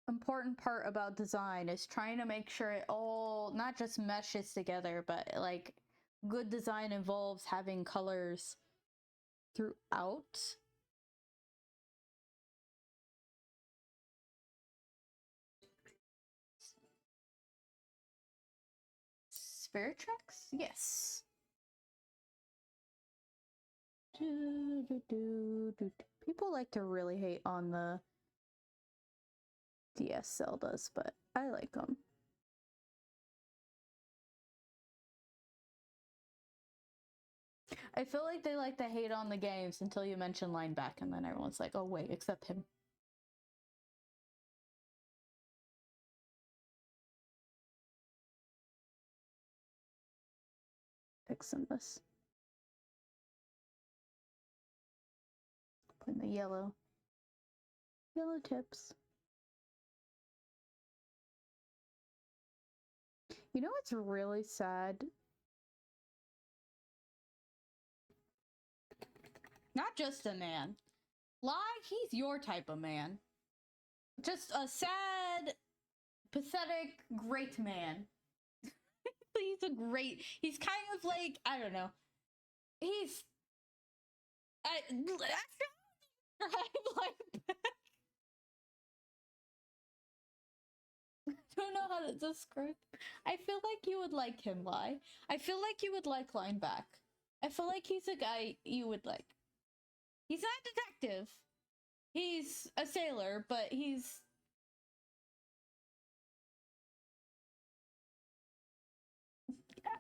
important part about design is trying to make sure it all not just meshes together, but like good design involves having colors throughout. Spirit tracks? Yes. People like to really hate on the DS Zeldas, but I like them. I feel like they like to hate on the games until you mention Lineback, and then everyone's like, oh wait, except him. fixing this. Putting the yellow tips. You know what's really sad? Not just a man. Lie, he's your type of man. Just a sad, pathetic, great man. He's kind of like, I don't know. He's... I don't know how to describe. I feel like you would like him, Lie. I feel like you would like Lineback. I feel like he's a guy you would like. He's not a detective. He's a sailor, but he's... Why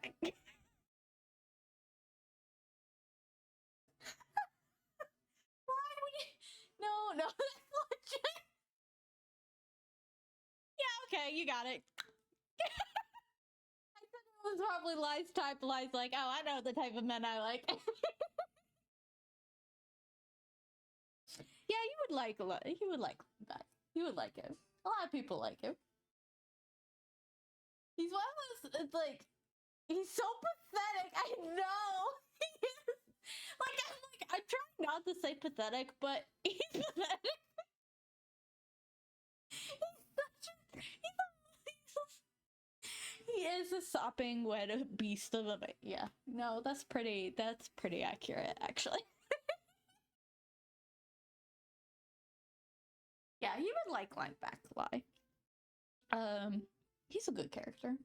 would you... No, that's legit. Yeah, okay, you got it. I said it was probably Lie's type. Lie's like, oh, I know the type of men I like. Yeah, you would like that. You would like him. A lot of people like him. He's one of those, it's like, he's so pathetic. I know. I'm trying not to say pathetic, but he's pathetic. He is a sopping wet beast of a... Yeah, no, that's pretty accurate, actually. Yeah, you would like Lineback Lie. He's a good character.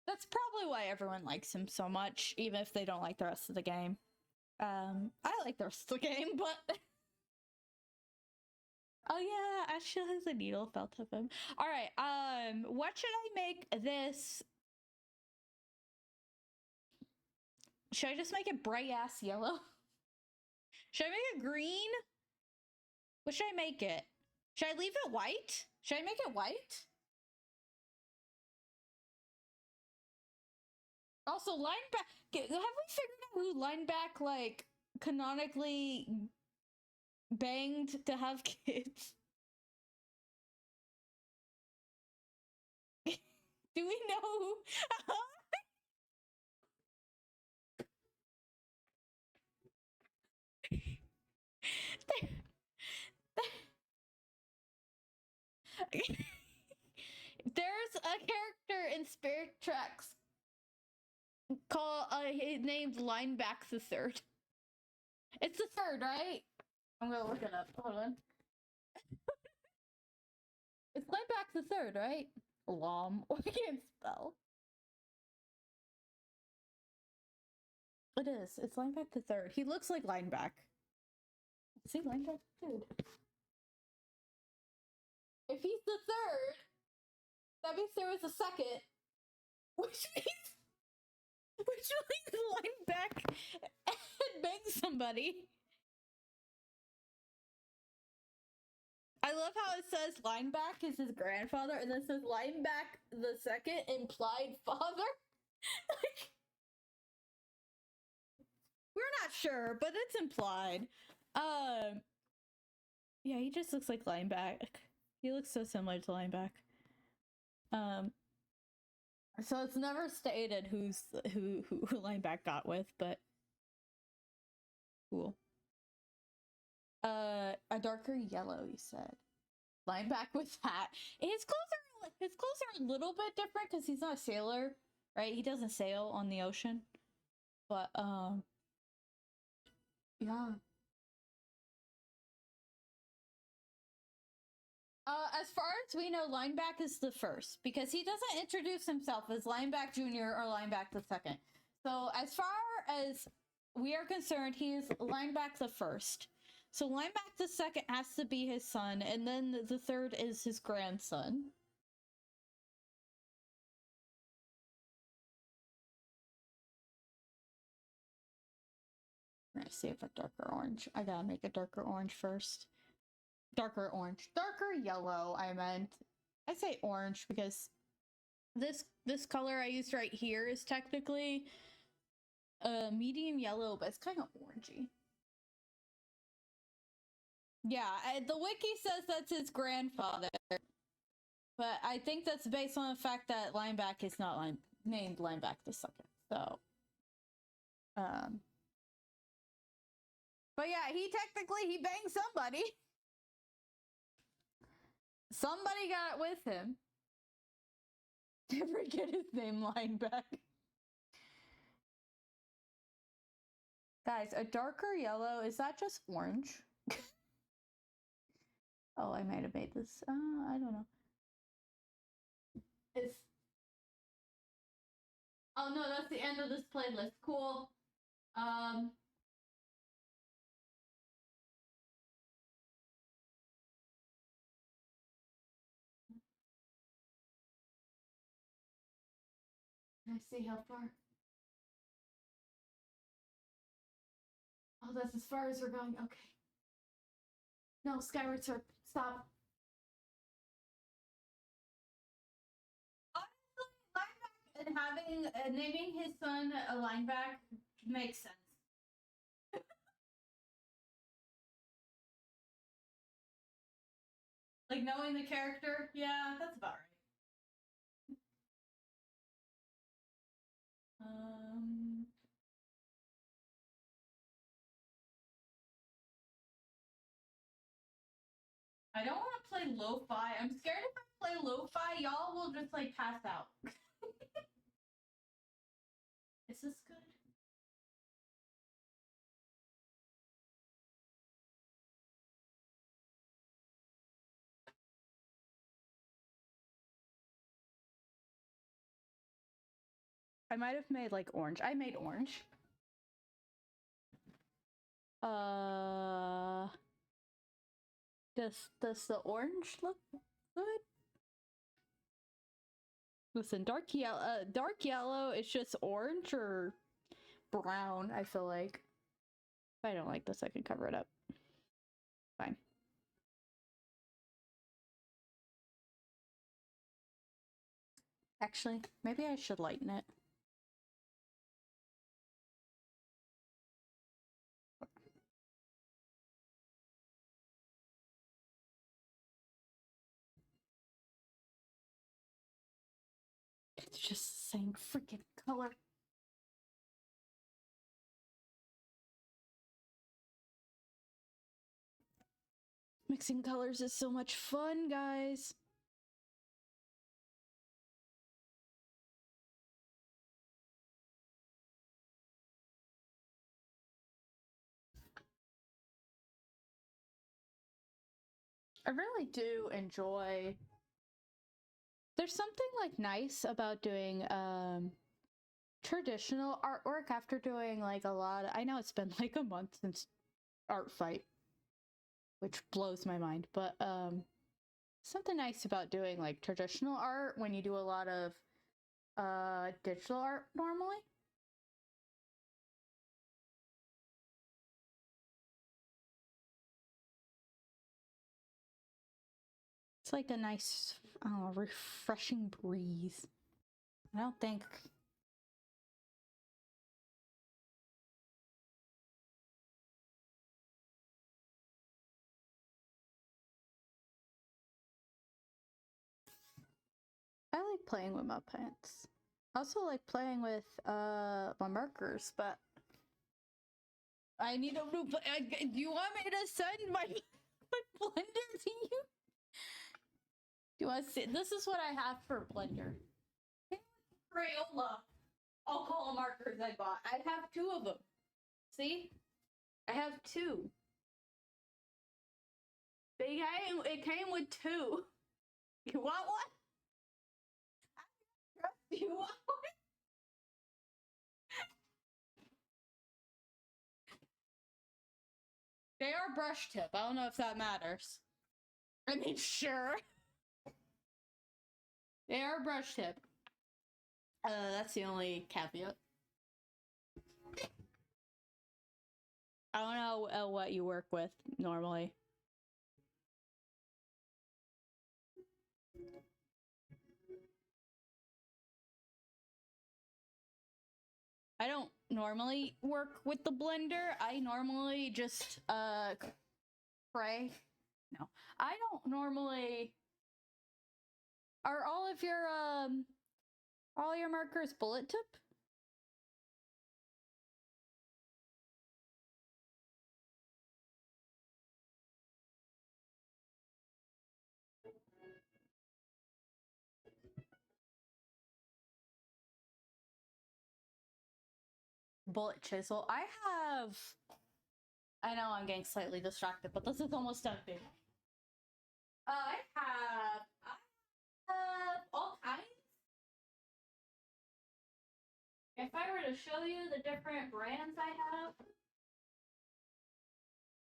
That's probably why everyone likes him so much, even if they don't like the rest of the game. I like the rest of the game, but... Oh yeah, Ashley has a needle felt of him. Alright, what should I make this? Should I just make it bright-ass yellow? Should I make it green? What should I make it? Should I leave it white? Should I make it white? Also, Lineback... Have we figured out who Lineback, like, canonically banged to have kids? Do we know who? There's a character in Spirit Tracks called named Lineback the Third. It's the third, right? I'm gonna look it up. Hold on. It's Lineback the Third, right? Lom. I can't spell. It is. It's Lineback the Third. He looks like Lineback. See, Lineback the Third. If he's the third, that means there was a second, which means Lineback and bang somebody. I love how it says Lineback is his grandfather, and then it says Lineback the second implied father. Like, we're not sure, but it's implied. Yeah, he just looks like Lineback. He looks so similar to Lineback. So it's never stated who Lineback got with, but cool. A darker yellow, you said. Lineback with hat. His clothes are a little bit different because he's not a sailor, right? He doesn't sail on the ocean. But yeah. As far as we know, Lineback is the first because he doesn't introduce himself as Lineback Jr. or Lineback the second. So as far as we are concerned, he is Lineback the first. So Lineback the second has to be his son, and then the third is his grandson. Let's see if a darker orange. I gotta make a darker orange first. Darker orange. Darker yellow, I meant. I say orange because this color I used right here is technically medium yellow, but it's kind of orangey. Yeah, the wiki says that's his grandfather, but I think that's based on the fact that Lineback is not named Lineback the second. So, but yeah, he banged somebody. Somebody got with him. I forget his name, Lineback. Guys, a darker yellow, is that just orange? Oh, I might have made this. I don't know. It's... Oh no, that's the end of this playlist. Cool. I see how far. Oh, that's as far as we're going. Okay. No, Skyward Sword. Stop. Honestly, Lineback and having naming his son a Lineback makes sense. Like knowing the character, yeah, that's about right. I don't want to play lo-fi. I'm scared if I play lo-fi, y'all will just like pass out. Is this good? I might have made like orange. I made orange. Does the orange look good? Listen, dark yellow is just orange or brown, I feel like. If I don't like this, I can cover it up. Fine. Actually, maybe I should lighten it. It's just the same freaking color. Mixing colors is so much fun, guys. I really do enjoy... There's something like nice about doing traditional artwork after doing like a lot of... I know it's been like a month since Art Fight, which blows my mind, but something nice about doing like traditional art when you do a lot of digital art normally. It's like a nice, refreshing breeze. I don't think... I like playing with my pens. I also like playing with my markers, but I need a new... Do you want me to send my Blender to you? Do you want to see? This is what I have for Blender. Crayola alcohol markers I bought. I have 2 of them. See? I have 2. It came with 2. You want one? You want one? They are brush tip. I don't know if that matters. I mean, sure. They are brush tip. That's the only caveat. I don't know what you work with normally. I don't normally work with the blender. I normally just pray. No, I don't normally. Are all your markers bullet tip? Bullet chisel. I know I'm getting slightly distracted, but this is almost done. I have all kinds. If I were to show you the different brands I have, I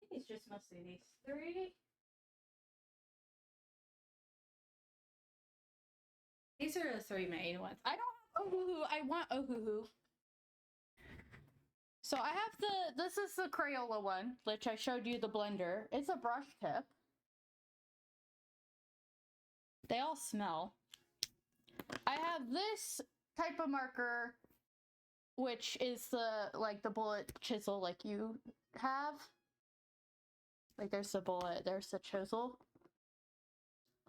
think it's just mostly these three. These are the three main ones. I don't have Ohuhu. I want Ohuhu. So I have this is the Crayola one, which I showed you the blender. It's a brush tip. They all smell. I have this type of marker, which is the bullet chisel like you have. Like there's the bullet, there's the chisel.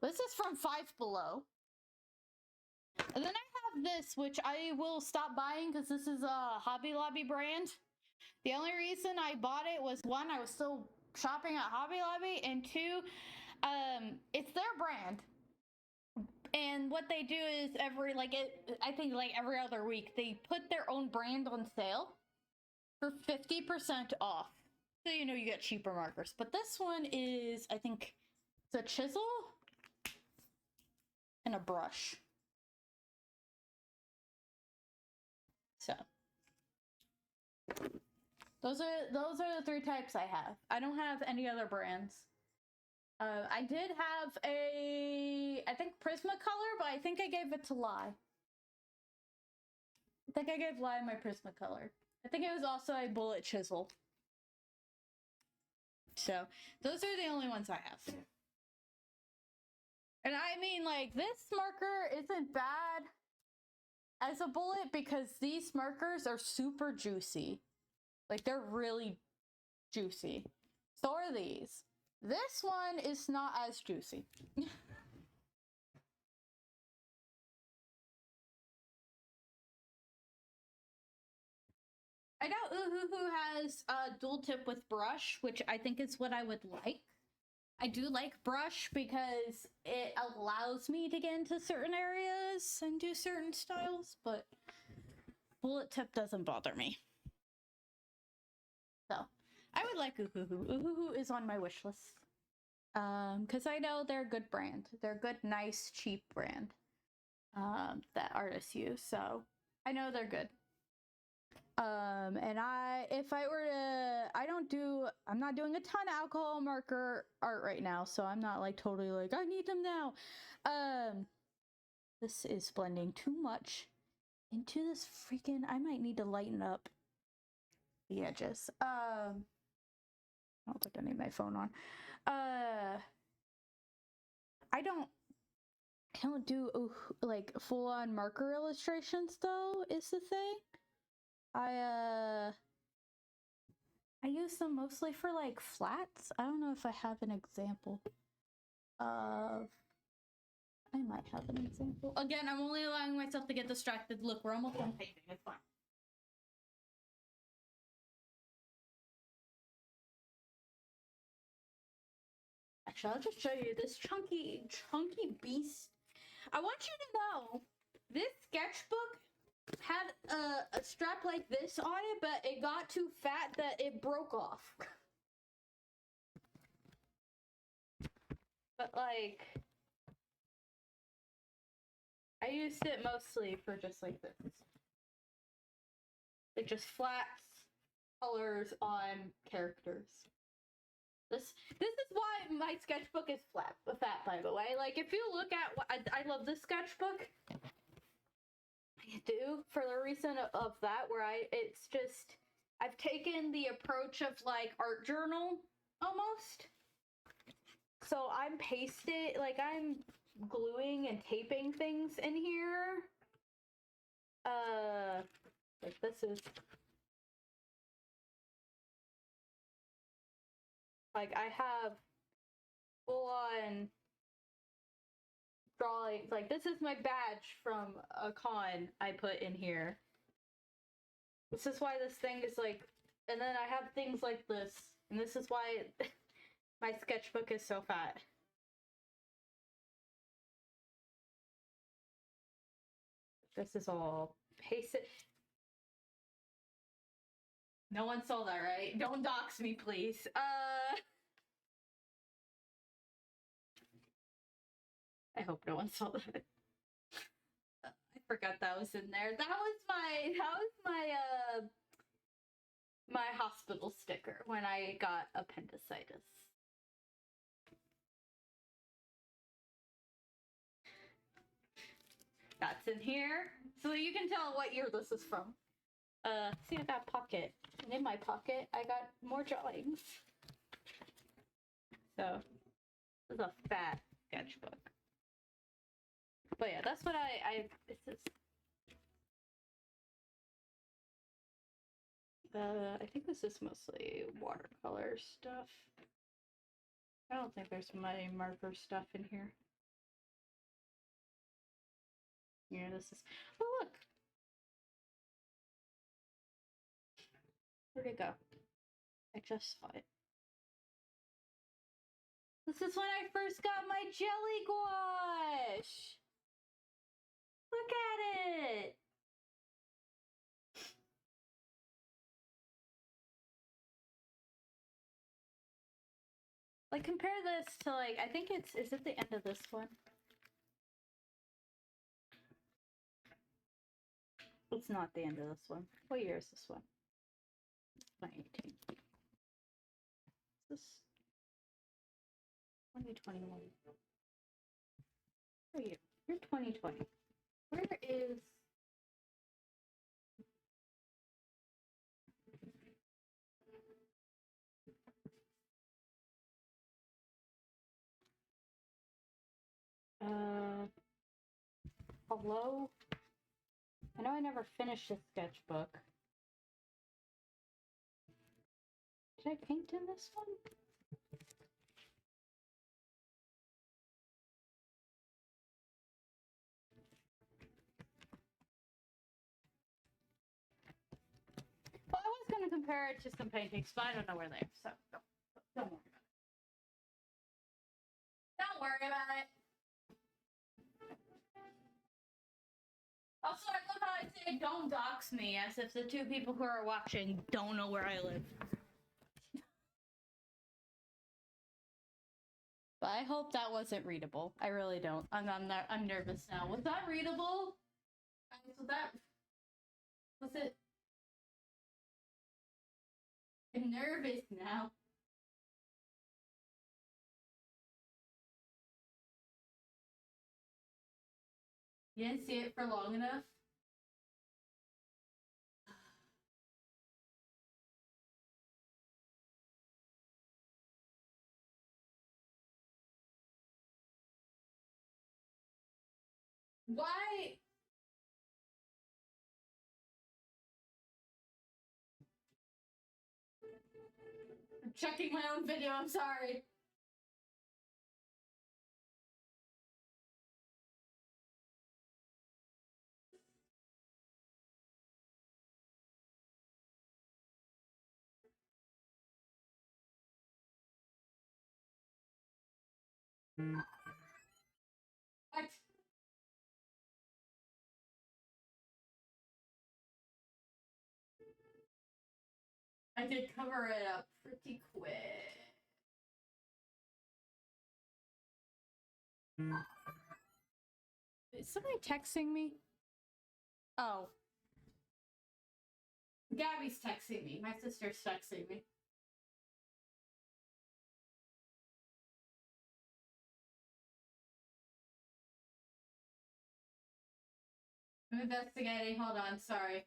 This is from Five Below. And then I have this, which I will stop buying because this is a Hobby Lobby brand. The only reason I bought it was one, I was still shopping at Hobby Lobby, and two, it's their brand. And what they do is I think every other week, they put their own brand on sale for 50% off. So you know you get cheaper markers. But this one is, I think, it's a chisel and a brush. So those are the three types I have. I don't have any other brands. I did have I think Prismacolor, but I think I gave it to Lai. I think I gave Lai my Prismacolor. I think it was also a bullet chisel. So those are the only ones I have. And I mean, like, this marker isn't bad as a bullet because these markers are super juicy. Like, they're really juicy. So are these. This one is not as juicy. I know Uhuhu has a dual tip with brush, which I think is what I would like. I do like brush because it allows me to get into certain areas and do certain styles, but bullet tip doesn't bother me. So, I would like Uhuhu. Uhuhu is on my wish list. Because I know they're a good brand. They're a good, nice, cheap brand that artists use. So, I know they're good. And if I were to, I'm not doing a ton of alcohol marker art right now, so I'm not like totally like, I need them now. This is blending too much into this freaking, I might need to lighten up the edges. I don't think I need my phone on. I don't do like full-on marker illustrations though, is the thing. I use them mostly for like flats. I don't know if I have an example of. I might have an example. Again, I'm only allowing myself to get distracted. Look, we're almost done painting. It's fine. Actually, I'll just show you this chunky beast. I want you to know this sketchbook had a strap like this on it, but it got too fat that it broke off. But like, I used it mostly for just like this. It just flats colors on characters. This is why my sketchbook is fat, by the way. Like, if you look at, I love this sketchbook. I do, for the reason of that, where it's just, I've taken the approach of like art journal almost. So I'm gluing and taping things in here. Like this is Like, I have full-on drawings. Like, this is my badge from a con I put in here. This is why this thing is like... And then I have things like this. And this is why my sketchbook is so fat. This is all pasted. No one saw that, right? Don't dox me, please. I hope no one saw that. I forgot that was in there. That was my hospital sticker when I got appendicitis. That's in here. So you can tell what year this is from. See, I got a pocket. And in my pocket, I got more drawings. So, this is a fat sketchbook. But yeah, that's what this is. I think this is mostly watercolor stuff. I don't think there's my marker stuff in here. Yeah, this is... Oh, look! Where'd it go? I just saw it. This is when I first got my jelly gouache! Look at it! Like, compare this to, like, I think is it the end of this one? It's not the end of this one. What year is this one? 2018. Is this 2021? Where are you? You're 2020. Where is... Hello? I know I never finished this sketchbook. Did I paint in this one? Well, I was going to compare it to some paintings, but I don't know where they are, so don't worry about it. Don't worry about it. Also, I love how I say don't dox me, as if the two people who are watching don't know where I live. But I hope that wasn't readable. I really don't. I'm nervous now. Was that readable? Was it? I'm nervous now. You didn't see it for long enough? Why? I'm checking my own video, I'm sorry. What? I did cover it up pretty quick. Is somebody texting me? Oh. Gabby's texting me. My sister's texting me. I'm investigating. Hold on. Sorry.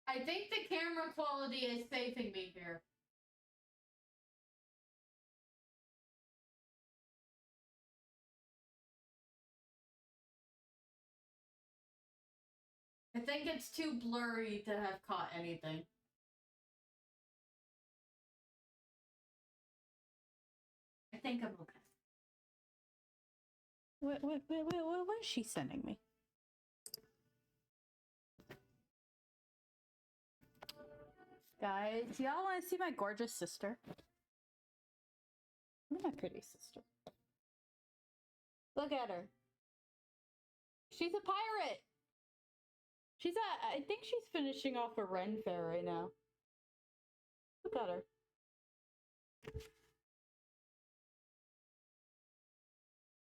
I think the camera quality is saving me here. I think it's too blurry to have caught anything. I think I'm okay. What is she sending me? Guys, y'all want to see my gorgeous sister? Look at my pretty sister. Look at her. She's a pirate. I think she's finishing off a Ren Fair right now. Look at her.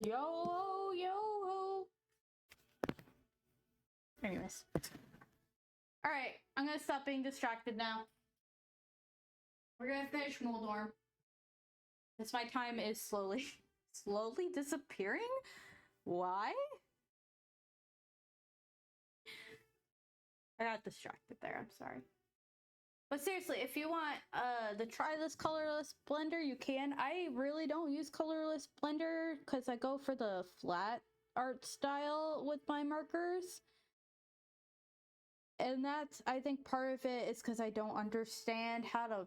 Yo, yo. Anyways. Alright, I'm gonna stop being distracted now. We're gonna finish Moldorm. Because my time is slowly disappearing? Why? I got distracted there, I'm sorry. But seriously, if you want to try this colorless blender, you can. I really don't use colorless blender because I go for the flat art style with my markers. And that's, I think part of it is because I don't understand how to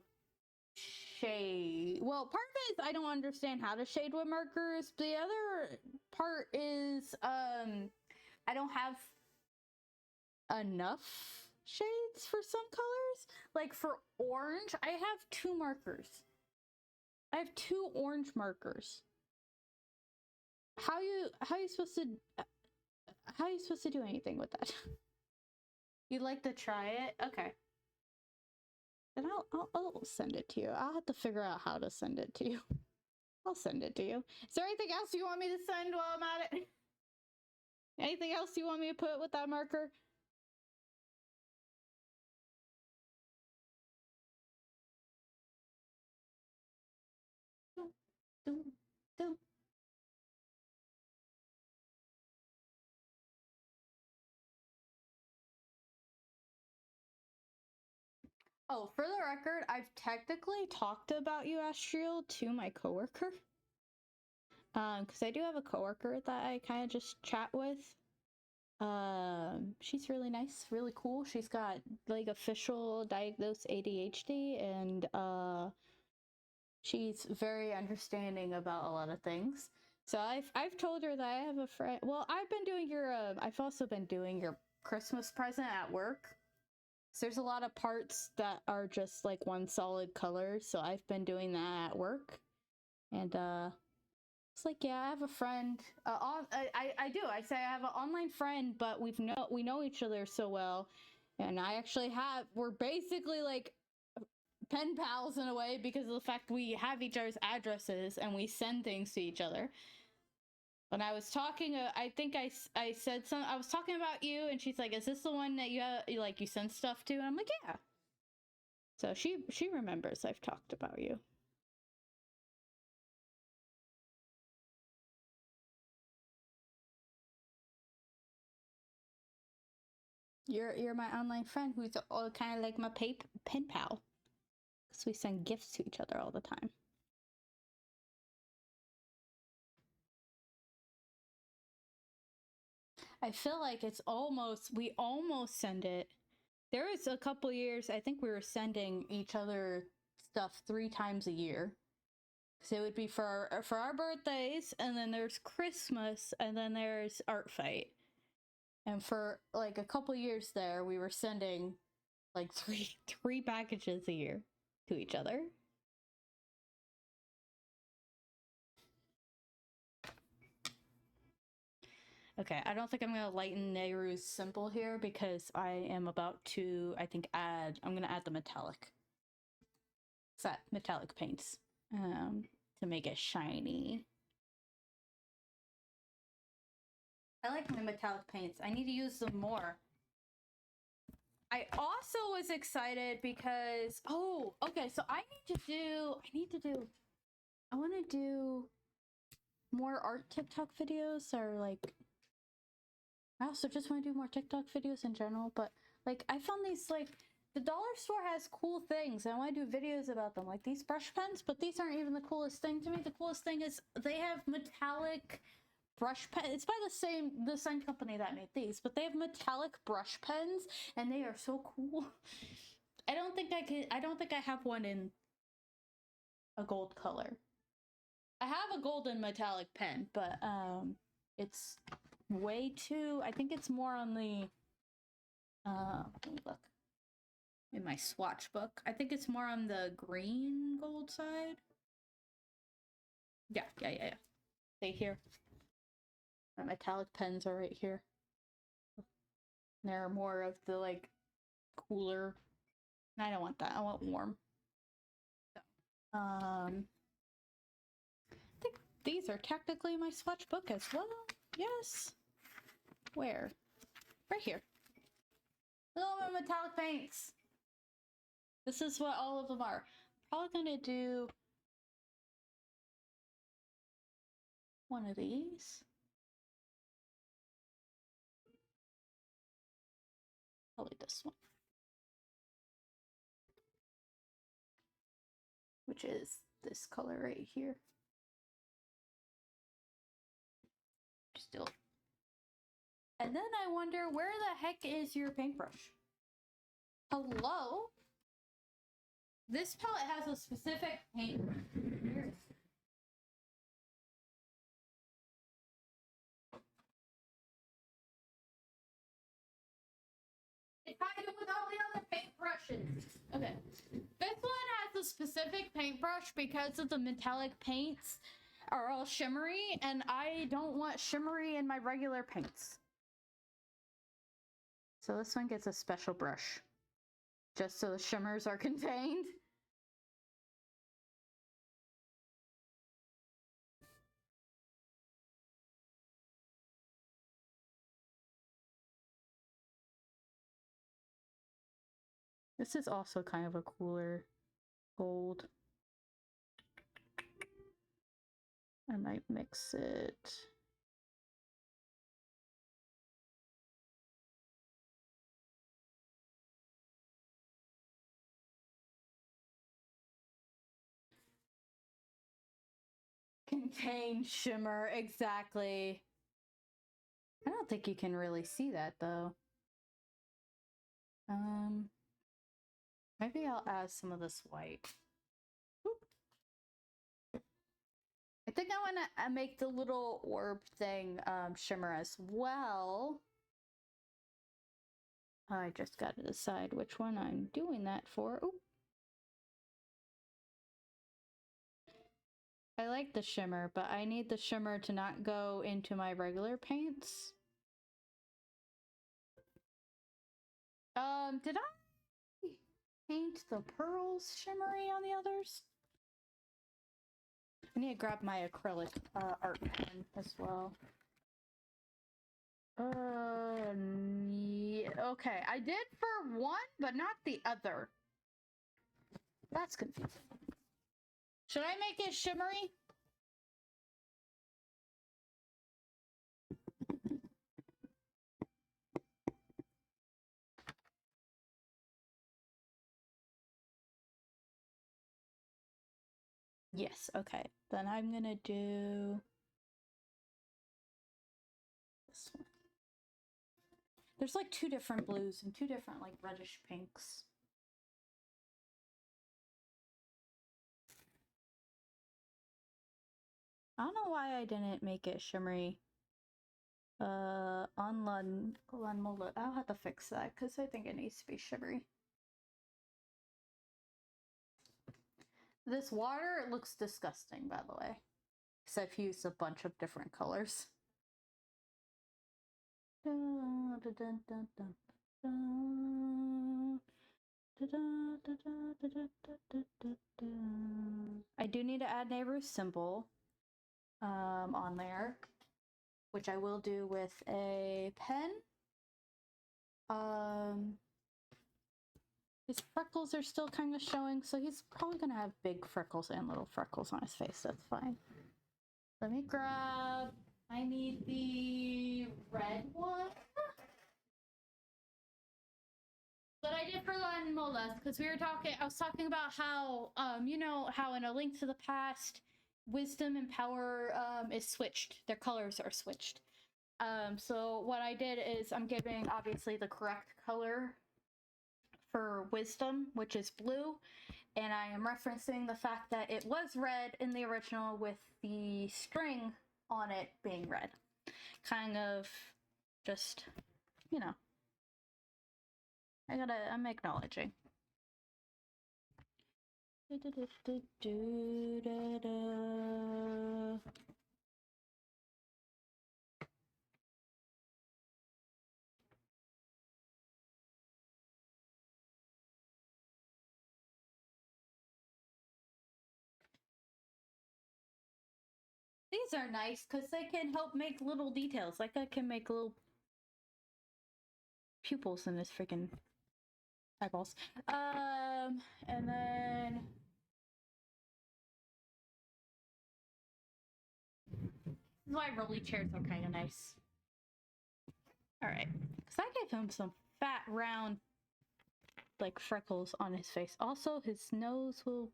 shade. Well, part of it is I don't understand how to shade with markers. The other part is I don't have enough shades for some colors. Like for orange, I have 2 markers. I have 2 orange markers. How you supposed to do anything with that? You'd like to try it? Okay. Then I'll send it to you. I'll have to figure out how to send it to you. I'll send it to you. Is there anything else you want me to send while I'm at it? Anything else you want me to put with that marker? Do. Oh, for the record, I've technically talked about you, Astriel, to my coworker. Because I do have a coworker that I kind of just chat with. She's really nice, really cool. She's got like official diagnosed ADHD, and she's very understanding about a lot of things. So I've told her that I have a friend. Well, I've also been doing your Christmas present at work. So there's a lot of parts that are just like one solid color. So I've been doing that at work, and it's like, yeah, I have a friend. I do. I say I have an online friend, but we know each other so well, and we're basically like pen pals in a way because of the fact we have each other's addresses and we send things to each other. When I was talking, I think I said I was talking about you, and she's like, "Is this the one that you send stuff to?" And I'm like, "Yeah." So she remembers I've talked about you. You're my online friend who's kind of like my pen pal, because we send gifts to each other all the time. I feel like we almost send it. There was a couple years, I think we were sending each other stuff 3 times a year. So it would be for our birthdays, and then there's Christmas, and then there's Art Fight. And for like a couple years there, we were sending like three packages a year to each other. Okay, I don't think I'm gonna lighten Nehru's symbol here because I am about to, I think, I'm gonna add the metallic paints to make it shiny. I like my metallic paints. I need to use them more. I also was excited because, okay, so I want to do more art TikTok videos, or like, I also just want to do more TikTok videos in general, but like, I found these, like, the dollar store has cool things. I want to do videos about them, like these brush pens, but these aren't even the coolest thing to me. The coolest thing is they have metallic brush pen. It's by the same company that made these, but they have metallic brush pens, and they are so cool. I don't think I have one in a gold color. I have a golden metallic pen, but it's way too. I think it's more on the. Let me look in my swatch book. I think it's more on the green gold side. Yeah. Stay here. My metallic pens are right here. They're more of the like cooler. I don't want that. I want warm. So, I think these are technically my swatch book as well. Yes. Where? Right here. Look at my metallic paints. This is what all of them are. Probably gonna do one of these. Probably this one. Which is this color right here. Still. And then I wonder, where the heck is your paintbrush? Hello? This palette has a specific paintbrush. It's kind of with all the other paintbrushes. Okay. This one has a specific paintbrush because of the metallic paints are all shimmery, and I don't want shimmery in my regular paints. So this one gets a special brush, just so the shimmers are contained. This is also kind of a cooler gold. I might mix it. Contain shimmer, exactly. I don't think you can really see that though. Maybe I'll add some of this white. Oop. I think I want to make the little orb thing shimmer as well. I just got to decide which one I'm doing that for. Oop. I like the shimmer, but I need the shimmer to not go into my regular paints. Did I paint the pearls shimmery on the others? I need to grab my acrylic art pen as well. Yeah, okay. I did for one, but not the other. That's confusing. Should I make it shimmery? Yes, okay. Then I'm gonna do this one. There's like two different blues and two different like reddish pinks. I don't know why I didn't make it shimmery. On Moldorm, I'll have to fix that because I think it needs to be shimmery. This water looks disgusting, by the way, because I've used a bunch of different colors. I do need to add neighbor's symbol on there, which I will do with a pen. His freckles are still kind of showing, so he's probably gonna have big freckles and little freckles on his face. That's fine. Let me grab. I need the red one that I did for Latin Molas, because we were talking. I was talking about how, you know, how in A Link to the Past, wisdom and power is switched. Their colors are switched. So what I did is I'm giving obviously the correct color for wisdom, which is blue, and I am referencing the fact that it was red in the original with the string on it being red. Kind of just, you know, I'm acknowledging. These are nice because they can help make little details. Like I can make little pupils in this freaking eyeballs. And then this is why rolly chairs are kind of nice. All right, because I gave him some fat, round, like freckles on his face. Also, his nose will.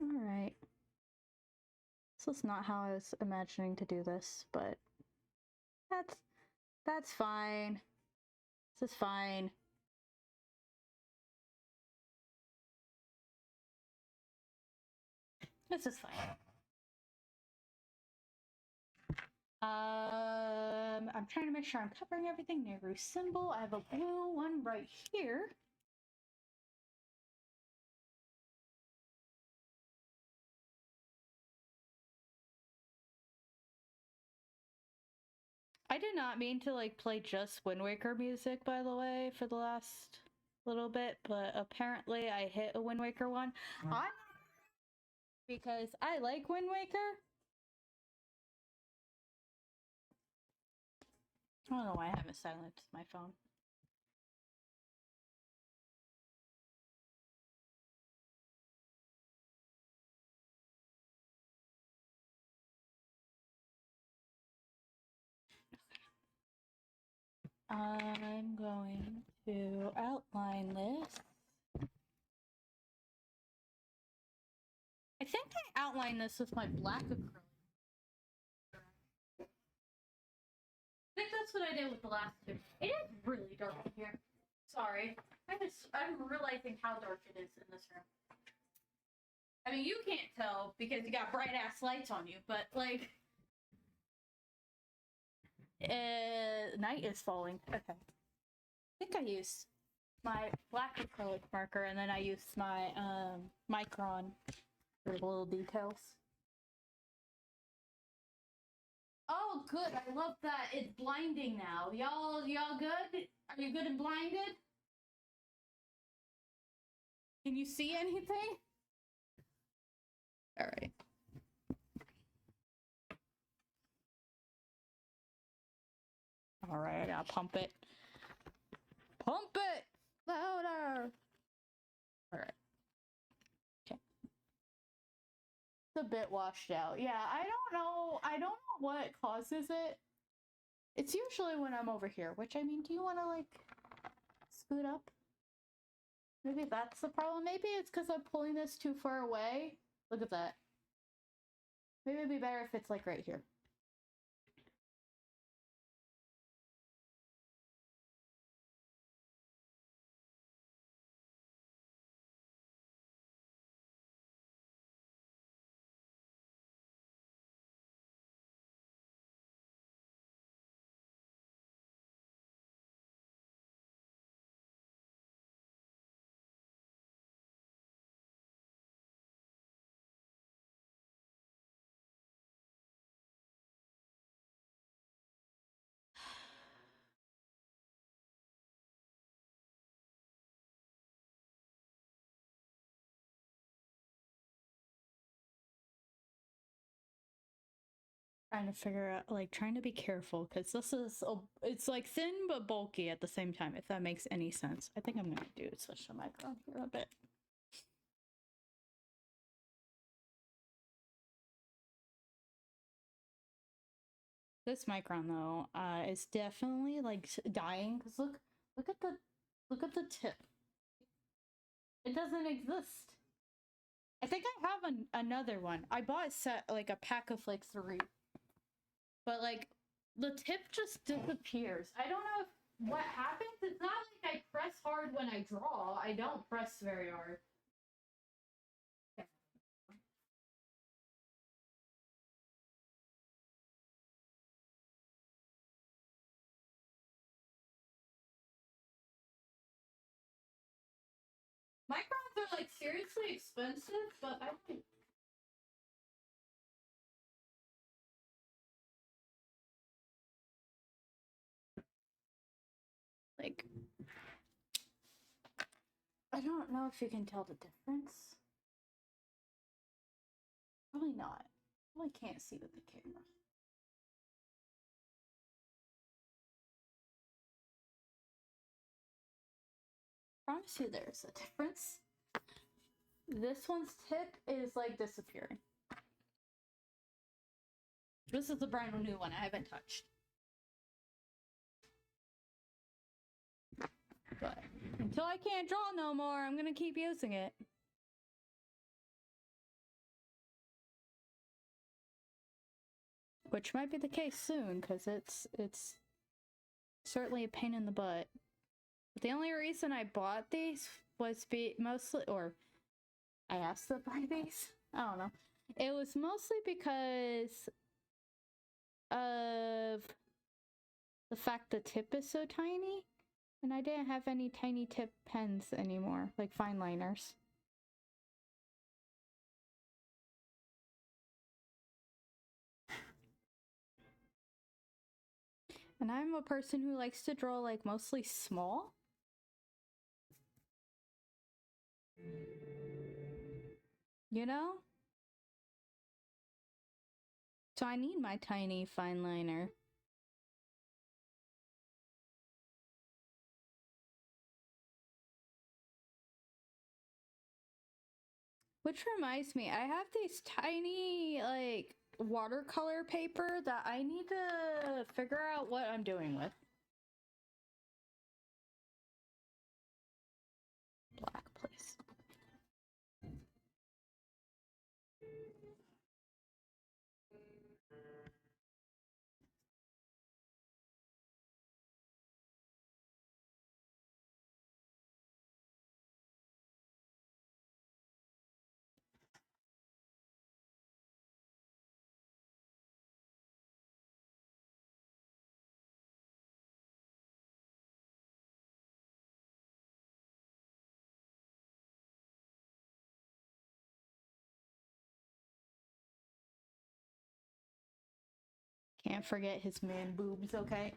All right. This is not how I was imagining to do this, but that's fine. This is fine. This is fine. I'm trying to make sure I'm covering everything. Nehru symbol. I have a blue one right here. I did not mean to like play just Wind Waker music, by the way, for the last little bit, but apparently I hit a Wind Waker one. Because I like Wind Waker. I don't know why I haven't silenced my phone. I'm going to outline this. I think I outlined this with my black acrylic. I think that's what I did with the last two. It is really dark in here. Sorry. I'm realizing how dark it is in this room. I mean, you can't tell because you got bright ass lights on you, but like, night is falling. Okay. I think I used my black acrylic marker and then I used my micron for little details. Oh, good. I love that. It's blinding now. Y'all good? Are you good and blinded? Can you see anything? All right. All right, I gotta pump it. Pump it louder. All right. Okay. It's a bit washed out. Yeah, I don't know what causes it. It's usually when I'm over here, which I mean, do you want to like scoot up? Maybe that's the problem. Maybe it's because I'm pulling this too far away. Look at that. Maybe it'd be better if it's like right here. Trying to figure out, like, trying to be careful because this is it's like thin but bulky at the same time, if that makes any sense. I think I'm gonna do switch the mic on here a bit. This micron though is definitely like dying because look at the tip. It doesn't exist. I think I have another one. I bought a set, like a pack of like 3. But like the tip just disappears. I don't know what happens. It's not like I press hard when I draw. I don't press very hard. Microns are like seriously expensive, but I think like I don't know if you can tell the difference. Probably not. Probably can't see with the camera. Promise you there's a difference. This one's tip is like disappearing. This is a brand new one I haven't touched. But until I can't draw no more, I'm gonna keep using it. Which might be the case soon, because it's certainly a pain in the butt. But the only reason I bought these was mostly, or I asked to buy these. I don't know. It was mostly because of the fact the tip is so tiny, and I didn't have any tiny tip pens anymore, like fine liners. And I'm a person who likes to draw like mostly small. You know? So I need my tiny fine liner. Which reminds me, I have these tiny, like, watercolor paper that I need to figure out what I'm doing with. Black, please. Can't forget his man boobs, okay?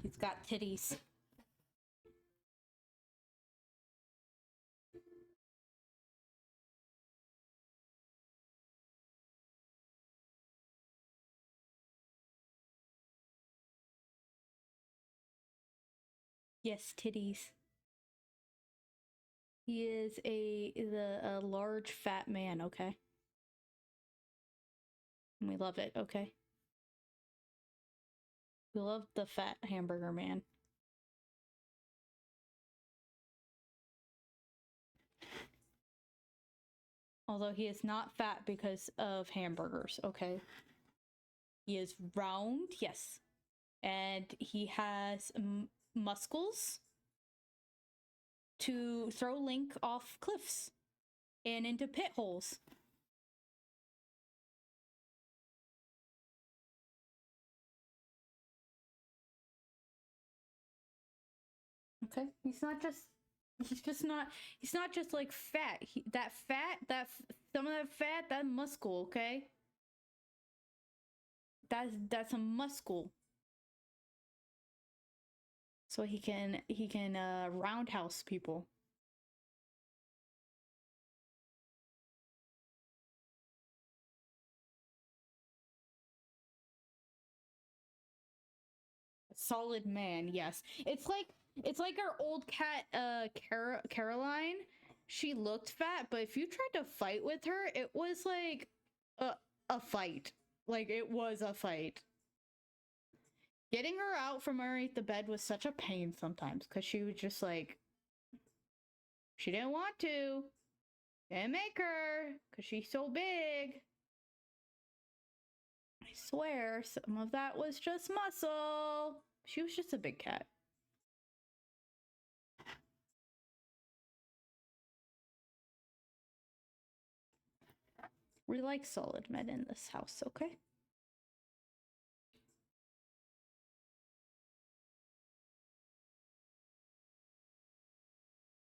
He's got titties. Yes, titties. He is a large fat man, okay? And we love it, okay? We love the fat hamburger man. Although he is not fat because of hamburgers, okay? He is round, yes. And he has muscles to throw Link off cliffs and into pit holes. Okay? He's not just like fat. Some of that fat, that muscle, okay? That's a muscle. So he can roundhouse people. Solid man, yes. It's like our old cat Caroline. She looked fat, but if you tried to fight with her, it was like a fight. Like it was a fight. Getting her out from underneath the bed was such a pain sometimes because she would just like She didn't want to. Didn't make her, because she's so big. I swear, some of that was just muscle. She was just a big cat. We like solid men in this house, okay?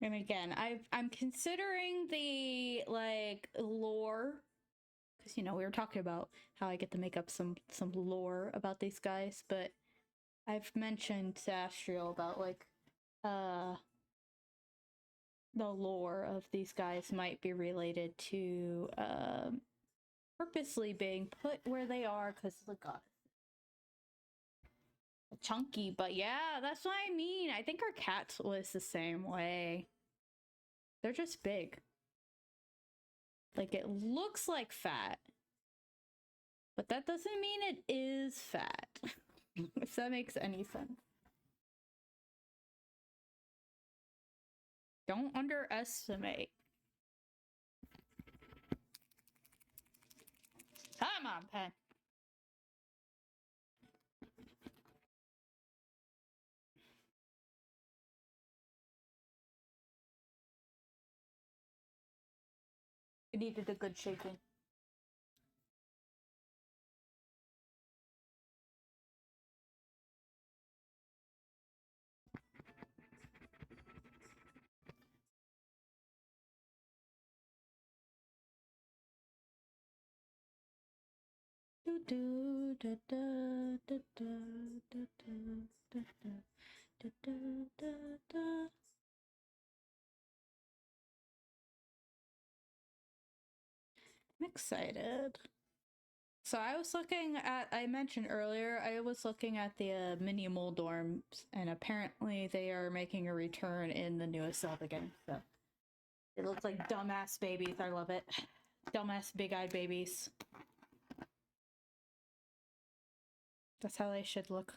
And again, I'm considering the like lore, because you know we were talking about how I get to make up some lore about these guys, but I've mentioned to Astral about like the lore of these guys might be related to purposely being put where they are because of the goddess. Chunky, but yeah, that's what I mean. I think our cats was the same way. They're just big. Like, it looks like fat, but that doesn't mean it is fat. If that makes any sense. Don't underestimate. Come on, Pen. It needed a good shaking. I'm excited. So I was looking at, I mentioned earlier, I was looking at the mini Moldorms, and apparently they are making a return in the newest Zelda game. So it looks like dumbass babies. I love it. Dumbass big-eyed babies. That's how they should look.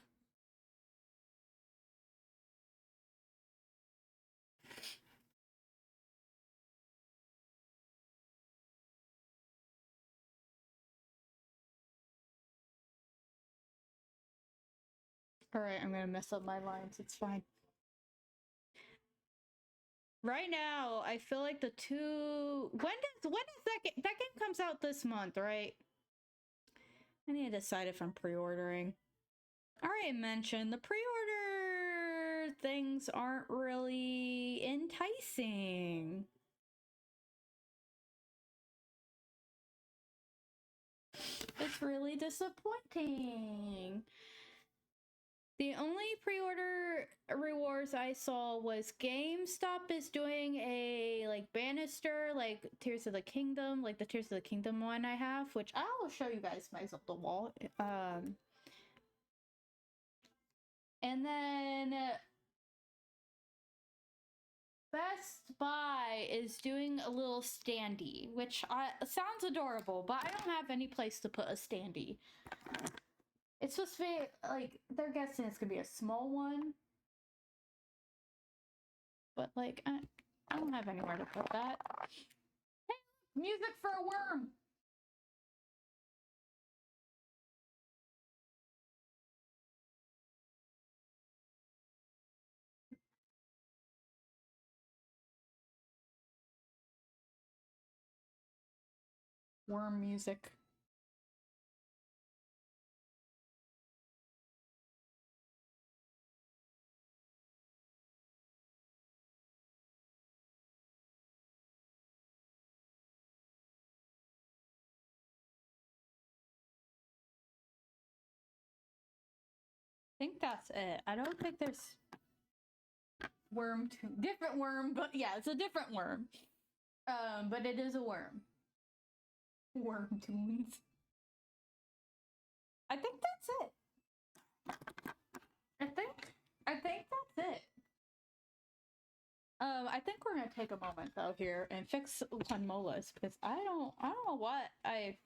Alright, I'm gonna mess up my lines. It's fine. Right now, I feel like the two... When does that game... That game comes out this month, right? I need to decide if I'm pre-ordering. I already mentioned the pre-order things aren't really enticing. It's really disappointing. The only pre-order rewards I saw was GameStop is doing a like banister, like Tears of the Kingdom, like the Tears of the Kingdom one I have, which I will show you guys my Zelda wall. And then Best Buy is doing a little standee, which sounds adorable, but I don't have any place to put a standee. It's supposed to be, like, they're guessing it's gonna be a small one. But, like, I don't have anywhere to put that. Hey, music for a worm! Worm music. I think that's it. I don't think there's worm different worm, but yeah, it's a different worm. But it is a worm. Worm tunes. I think that's it. I think that's it. I think we're gonna take a moment though here and fix one Molas because I don't know what I.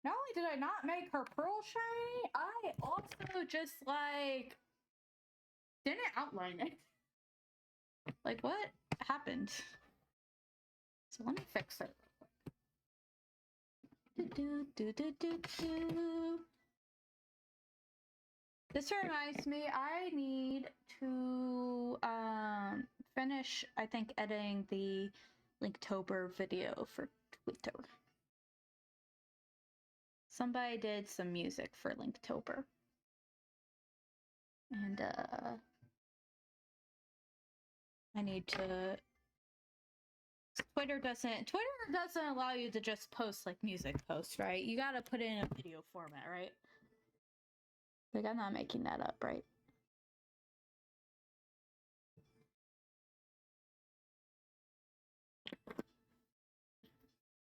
Not only did I not make her pearl shiny, I also just like didn't outline it. Like, what happened? So let me fix it. This reminds me, I need to finish, I think, editing the Linktober video for Twitter. Somebody did some music for Linktober. And I need to... Twitter doesn't allow you to just post like music posts, right? You gotta put it in a video format, right? Like, I'm not making that up, right?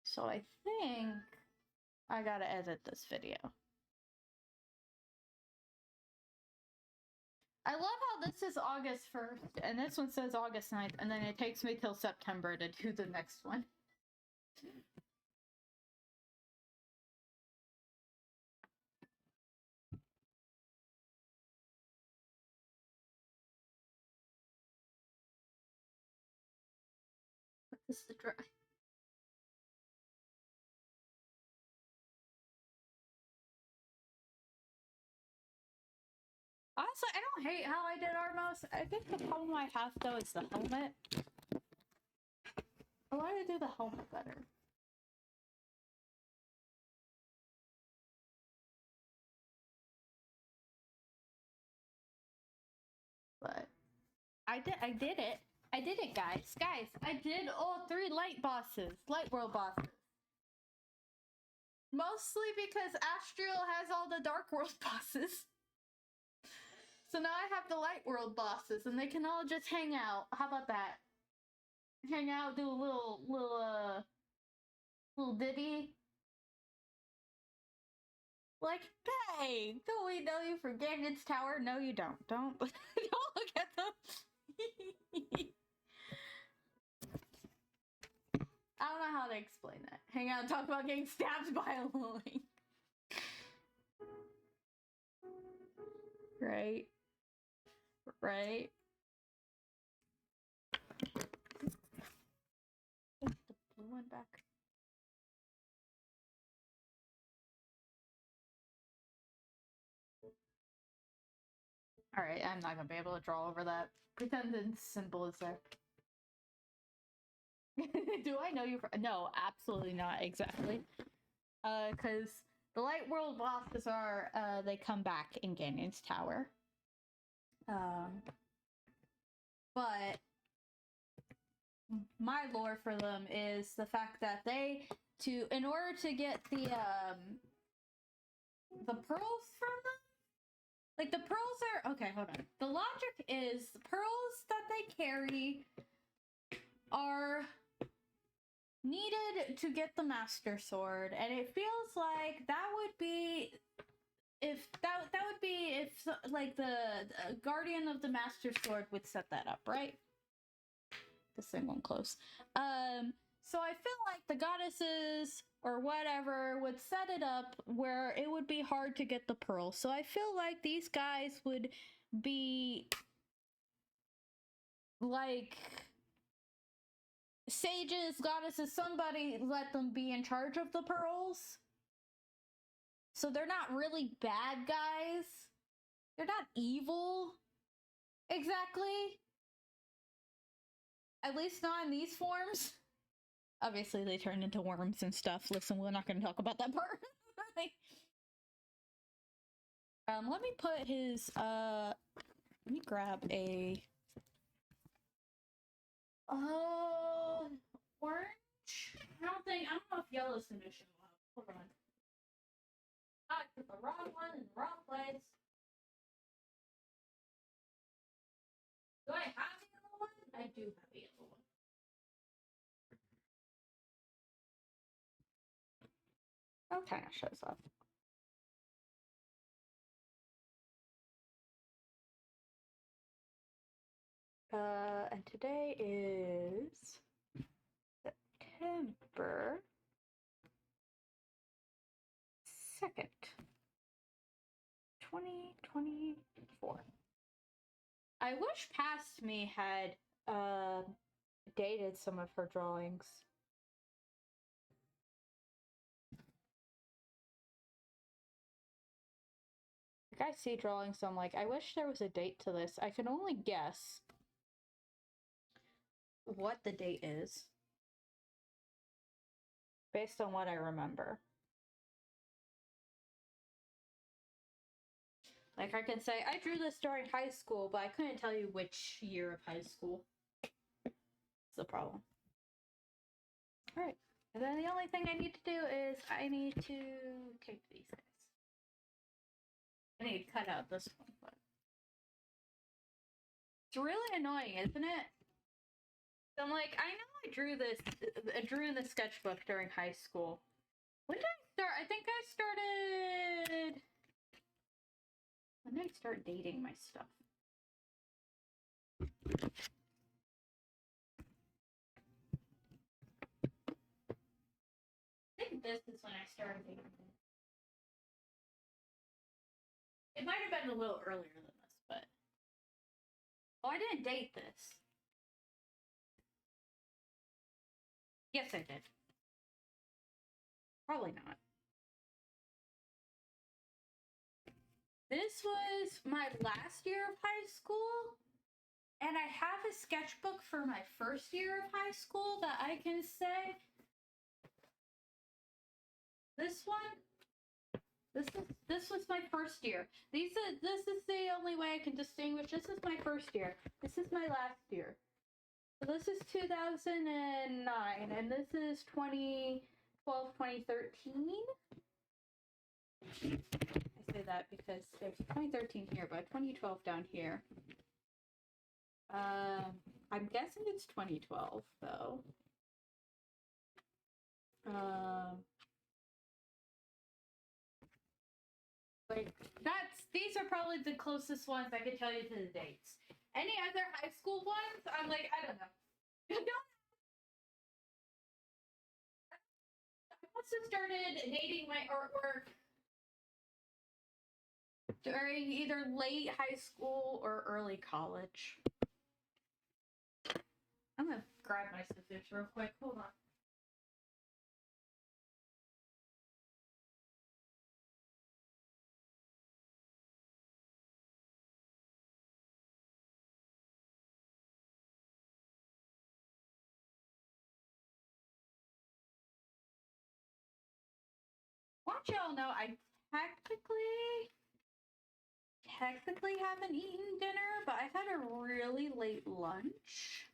So I think I gotta edit this video. I love how this is August 1st, and this one says August 9th, and then it takes me till September to do the next one. This is the dry. Honestly, I don't hate how I did Armos. I think the problem I have, though, is the helmet. I want to do the helmet better. But I did it. I did it, guys. Guys, I did all 3 light world bosses. Mostly because Astriel has all the dark world bosses. So now I have the light world bosses, and they can all just hang out. How about that? Hang out, do a little ditty. Like, hey, don't we know you for Ganon's Tower? No, you don't. Don't look at them. I don't know how to explain that. Hang out and talk about getting stabbed by a Lilling. Right? Right? Put the blue one back. Alright, I'm not gonna be able to draw over that. Pretend it's simple as that. Do I know you for— No, absolutely not, exactly. Cause the light world bosses are, they come back in Ganon's Tower. But my lore for them is the fact that in order to get the pearls from them, like, the pearls are— okay, hold on. The logic is the pearls that they carry are needed to get the Master Sword, and it feels like that would be if like the Guardian of the Master Sword would set that up, right? This thing won't close. So I feel like the goddesses or whatever would set it up where it would be hard to get the pearl. So I feel like these guys would be like sages, goddesses, somebody let them be in charge of the pearls. So they're not really bad guys. They're not evil. Exactly. At least not in these forms. Obviously, they turn into worms and stuff. Listen, we're not going to talk about that part. Let me put his, let me grab a, orange? I don't know if yellow's gonna show up. Hold on. I put the wrong one in the wrong place. Do I have the yellow one? I do have the yellow one. Okay, it shows up. And today is September 2nd, 2024. I wish Past Me had uh, dated some of her drawings. Like, I see drawings, so I'm like, I wish there was a date to this. I can only guess what the date is based on what I remember. Like, I can say, I drew this during high school, but I couldn't tell you which year of high school. It's the problem. Alright. And then the only thing I need to do is I need to tape these guys. I need to cut out this one, but it's really annoying, isn't it? So I'm like, I know I drew in the sketchbook during high school. When did I start? I think I started... When did I start dating my stuff? I think this is when I started dating it. It might have been a little earlier than this, but... Oh, I didn't date this. Yes, I did. Probably not. This was my last year of high school, and I have a sketchbook for my first year of high school that I can say. This one, this was my first year. This is the only way I can distinguish. This is my first year. This is my last year. So this is 2009, and this is 2012, 2013. I say that because there's 2013 here, but 2012 down here. I'm guessing it's 2012 though. Like these are probably the closest ones I could tell you to the dates. Any other high school ones, I'm like, I don't know. I must have started dating my or during either late high school or early college. I'm gonna grab my scissors real quick. Hold on. Want y'all know I technically haven't eaten dinner, but I've had a really late lunch.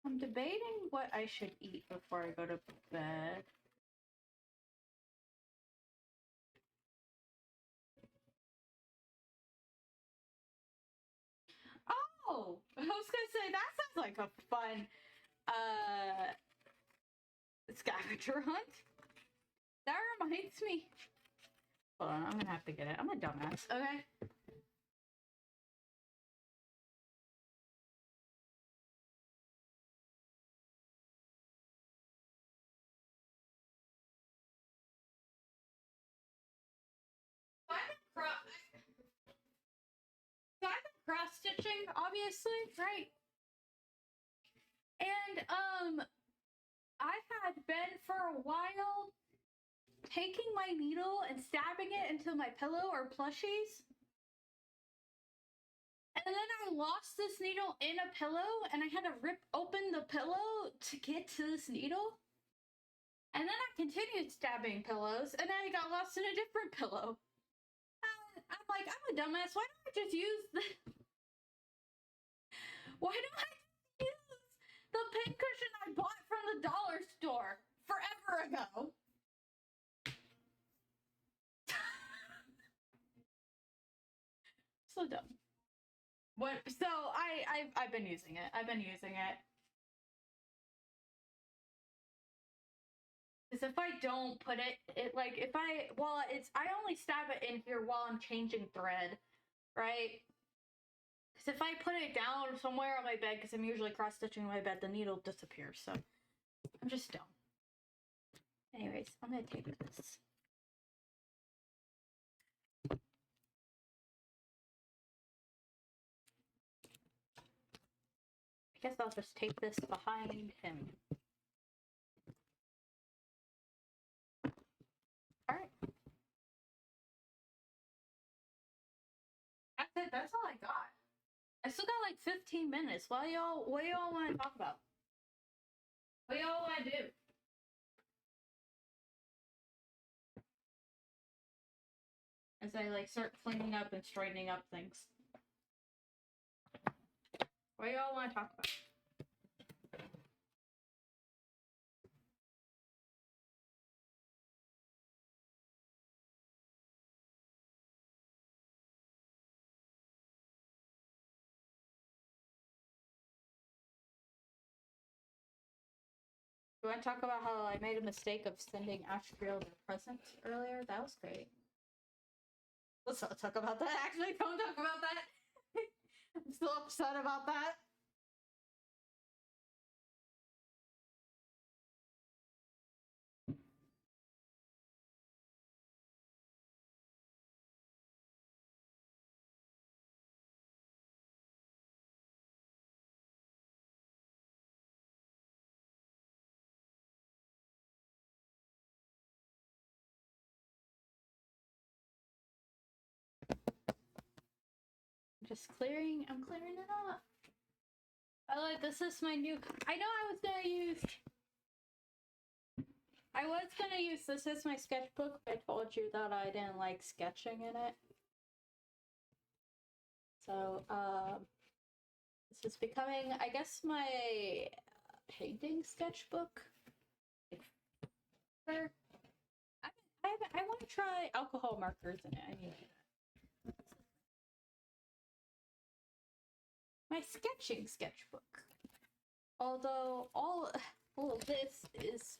I'm debating what I should eat before I go to bed. Oh, I was gonna say that sounds like a fun scavenger hunt. That reminds me. Hold on, I'm gonna have to get it. I'm a dumbass. Okay. So I've been cross stitching, obviously, right? And I had been for a while taking my needle and stabbing it into my pillow or plushies. And then I lost this needle in a pillow, and I had to rip open the pillow to get to this needle. And then I continued stabbing pillows, and then I got lost in a different pillow. I'm like, I'm a dumbass. Why don't I just use the... Why don't I use the pincushion I bought from the dollar store forever ago? So dumb. What? So I've been using it. I've been using it. Because if I don't put it like if I I only stab it in here while I'm changing thread, right? Because if I put it down somewhere on my bed, because I'm usually cross stitching my bed, the needle disappears. So I'm just dumb. Anyways, I'm gonna take this. I guess I'll just take this behind him. Alright. That's it. That's all I got. I still got like 15 minutes. What do y'all want to talk about? What do y'all want to do? As I like start cleaning up and straightening up things. What do y'all want to talk about? Do you want to talk about how I made a mistake of sending Ashriel the present earlier? That was great. Let's not talk about that. Actually, don't talk about that. I'm still upset about that. I'm clearing it up. This is my new, I know I was gonna use this as my sketchbook, but I told you that I didn't like sketching in it. So, this is becoming, I guess, my painting sketchbook. I want to try alcohol markers in it. I need that. My sketching sketchbook. Although all of this is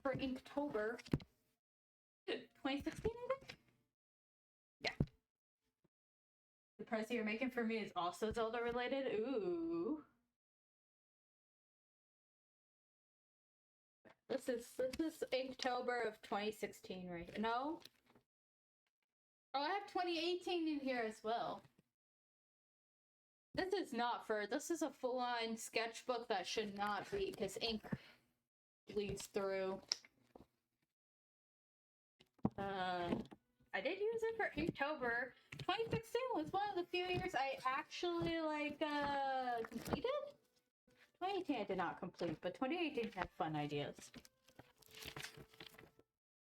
for Inktober 2016, I think? Yeah. The present you're making for me is also Zelda related? Ooh. This is Inktober of 2016, right? No? Oh, I have 2018 in here as well. This is a full-on sketchbook that should not be, because ink bleeds through. I did use it for Inktober. 2016 was one of the few years I actually, completed? 2018 I did not complete, but 2018 had fun ideas.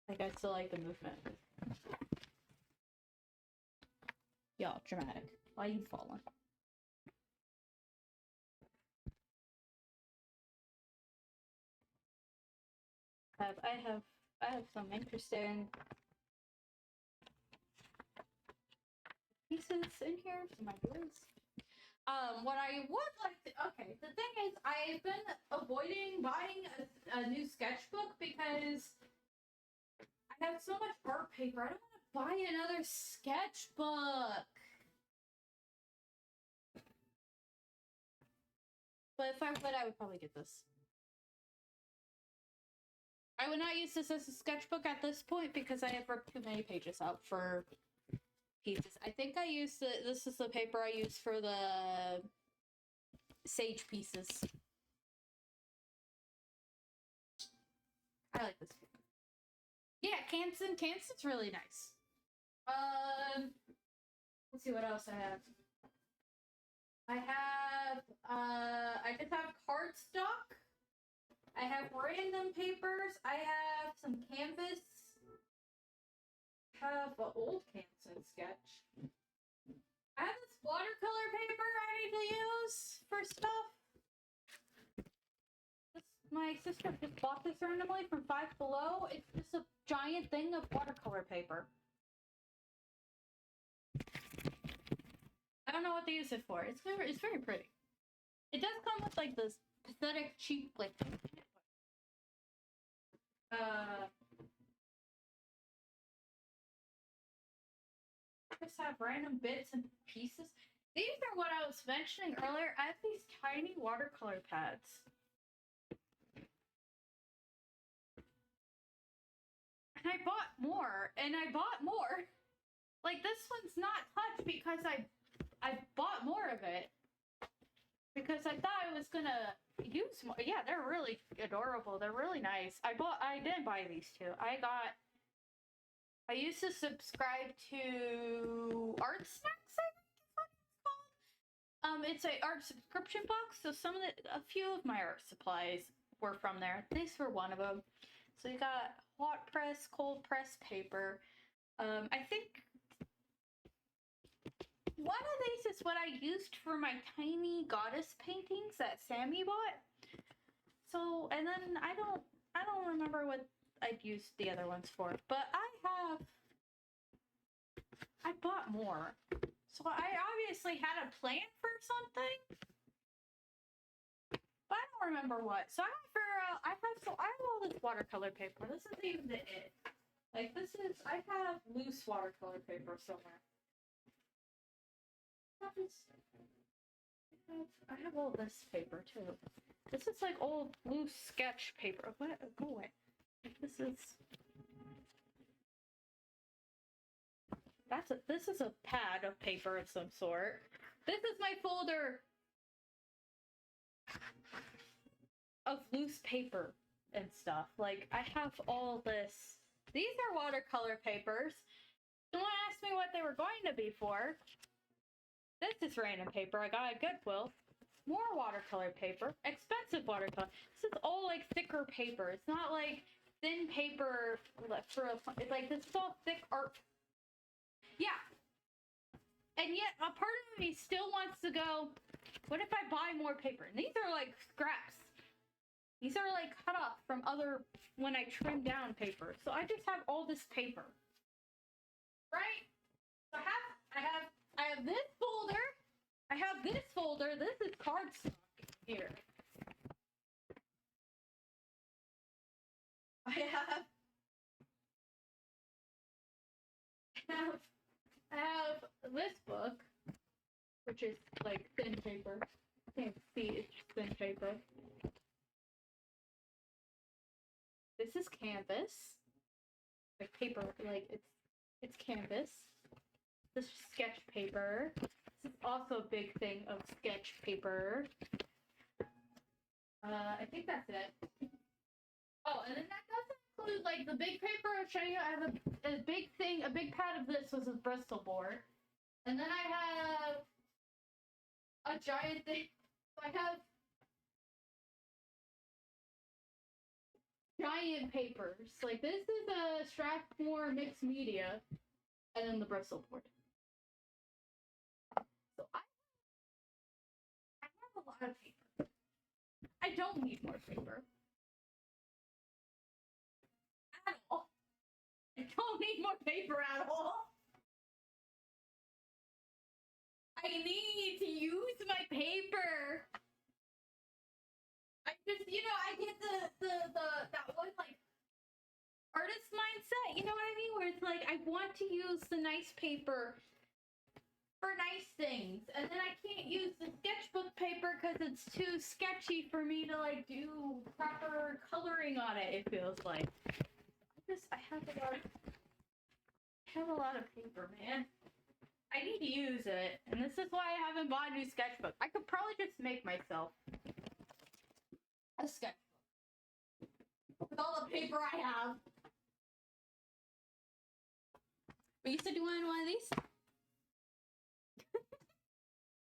I still like the movement. Y'all, dramatic. Why are you falling? I have some interesting pieces in here, some ideas. What I would like to, okay, the thing is, I've been avoiding buying a new sketchbook because I have so much art paper. I don't want to buy another sketchbook. But if I would, I would probably get this. I would not use this as a sketchbook at this point because I have ripped too many pages out for pieces. I think I used this is the paper I use for the sage pieces. I like this paper. Yeah, Canson's really nice. Let's see what else I have. I just have cardstock. I have random papers. I have some canvas. I have an old Canson sketch. I have this watercolor paper I need to use for stuff. My sister just bought this randomly from Five Below. It's just a giant thing of watercolor paper. I don't know what to use it for. It's very pretty. It does come with this pathetic cheap just have random bits and pieces. These are what I was mentioning earlier. I have these tiny watercolor pads. And I bought more. This one's not touched because I bought more of it. because I thought I was gonna use more. Yeah, they're really adorable. They're really nice. I didn't buy these two. I used to subscribe to Art Snacks, I think is what it's called. It's a art subscription box, so a few of my art supplies were from there. These were one of them. So you got hot press, cold press paper. I think one of these is what I used for my tiny goddess paintings that Sammy bought. So, and then I don't remember what I'd used the other ones for, but I bought more. So I obviously had a plan for something, but I don't remember what. So I gotta figure out, I have all this watercolor paper. This isn't even it. Like I have loose watercolor paper somewhere. I have all this paper too. This is like old loose sketch paper. What? Go away. This is a pad of paper of some sort. This is my folder of loose paper and stuff. Like, I have all this. These are watercolor papers. Someone asked me what they were going to be for. This is random paper I got at Goodwill. More watercolor paper. Expensive watercolor. This is all like thicker paper. It's not like thin paper it's like this is all thick art. Yeah. And yet a part of me still wants to go, what if I buy more paper? And these are like scraps. These are like cut off from other when I trim down paper. So I just have all this paper. Right? So I have this folder. I have this folder. This is cardstock here. I have this book, which is like thin paper. Can't see, it's just thin paper. This is canvas. Like paper, like it's canvas. This is sketch paper. This is also a big thing of sketch paper. I think that's it. Oh, and then that doesn't include like the big paper. I'll show you. I have a big thing. A big pad of this was a Bristol board, and then I have a giant thing. So I have giant papers. Like this is a Strathmore mixed media, and then the Bristol board. So I have a lot of paper. I don't need more paper. At all. I don't need more paper at all. I need to use my paper. I just, I get that one like artist mindset, you know what I mean? Where it's like I want to use the nice paper for nice things, and then I can't use the sketchbook paper because it's too sketchy for me to like do proper coloring on it. It feels like I have a lot of paper, man. I need to use it, and this is why I haven't bought a new sketchbook. I could probably just make myself a sketchbook with all the paper I have. But you said you wanted one of these?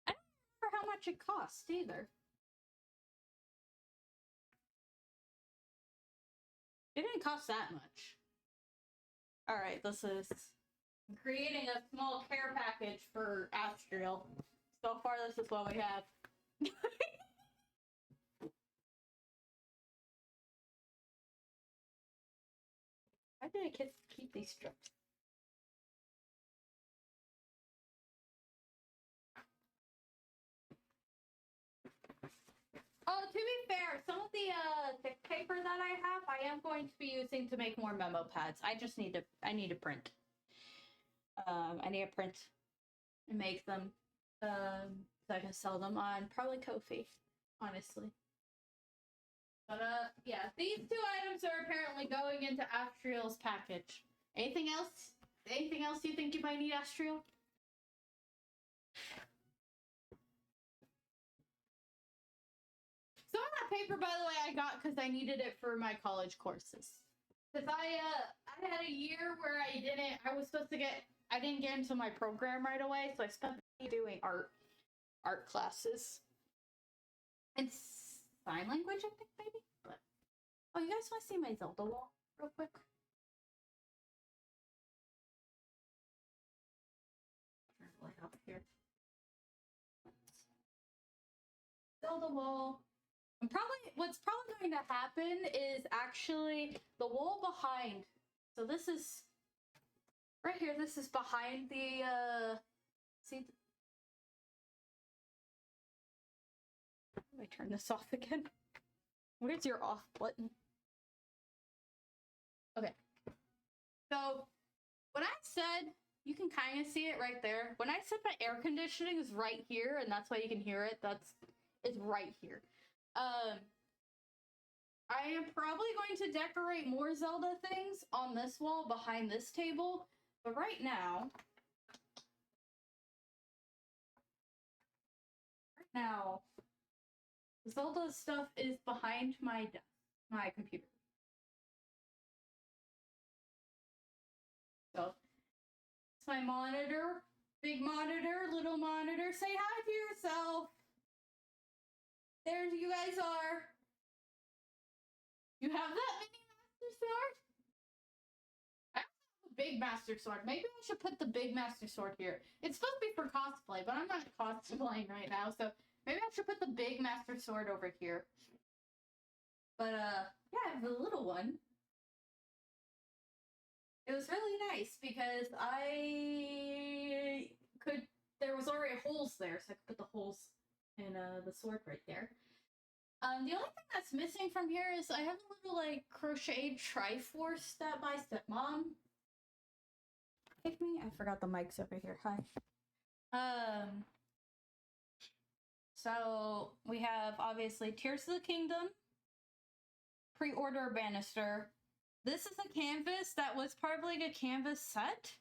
I don't remember how much it cost either. It didn't cost that much. Alright, I'm creating a small care package for Astriel. So far, this is what we have. Why did I keep these strips? Oh, to be fair, some of the thick paper that I am going to be using to make more memo pads. I need to print. I need to print and make them so I can sell them on probably Ko-fi, honestly. But yeah, these two items are apparently going into Astriel's package. Anything else? Anything else you think you might need, Astriel? paper, by the way, I got because I needed it for my college courses. Because I had a year where I didn't get into my program right away, so I spent doing art classes. And sign language, I think, maybe? But, oh, you guys want to see my Zelda wall real quick? Turn the light off here. Zelda wall. What's probably going to happen is actually the wall behind. So this is right here. This is behind the see. Let me turn this off again. Where's your off button? Okay. So when I said, you can kind of see it right there. When I said my air conditioning is right here, and that's why you can hear it, it's right here. I am probably going to decorate more Zelda things on this wall behind this table, but right now, Zelda stuff is behind my desk, my computer. So, it's my monitor, big monitor, little monitor. Say hi to yourself. There you guys are. You have that mini Master Sword? I have a big Master Sword. Maybe I should put the big Master Sword here. It's supposed to be for cosplay, but I'm not cosplaying right now, so maybe I should put the big Master Sword over here. But, yeah, I have the little one. It was really nice because there was already holes there, so I could put the holes in the sword right there. The only thing that's missing from here is I have a little, like, crocheted Triforce that my stepmom gave me. I forgot the mic's over here. Hi. So we have, obviously, Tears of the Kingdom, pre-order banister. This is a canvas that was part of, like, a canvas set.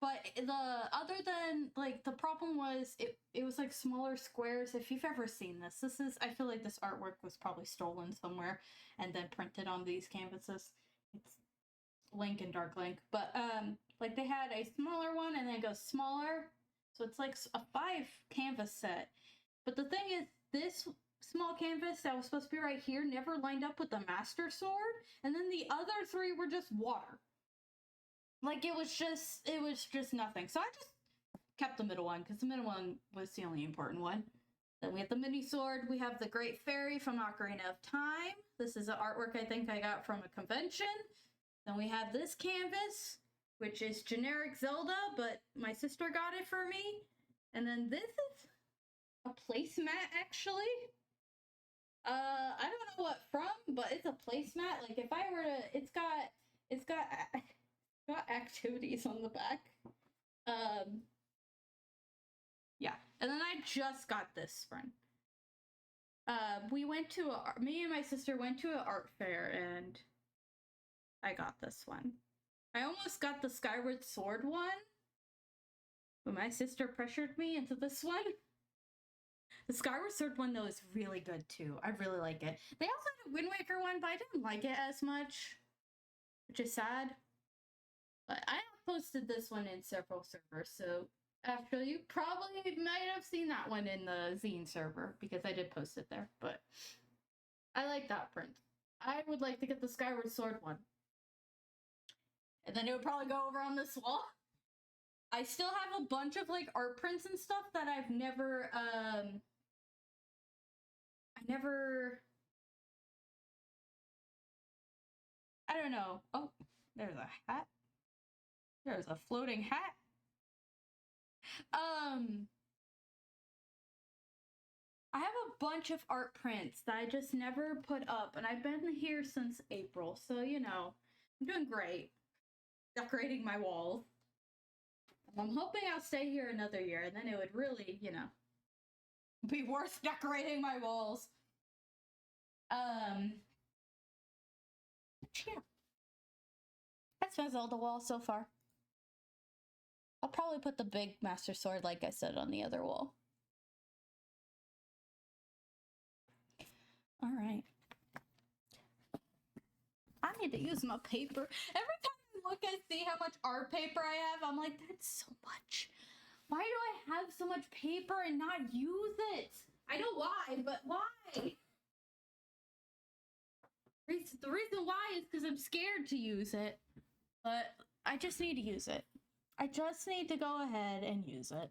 But other than, like, the problem was it was like smaller squares. If you've ever seen this is, I feel like this artwork was probably stolen somewhere and then printed on these canvases. It's Link and Dark Link. But, like, they had a smaller one and then it goes smaller. So it's like a 5 canvas set. But the thing is, this small canvas that was supposed to be right here never lined up with the Master Sword. And then the other 3 were just water. Like, it was just nothing. So I just kept the middle one, because the middle one was the only important one. Then we have the mini sword. We have the Great Fairy from Ocarina of Time. This is an artwork I think I got from a convention. Then we have this canvas, which is generic Zelda, but my sister got it for me. And then this is a placemat, actually. I don't know what from, but it's a placemat. Like, if I were to, it's got activities on the back. Yeah, and then I just got this spring. Me and my sister went to an art fair, and I got this one. I almost got the Skyward Sword one, but my sister pressured me into this one. The Skyward Sword one, though, is really good, too. I really like it. They also had a Wind Waker one, but I didn't like it as much, which is sad. But I have posted this one in several servers, so actually you probably might have seen that one in the Zine server, because I did post it there, but I like that print. I would like to get the Skyward Sword one. And then it would probably go over on this wall. I still have a bunch of, like, art prints and stuff that I've never, I don't know. Oh, there's a hat. There's a floating hat. I have a bunch of art prints that I just never put up, and I've been here since April, so, you know, I'm doing great. Decorating my walls. I'm hoping I'll stay here another year, and then it would really, you know, be worth decorating my walls. Yeah. That's my Zelda wall so far. I'll probably put the big Master Sword, like I said, on the other wall. All right. I need to use my paper. Every time I look and see how much art paper I have, I'm like, that's so much. Why do I have so much paper and not use it? I know why, but why? The reason why is because I'm scared to use it. But I just need to use it. I just need to go ahead and use it.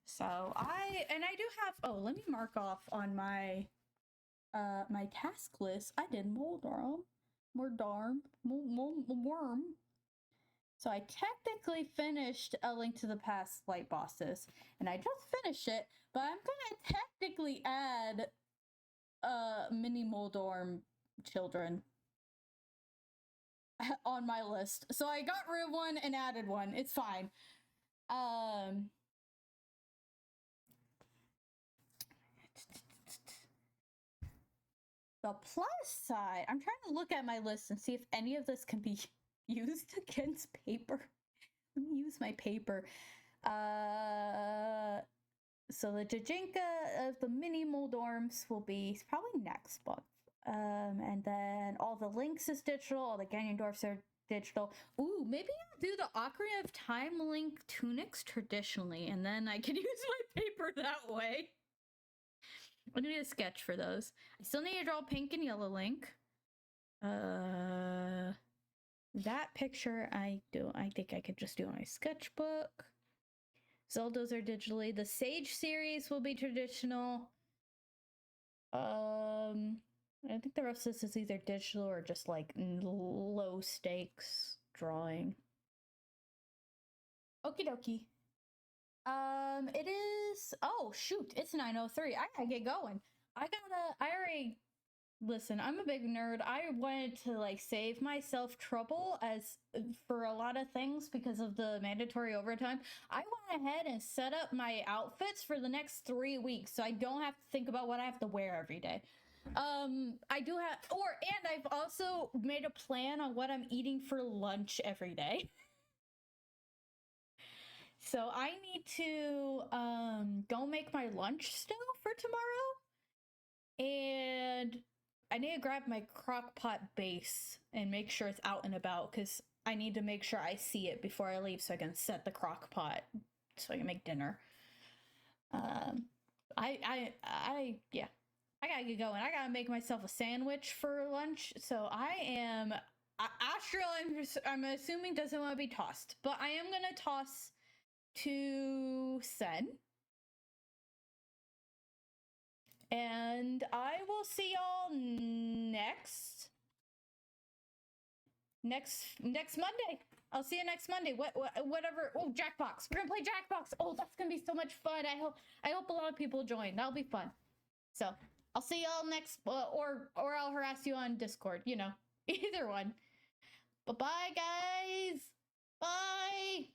So I do have, oh, let me mark off on my my task list. I did Moldorm. So I technically finished A Link to the Past Light Bosses, and I just finished it, but I'm gonna technically add mini Moldorm children on my list. So I got rid of one and added one. It's fine. The plus side, I'm trying to look at my list and see if any of this can be used against paper. Let me use my paper. So the Gijinka of the mini Moldorms will be probably next month. And then all the links is digital, all the Ganondorfs are digital. Ooh, maybe I'll do the Ocarina of Time link tunics traditionally, and then I can use my paper that way. I need a sketch for those. I still need to draw pink and yellow link. That picture I think I could just do my sketchbook. Zeldas are digitally. The Sage series will be traditional. I think the rest of this is either digital or just like low stakes drawing. Okie dokie. It is, oh shoot, it's 9:03. I gotta get going. Listen, I'm a big nerd. I wanted to like save myself trouble as for a lot of things because of the mandatory overtime. I went ahead and set up my outfits for the next 3 weeks so I don't have to think about what I have to wear every day. And I've also made a plan on what I'm eating for lunch every day. So I need to go make my lunch still for tomorrow. And I need to grab my crock pot base and make sure it's out and about because I need to make sure I see it before I leave so I can set the crock pot so I can make dinner. Yeah. I gotta get going. I gotta make myself a sandwich for lunch. So Astral, I'm assuming doesn't want to be tossed, but I am gonna toss to Sen. And I will see y'all next Monday. I'll see you next Monday. Whatever. Oh, Jackbox. We're gonna play Jackbox. Oh, that's gonna be so much fun. I hope a lot of people join. That'll be fun. So I'll see y'all next, or I'll harass you on Discord. You know, either one. Bye, guys. Bye.